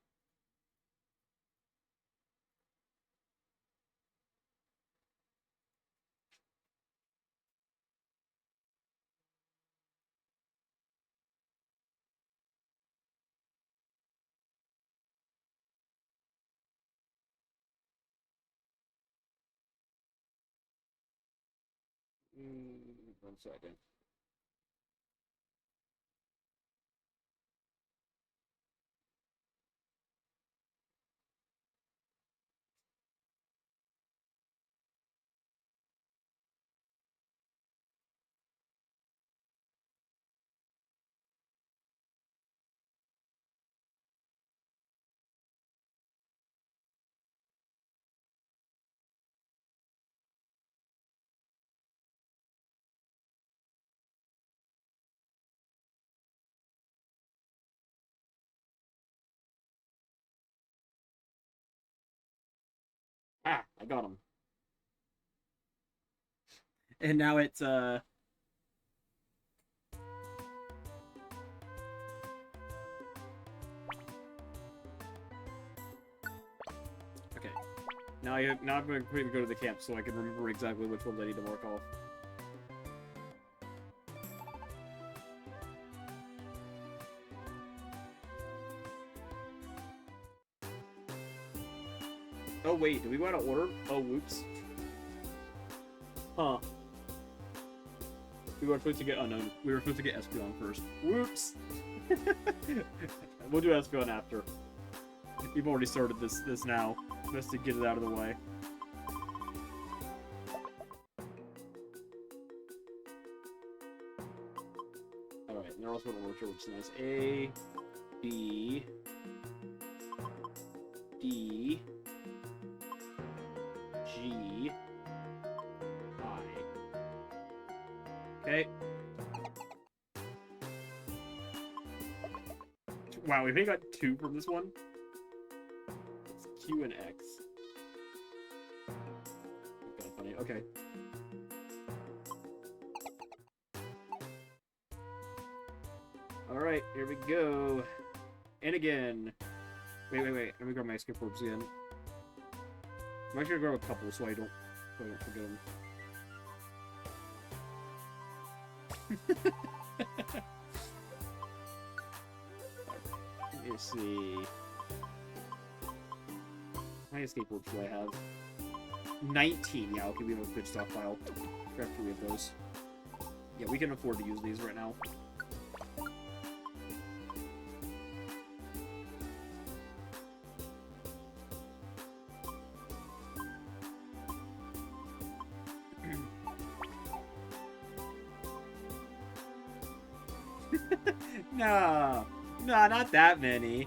One second. Ah, I got him. And now it's, okay. Now I'm going to go to the camp so I can remember exactly which ones I need to mark off. Oh wait, did we go out of order? Oh, whoops. Huh. We were supposed to get unknown. We were supposed to get Espeon first. Whoops! We'll do Espeon after. We've already started this now, just to get it out of the way. Alright, they're also going to which is nice. A, B, D, G, I. Okay. Wow, we only got 2 from this one. It's Q and X. Kind of funny. Okay. Alright, here we go. And again. Wait. Let me grab my escape orbs again. I'm actually gonna grab a couple so I don't forget them. Let me see. How many escape orbs do I have? 19. Yeah, okay, we have a good stockpile. Grab 3 of those. Yeah, we can afford to use these right now. No, not that many.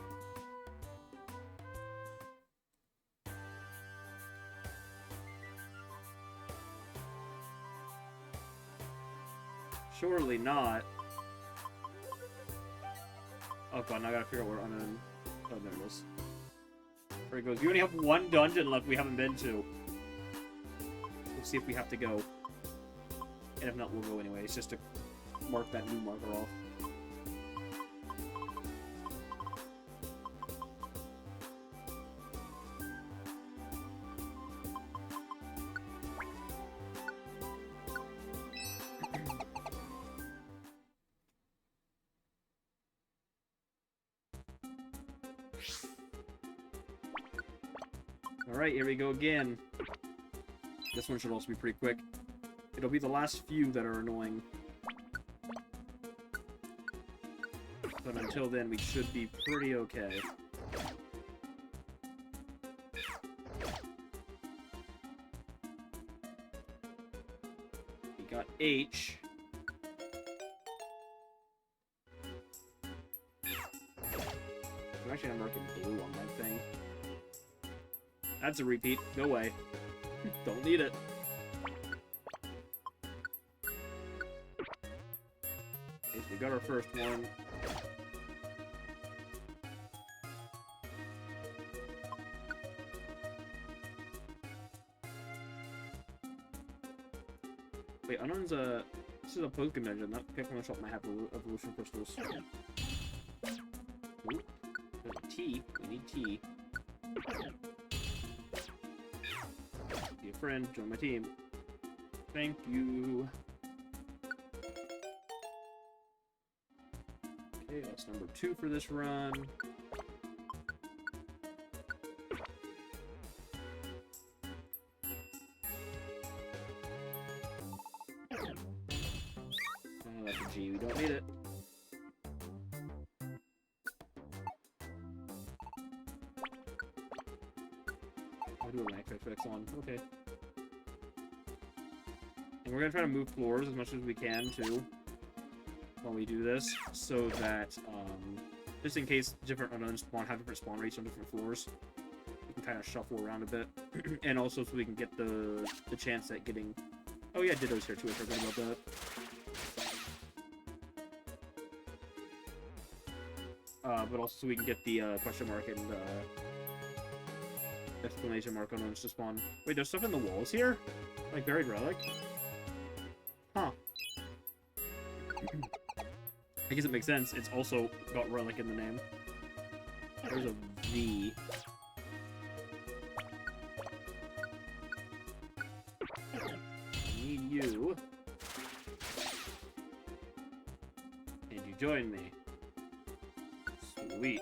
Surely not. Oh god, now I gotta figure out where unknown. Oh, there it is. There it goes. We only have 1 dungeon left we haven't been to. We'll see if we have to go. And if not, we'll go anyway. It's just to mark that new marker off. Alright, here we go again. This one should also be pretty quick. It'll be the last few that are annoying. But until then, we should be pretty okay. We got H. I'm actually not marking blue on my thing. That's a repeat. Go away. Don't need it. Okay, so we got our first one. Wait, Unknown's a... This is a Pokemon engine. That Pokemon shop might have evolution crystals. Ooh. T. We need T. Be a friend. Join my team. Thank you. Okay, that's number 2 for this run. Oh, that's a G. We don't need it. I'll do an active fix on. Okay. And we're gonna try to move floors as much as we can too when we do this, so that just in case different unknowns have different spawn rates on different floors, we can kind of shuffle around a bit, and also so we can get the chance at getting. Oh yeah, Ditto's here too. I forgot about that. But also so we can get the question mark and exclamation mark on those to spawn. Wait, there's stuff in the walls here? Like buried relic? Huh. I guess it makes sense. It's also got relic in the name. There's a V. I need you. And you join me. Sweet.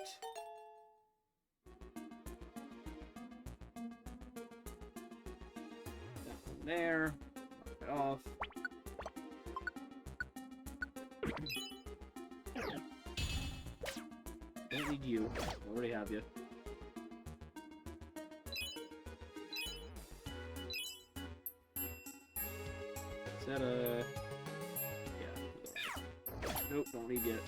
That one there. Knock it off. Don't need you. I already have you. Is that a... Yeah. Nope, don't need yet.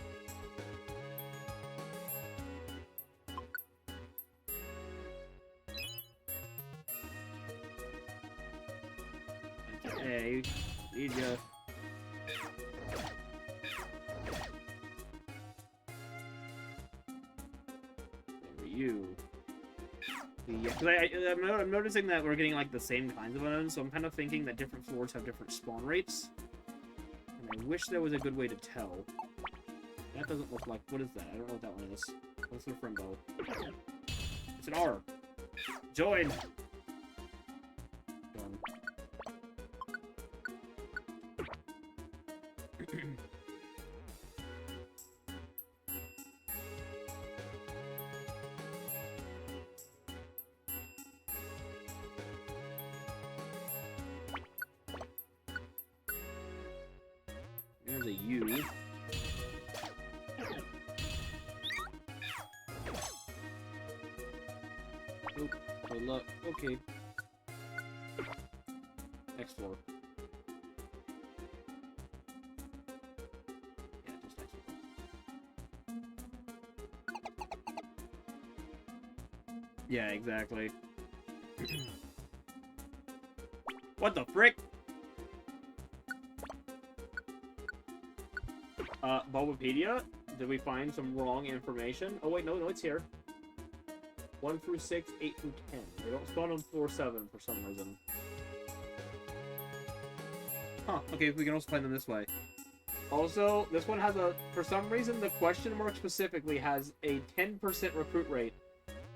Hey, need ya. You. Yeah, because I'm noticing that we're getting like the same kinds of unknowns, so I'm kind of thinking that different floors have different spawn rates. And I wish there was a good way to tell. That doesn't look like... What is that? I don't know what that one is. What's the friendo? It's an R. Join! Done. There's a U. Nope. Good luck. Okay. Next floor. Yeah, just next floor. Yeah, exactly. What the frick? Bulbapedia? Did we find some wrong information? Oh wait, no, it's here. 1 through 6, 8 through 10. They don't spawn on floor 7 for some reason. Huh, okay, we can also find them this way. Also, this one has a... For some reason, the question mark specifically has a 10% recruit rate.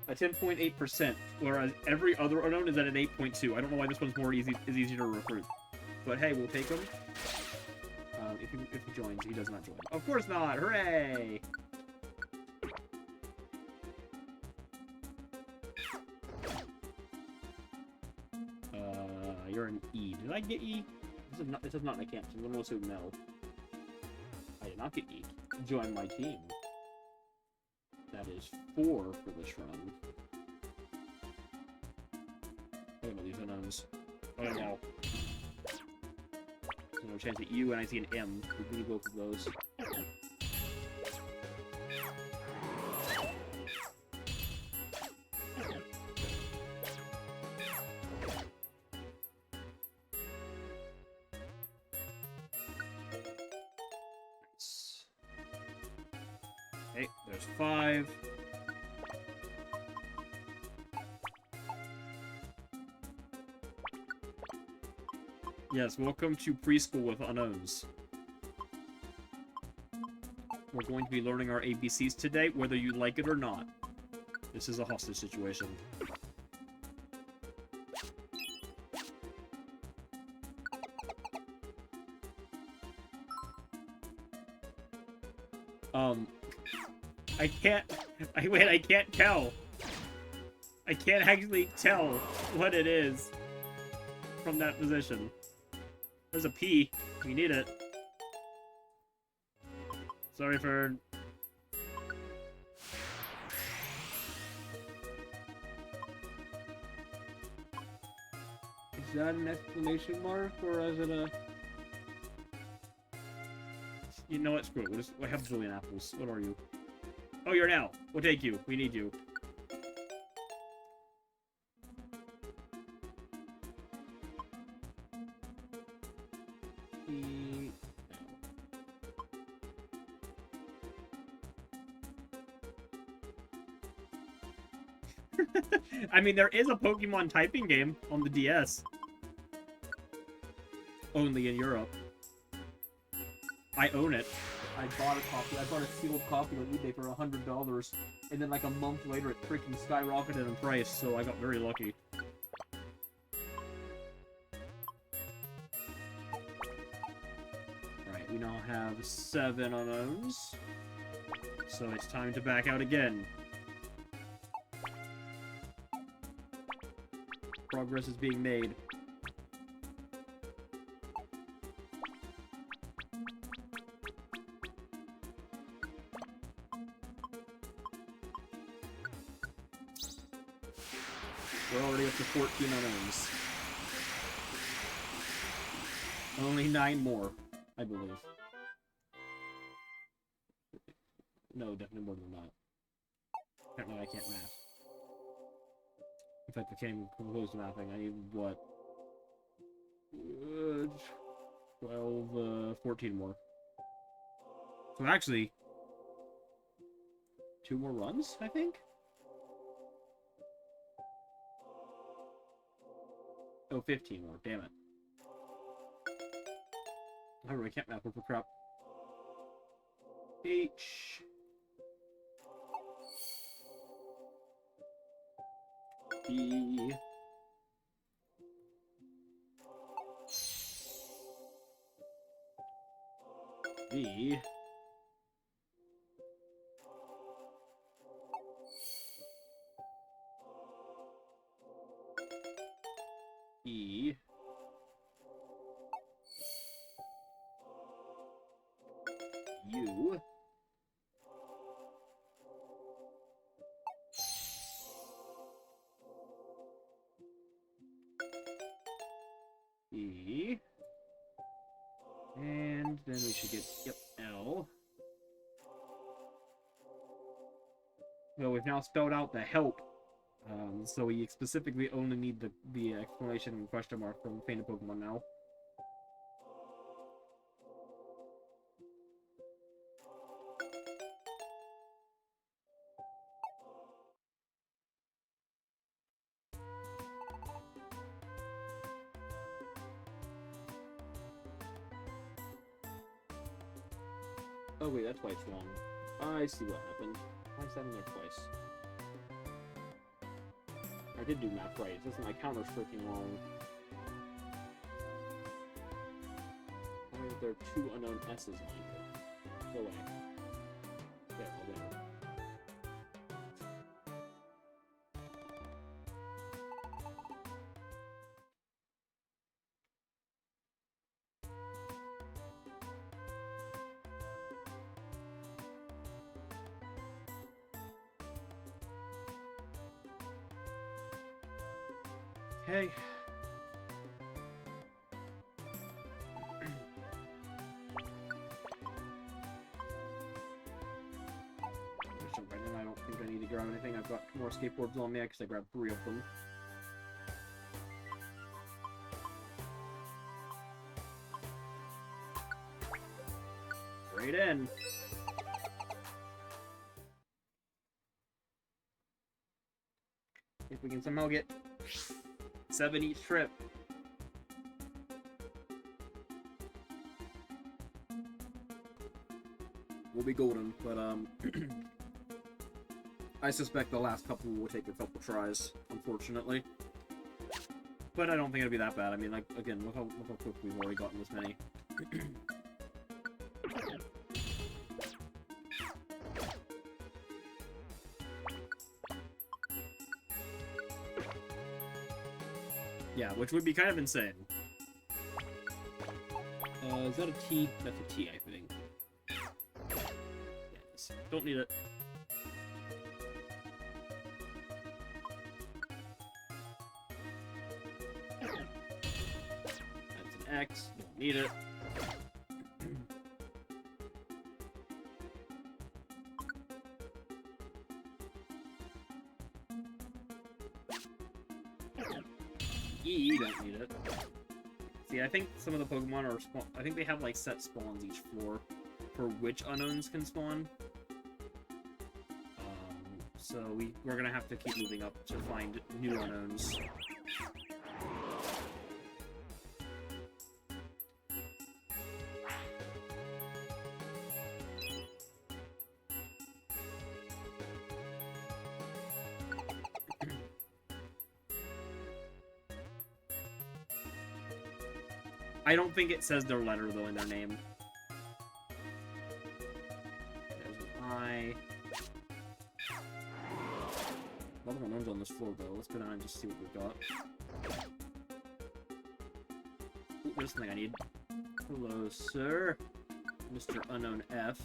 A 10.8%, whereas every other unknown is at an 8.2. I don't know why this one's is easier to recruit. But hey, we'll take him. If he joins, he does not join. Of course not! Hooray! You're an E. Did I get E? This is not my camp, so I'm gonna assume no. I did not get E. Join my team. That is 4 for this run. I don't know these unknowns. I don't know. There's no chance that U and I see an M. We need both of those. Okay, there's 5. Yes, welcome to preschool with unknowns. We're going to be learning our ABCs today, whether you like it or not. This is a hostage situation. I can't tell. I can't actually tell what it is from that position. There's a P. We need it. Sorry for... Is that an exclamation mark, or is it a... You know what? Screw it. I have a billion apples. What are you? Oh, you're an L. We'll take you. We need you. I mean, there is a Pokemon typing game on the DS. Only in Europe. I own it. I bought a copy. I bought a sealed copy on eBay for $100, and then like a month later, it freaking skyrocketed in price. So I got very lucky. Right, we now have 7 unknowns, so it's time to back out again. Progress is being made. We're already up to 14 unknowns. Only 9 more, I believe. No, definitely more than that. Apparently I can't math. In fact, I can't even come close to mathing. I need, what? 12, 14 more. So actually, 2 more runs, I think? Oh, 15 more, damn it. Oh, I can't map for crap. H. B. B. E. U. E. And then we should get, yep, L. Well, we've now spelled out the help. So we specifically only need the exclamation and question mark from Fainted Pokemon now. Oh wait, that's why it's wrong. I see what happened. Why is that in there twice? I did do math right. It's just my counter's freaking wrong. Why are there 2 unknown S's on here? Go away. There, I'll win. Okay. I don't think I need to grab anything. I've got more skateboards on me because I grabbed 3 of them. Straight in. If we can somehow get 7 each trip. We'll be golden, but I suspect the last couple will take a couple tries, unfortunately. But I don't think it'll be that bad. I mean, like, again, look how quick we've already gotten this many. Yeah, which would be kind of insane. Is that a T? That's a T, I think. Yes. Don't need it. That's an X. Don't need it. E, don't need it. See, I think some of the Pokemon are I think they have like set spawns each floor for which unknowns can spawn. So we're gonna have to keep moving up to find new unknowns. I don't think it says their letter, though, in their name. There's an I. A lot of unknowns on this floor, though. Let's go down and just see what we've got. Ooh, there's something I need. Hello, sir. Mr. Unknown F.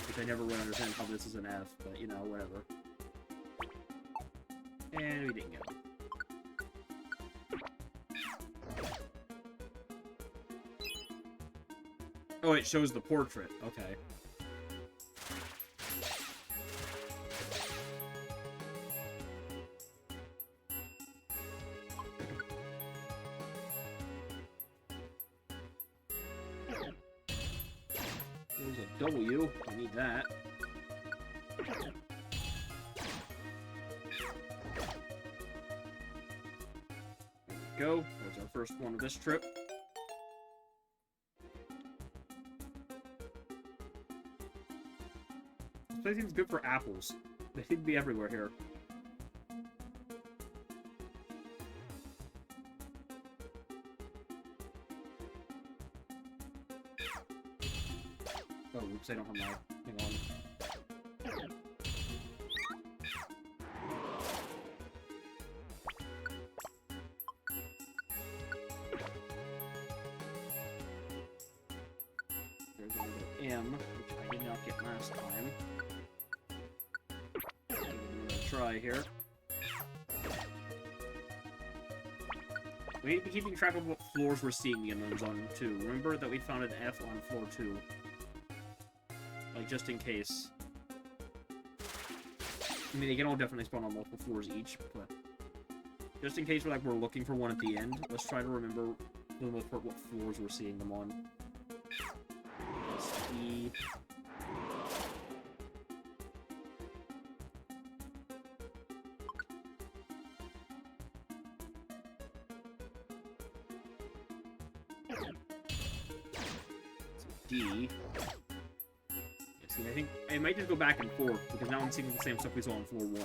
Which I never really understand how this is an F, but, you know, whatever. And we didn't get him. Oh, it shows the portrait. Okay. There's a W. I need that. There we go. There's our first one of this trip. This place seems good for apples. They seem to be everywhere here. Oh, oops, I don't have my... Hang on. There's another M, which I did not get last time. Give it another try here. We need to be keeping track of what floors we're seeing the unknowns on, too. Remember that we found an F on floor 2. Like, just in case. I mean, they can all definitely spawn on multiple floors each, but... Just in case we're looking for one at the end, let's try to remember, for the most part, what floors we're seeing them on. S-E... D. Yeah, see, I think I might just go back and forth, because now I'm seeing the same stuff we saw on floor 1.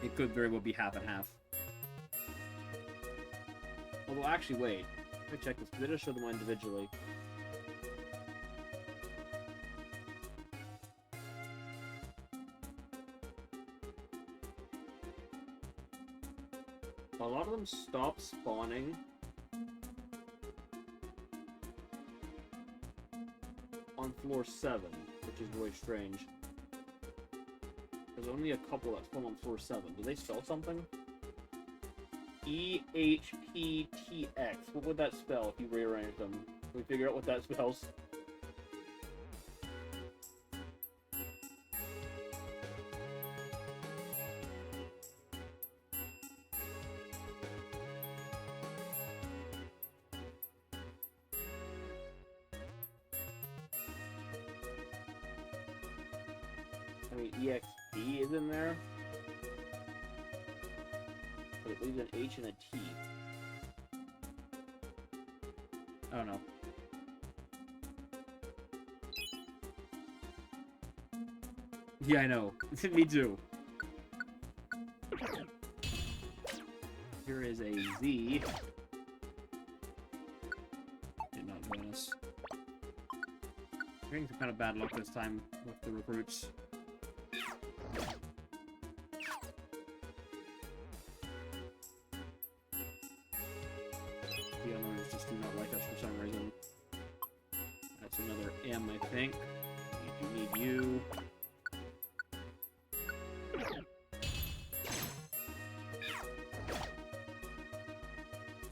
It could very well be half and half. Although, actually, wait. Let me check this, because they just show them individually. A lot of them stop spawning on floor 7, which is really strange. There's only a couple that spawn on floor 7. Do they spell something? E-H-P-T-X. What would that spell if you rearrange them? Can we figure out what that spells? I mean, EXP is in there, but it leaves an H and a T. I don't know. Yeah, I know. Me too. Here is a Z. Did not join us. I'm getting some kind of bad luck this time with the recruits. The others just do not like us for some reason. That's another M, I think. We do need you.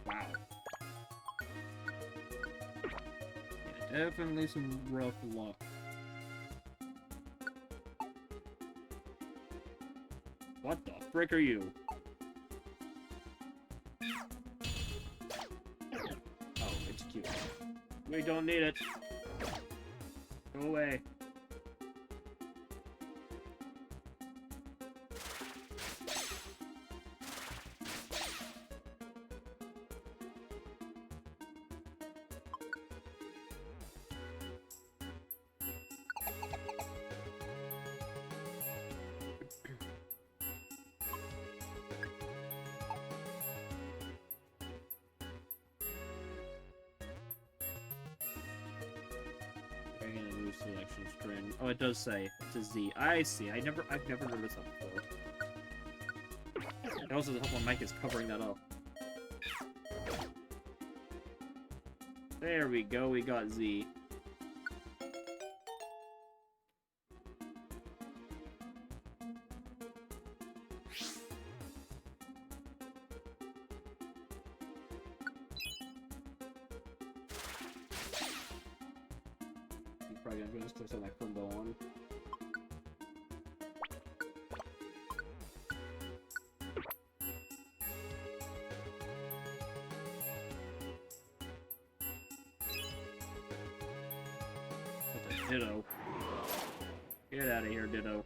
Wow. Yeah, definitely some rough luck. What the frick are you? Oh, it's cute. We don't need it. Go away. Selection string. Oh, it does say it's a Z. I see. I've never noticed that before. It also doesn't help my mic is covering that up. There we go. We got Z. Probably gonna just put my combo on. That's a Ditto. Get out of here, Ditto.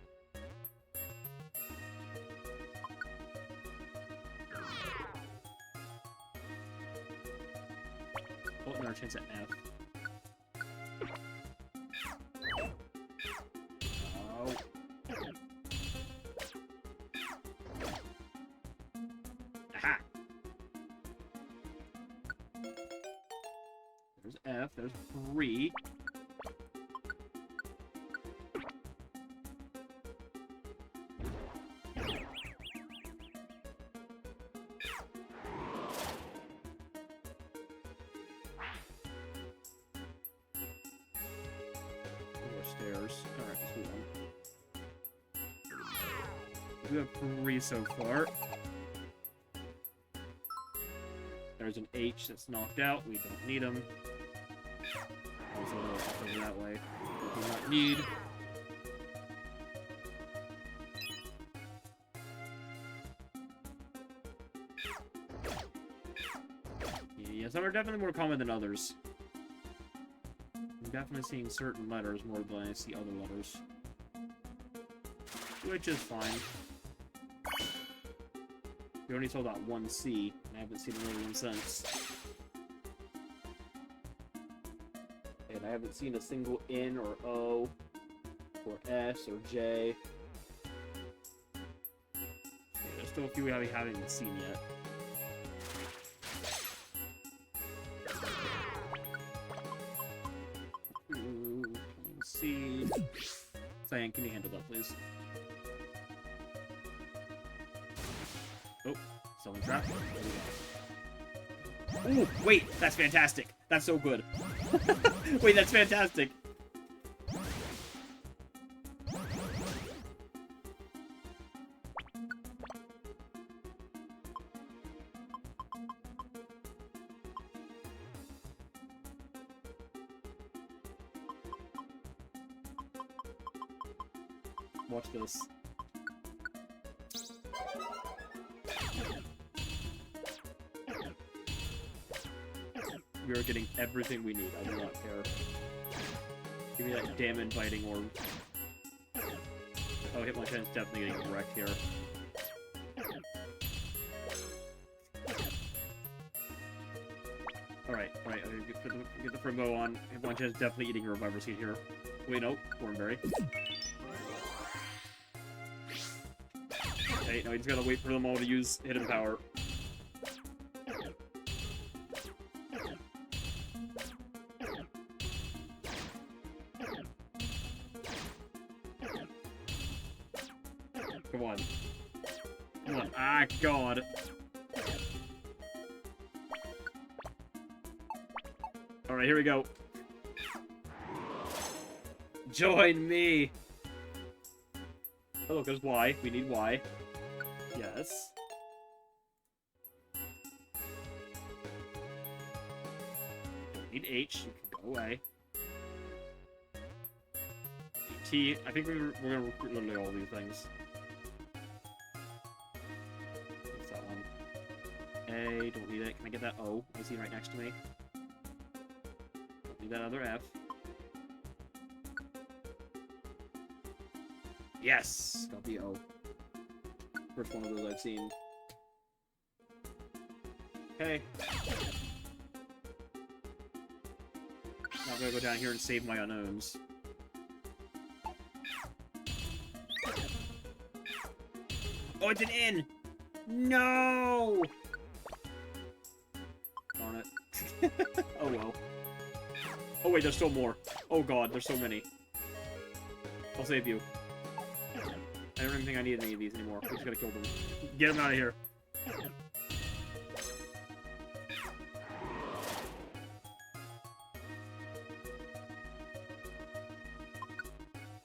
Oh, another chance at F. There's F, there's 3. More stairs. Alright, let's move on. We have 3 so far. There's an H that's knocked out. We don't need him. Also, over that way. We do not need. Yeah, some are definitely more common than others. I'm definitely seeing certain letters more than I see other letters. Which is fine. We only saw that one C, and I haven't seen another one since. And I haven't seen a single N or O, or S or J. Yeah, there's still a few we haven't even seen yet. Ooh, C. Cyan, can you handle that, please? Oh, someone trapped. Ooh, wait, that's fantastic. That's so good. Wait, that's fantastic. Watch this. We are getting everything we need. I do not care. Give me that damn inviting orb. Oh, Hitmonchan's definitely getting wrecked here. Alright, get the Frimbo on. Hitmonchan's definitely eating a Reviver Seed here. Wait, no, Thornberry. Okay, now we just gotta wait for them all to use Hidden Power. Come on. Come on. Ah, God. Alright, here we go. Join me! Oh, look, there's Y. We need Y. Yes. Don't need H. You can go away. T. I think we're gonna recruit literally all these things. What's that one? A. Don't need it. Can I get that O? I see right next to me. That other F. Yes! Got the O. First one of those I've seen. Okay. Now I'm gonna go down here and save my unknowns. Oh, it's an N! No! Darn it. Oh well. Oh wait, there's still more. Oh god, there's so many. I'll save you. I don't even think I need any of these anymore. We just gotta kill them. Get them out of here.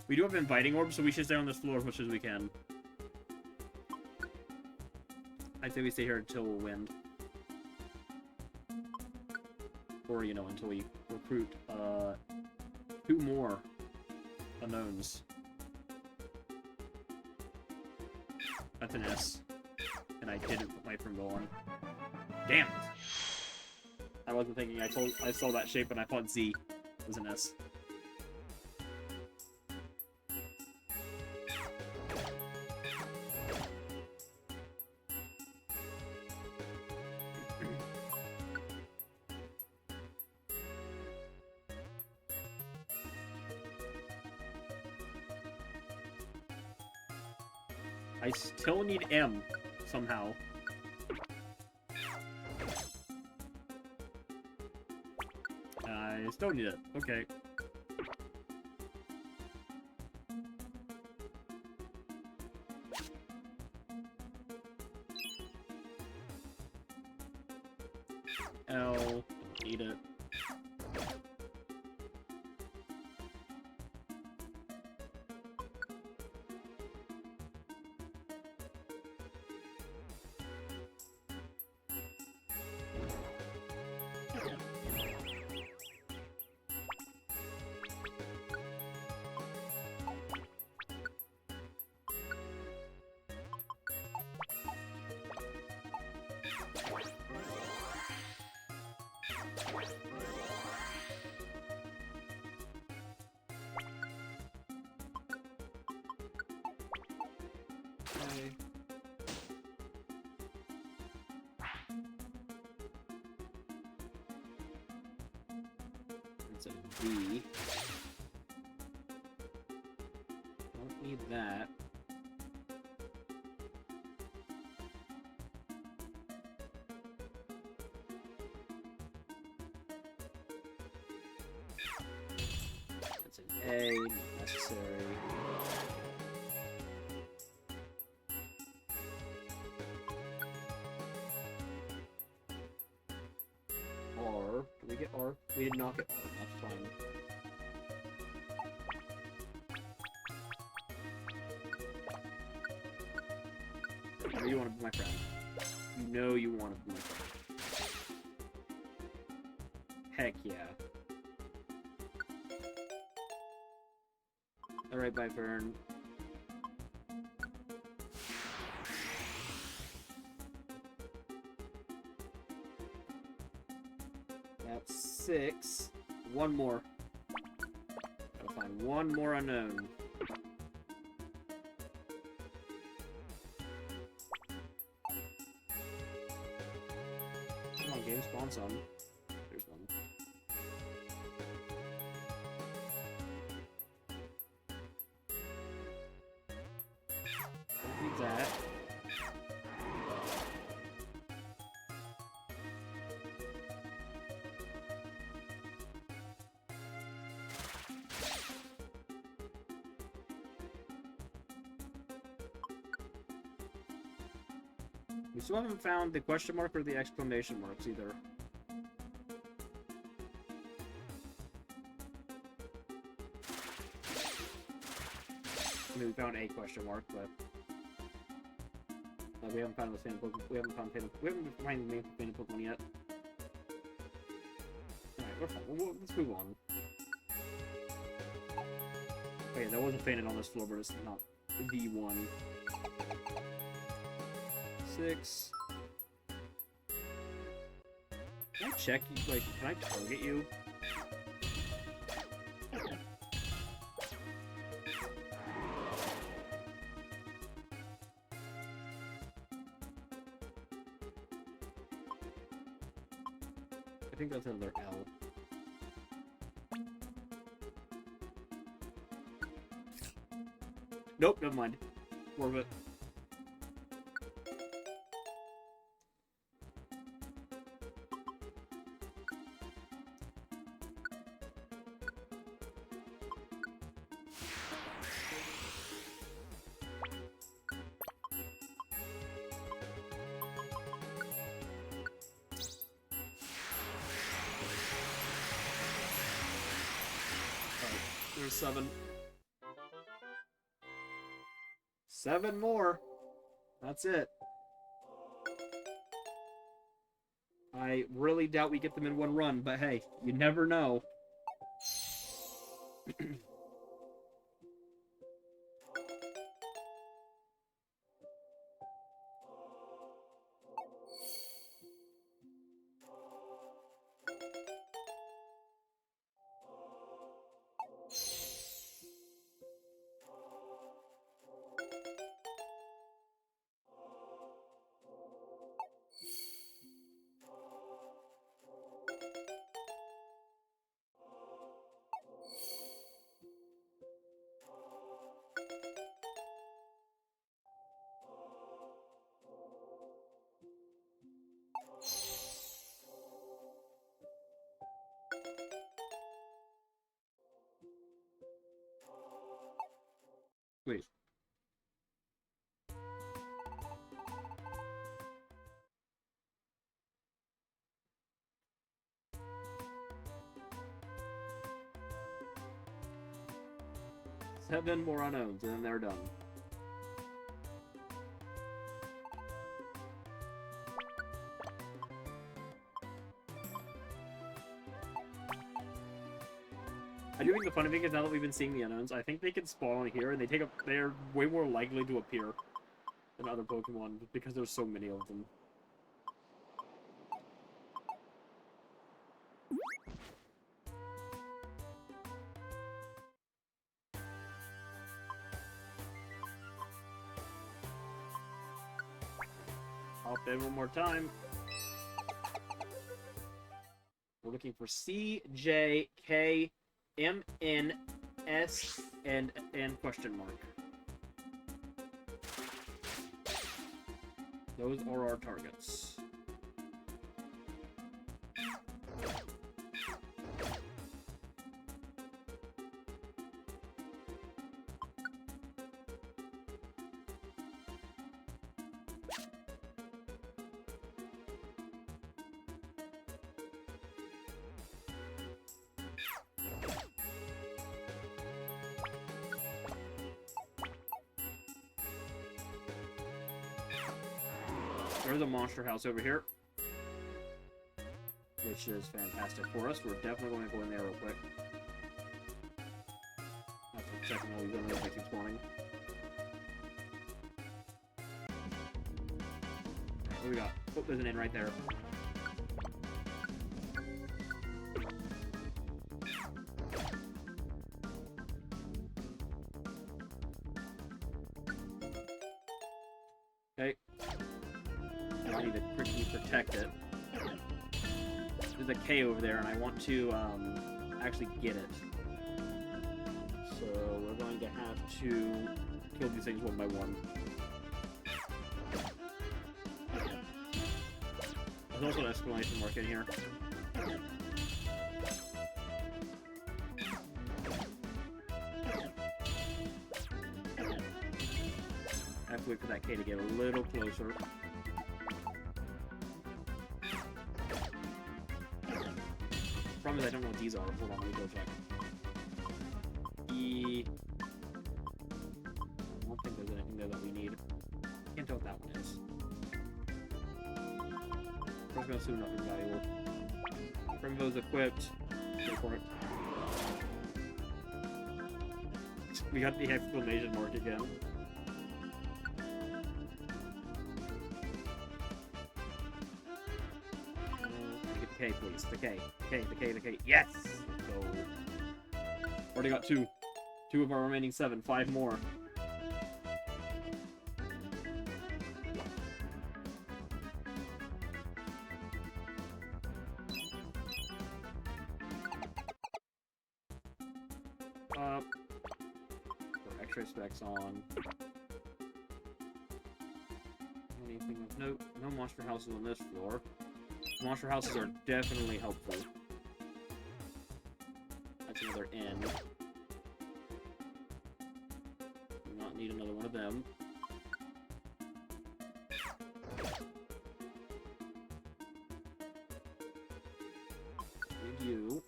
We do have inviting orbs, so we should stay on this floor as much as we can. I'd say we stay here until we win. Or, you know, until we recruit, 2 more unknowns. That's an S. And I didn't put my Pringle on. Damn it! I wasn't thinking, I saw that shape and I thought Z was an S. I still need M, somehow. I still need it. Okay. L, need it. It's a D. Don't need that. That's an A, not necessary. R. Did we get R? We did not get R. That's fine. You know you want to be my friend. You know you want to be my friend. Heck yeah. Alright, bye, Fern. That's 6. One more. Gotta find one more unknown. Come on, game, spawn some. There's one. Don't need that. We still haven't found the question mark or the exclamation marks either. I mean, we found a question mark, but we haven't found the same Pokemon. We haven't found the main Pokemon yet. Alright, we're fine. Let's move on. Oh yeah, that wasn't fainted on this floor, but it's not the one. 6. Can I check you? Like, can I target you? think that's another L. Nope, never mind. More of it. There's 7. 7 more. That's it. I really doubt we get them in one run, but hey, you never know. Wait. Seven more unknowns, and then they're done. I do think the funny thing is now that we've been seeing the unknowns, I think they can spawn here, and they're way more likely to appear than other Pokemon because there's so many of them. Hop in one more time. We're looking for C, J, K, M, N, S, and question mark. Those are our targets. There's a monster house over here, which is fantastic for us. We're definitely going to go in there real quick. After checking all these enemies that keep spawning. What do we got? Oh, there's an inn right there. Okay. I need to quickly protect it. There's a K over there, and I want to actually get it. So we're going to have to kill these things one by one. There's also an exclamation mark in here. I have to wait for that K to get a little closer. Problem is I don't know what these are. Hold on, let me go check. I don't think there's anything there that we need. Can't tell what that one is. First gonna assume nothing valuable. Primbo's equipped. Go for it. We got the exclamation mark again. Get the K, please. The K. The K. Yes! Let's go. Already got 2. 2 of our remaining 7. 5 more. X-ray specs on. Anything of note? No monster houses on this floor. Monster houses are definitely helpful. That's another N. Do not need another one of them. Need you.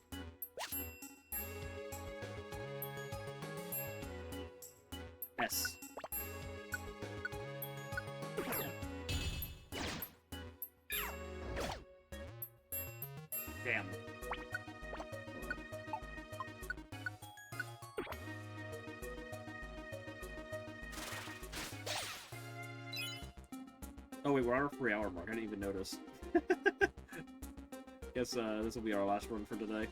S. Damn. Oh wait, we're on our 3-hour mark. I didn't even notice. Guess this will be our last run for today.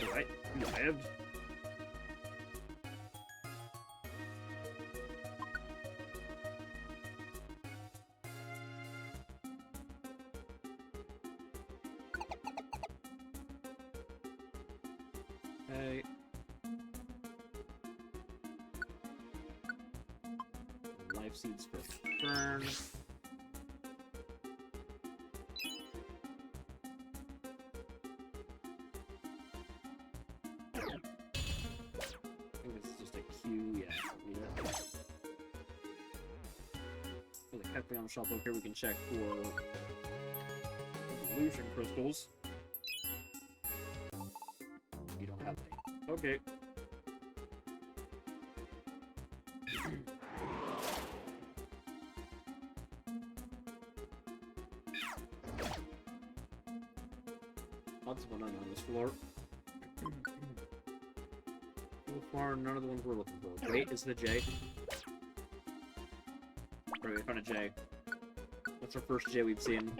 Alright, you lived. Okay. Life seeds 5th turn. On the shop over here, we can check for evolution crystals. You don't have any. Okay. Lots of unknown on this floor. So far, none of the ones we're looking for. Wait, is the J? Alright, we found a J. That's our first J we've seen.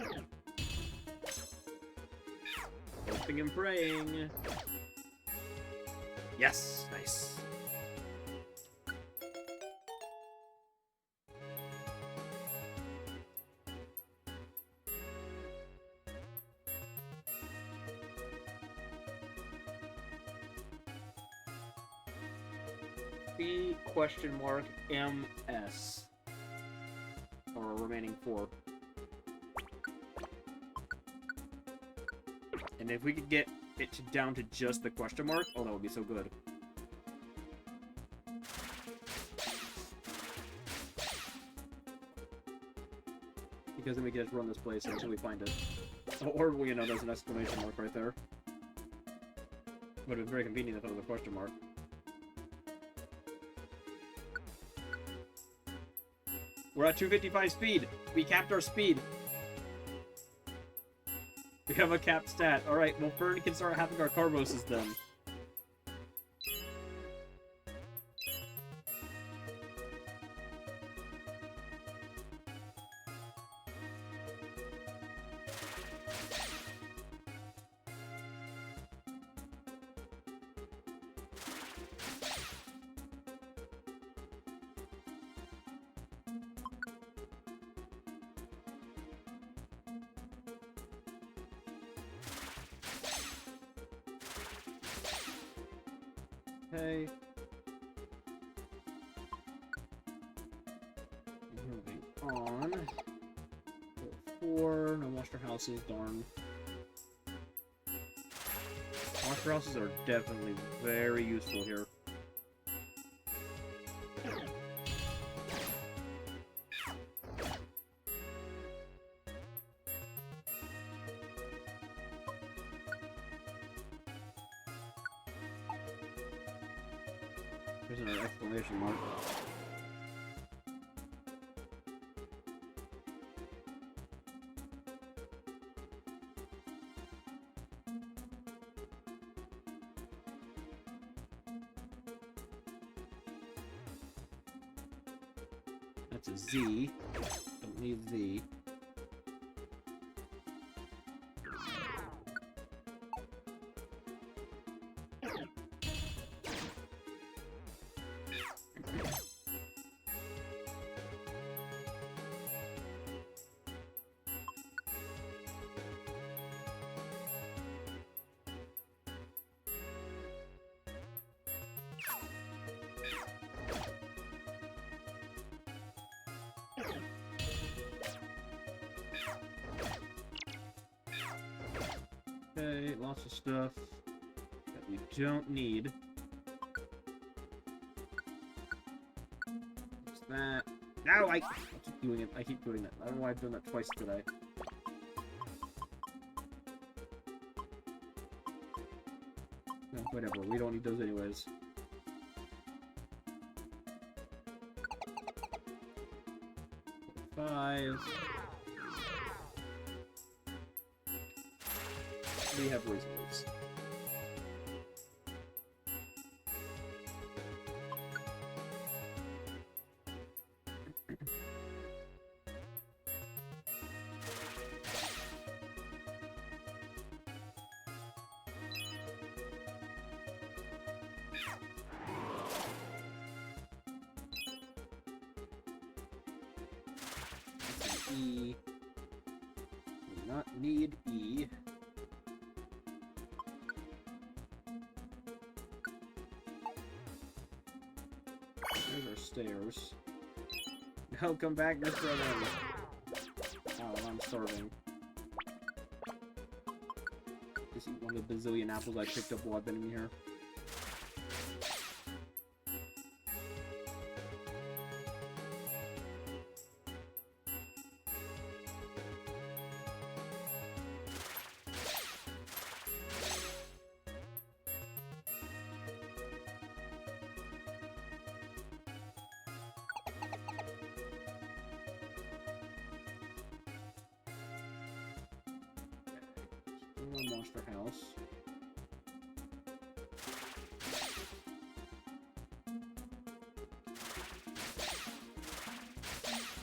Hoping and praying. Yes! Nice. B question mark MS. Or remaining 4. And if we could get it down to just the question mark, oh, that would be so good. Because then we can just run this place until we find it. Or, you know, there's an exclamation mark right there. Would have been very convenient if it was a question mark. We're at 255 speed. We capped our speed. We have a capped stat. Alright, well, Fern can start having our Carboses then. Okay. Moving on. 4, no monster houses, darn. Monster houses are definitely very useful here. There's another exclamation mark. That's a Z. Don't need Z. Okay, lots of stuff that we don't need. What's that? No, I keep doing it. I keep doing that. I don't know why I've done that twice today. No, whatever. We don't need those anyways. Five. We have ways moves. E. Do not need E. There's our stairs. No, come back, Mr. Evans. Oh, I'm starving. Just eat one of the bazillion apples I picked up while I've been in here. Monster house.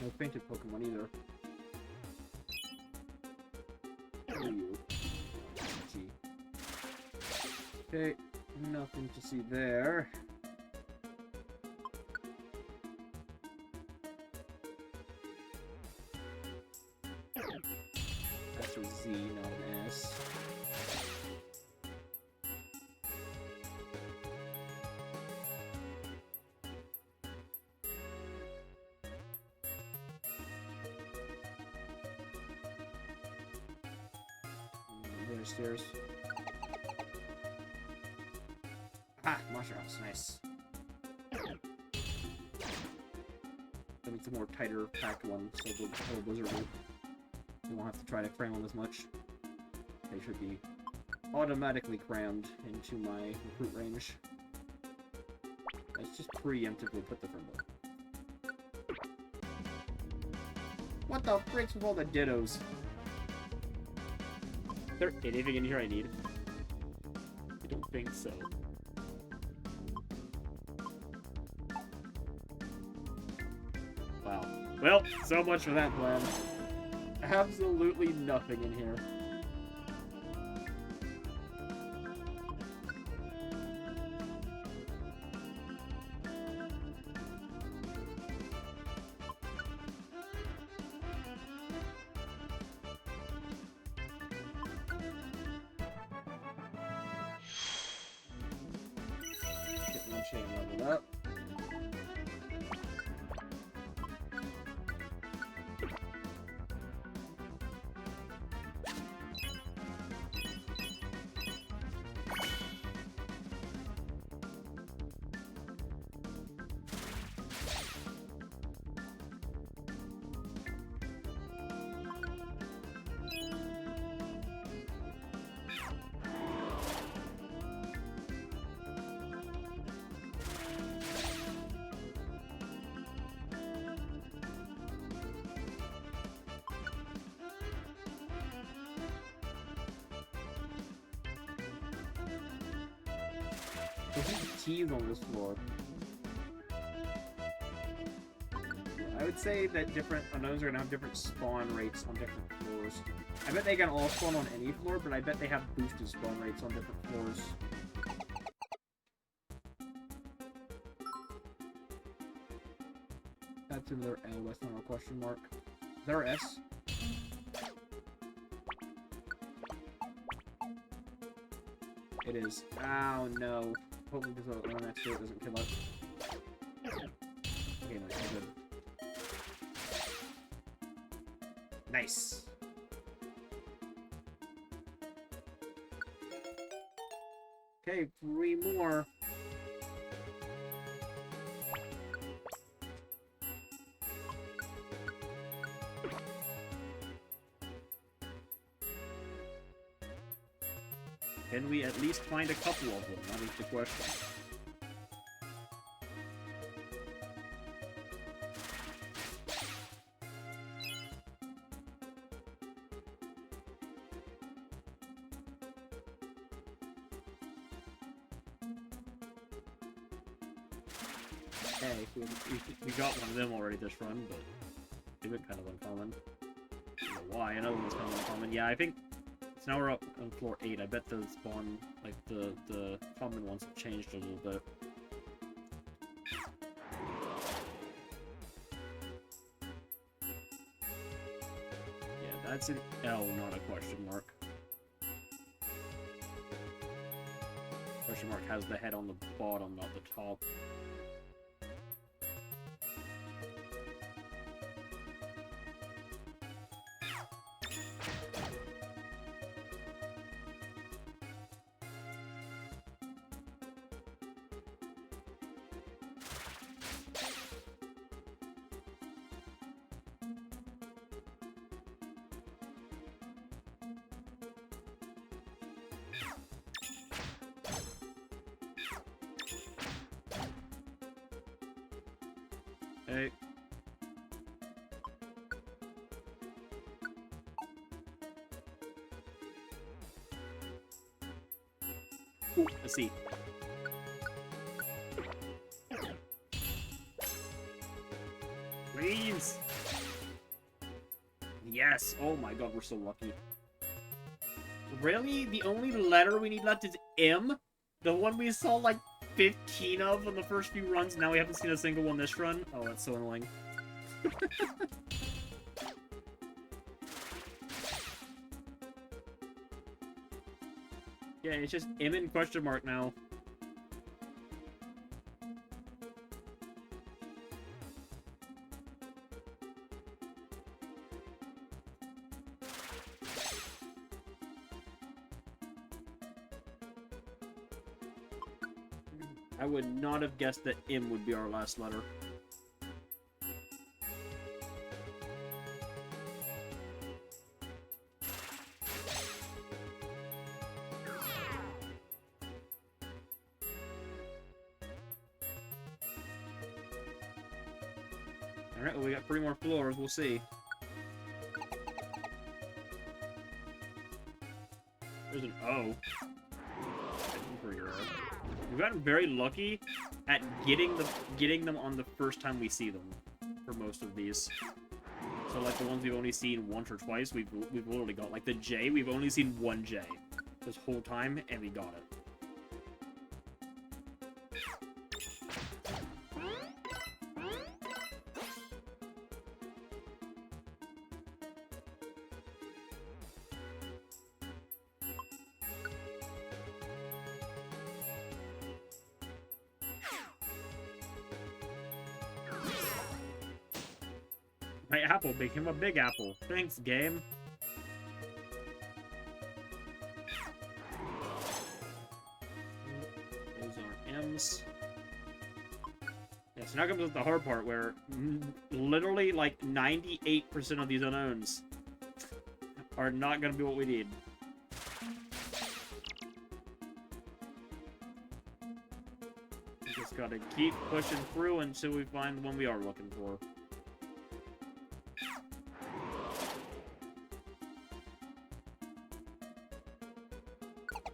No fainted Pokemon either. Who are you? Gee. Okay, nothing to see there. That's a Z, not an S. Stairs. Ah, monster house, nice. I need some more tighter packed ones so the whole blizzard we won't have to try to cram them as much. They should be automatically crammed into my recruit range. Let's just preemptively put them there. What the frick's with all the dittos? Is there anything in here I need? I don't think so. Wow. Well, so much for that plan. Absolutely nothing in here. Chain leveled up. There's T's on this floor. Yeah, I I would say that different unknowns are gonna have different spawn rates on different floors. I bet they can all spawn on any floor, but I bet they have boosted spawn rates on different floors. That's another L, that's not a question mark. Is that our S? It is. Oh no. Hopefully the one next to it doesn't kill us. Okay, nice, we're good. Nice. Okay, 3 more. Can we at least find a couple of them? That is the question. Hey, we got one of them already this run, but they've been kind of uncommon. I don't know why, another one's kind of uncommon. Yeah, I think... So now we're up on floor 8. I bet the spawn, like, the common ones have changed a little bit. Yeah, that's an L, not a question mark. Question mark has the head on the bottom, not the top. Hey. Ooh, let's see. Please! Yes! Oh my god, we're so lucky. Really? The only letter we need left is M? The one we saw like 15 of in the first few runs, now we haven't seen a single one this run? Oh, that's so annoying. Yeah, it's just M and question mark now. I would not have guessed that M would be our last letter. Alright, well, we got 3 more floors, we'll see. There's an O. We've gotten very lucky at getting them on the first time we see them for most of these. So like the ones we've only seen once or twice, we've literally got like the J. We've only seen one J this whole time, and we got it. My apple became a big apple. Thanks, game. Those are M's. Yeah, so now comes the hard part where literally like 98% of these unknowns are not going to be what we need. We just gotta keep pushing through until we find the one we are looking for.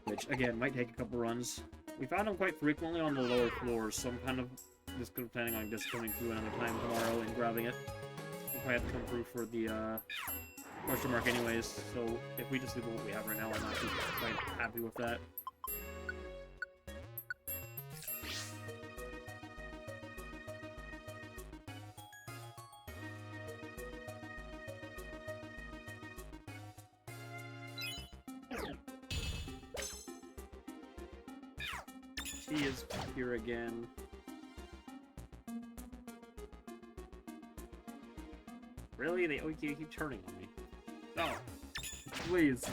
Which, again, might take a couple runs. We found them quite frequently on the lower floors, so I'm kind of just planning on just coming through another time tomorrow and grabbing it. I have to come through for the question mark anyways, so if we just leave what we have right now, I'm actually quite happy with that. She is here again. Really? They keep turning on me. Oh, please.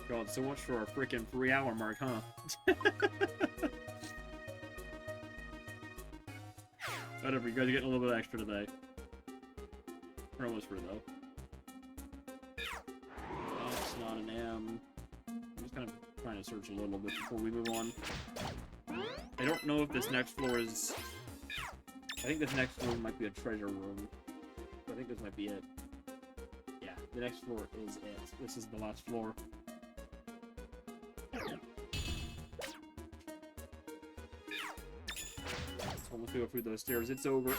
God, so much for our freaking 3-hour mark, huh? Whatever, you guys are getting a little bit extra today. We're almost through, though. Oh, it's not an M. I'm just kind of trying to search a little bit before we move on. I don't know if this next floor is... I think this next floor might be a treasure room. I think this might be it. Yeah, the next floor is it. This is the last floor. So once we go through those stairs, it's over.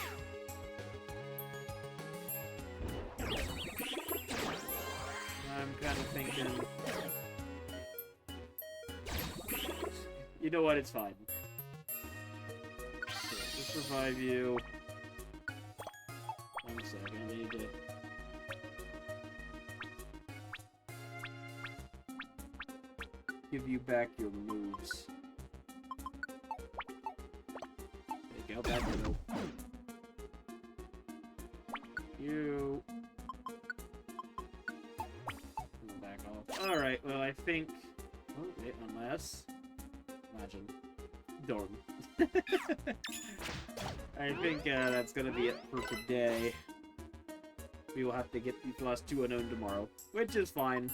I'm kind of thinking... You know what? It's fine. Okay, just revive you. 1 second, I need to... give you back your moves. There you go, back you go. You... back off. Alright, well, I think... Oh, wait, unless... Imagine. Darn. I think that's gonna be it for today. We will have to get these last 2 unknown tomorrow, which is fine.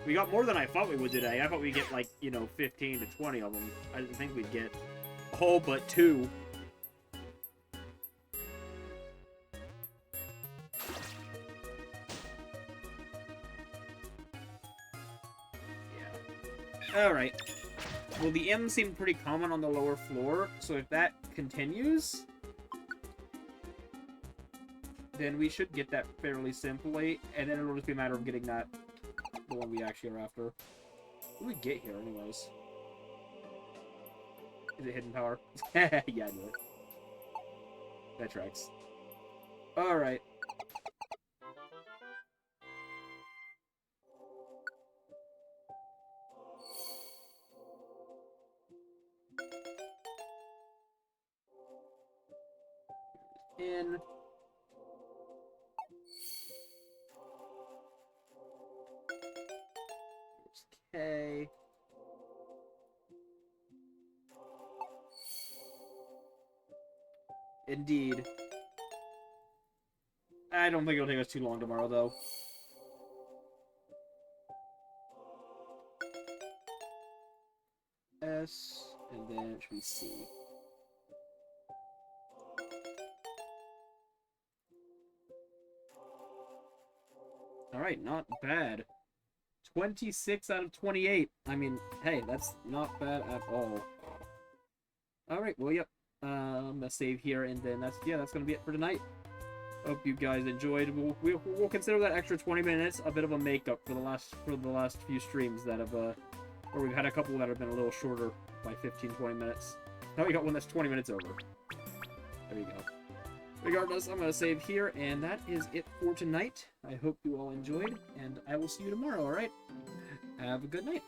We got more than I thought we would today. I thought we'd get, like, you know, 15 to 20 of them. I didn't think we'd get all but 2. Yeah. Alright. Well, the M seemed pretty common on the lower floor, so if that continues, then we should get that fairly simply, and then it'll just be a matter of getting that, the one we actually are after. What do we get here, anyways? Is it hidden power? Yeah, I knew it. That tracks. Alright. In. Okay. Indeed. I don't think it'll take us too long tomorrow, though. S, and then it should be C. Alright, not bad. 26 out of 28. I mean, hey, that's not bad at all. Alright, well, yep. I'm gonna save here, and then that's gonna be it for tonight. Hope you guys enjoyed. We'll consider that extra 20 minutes a bit of a makeup for the last few streams that have or we've had a couple that have been a little shorter by 15-20 minutes. Now we got one that's 20 minutes over. There you go. Regardless, I'm gonna save here, and that is it for tonight. I hope you all enjoyed, and I will see you tomorrow. All right. Have a good night.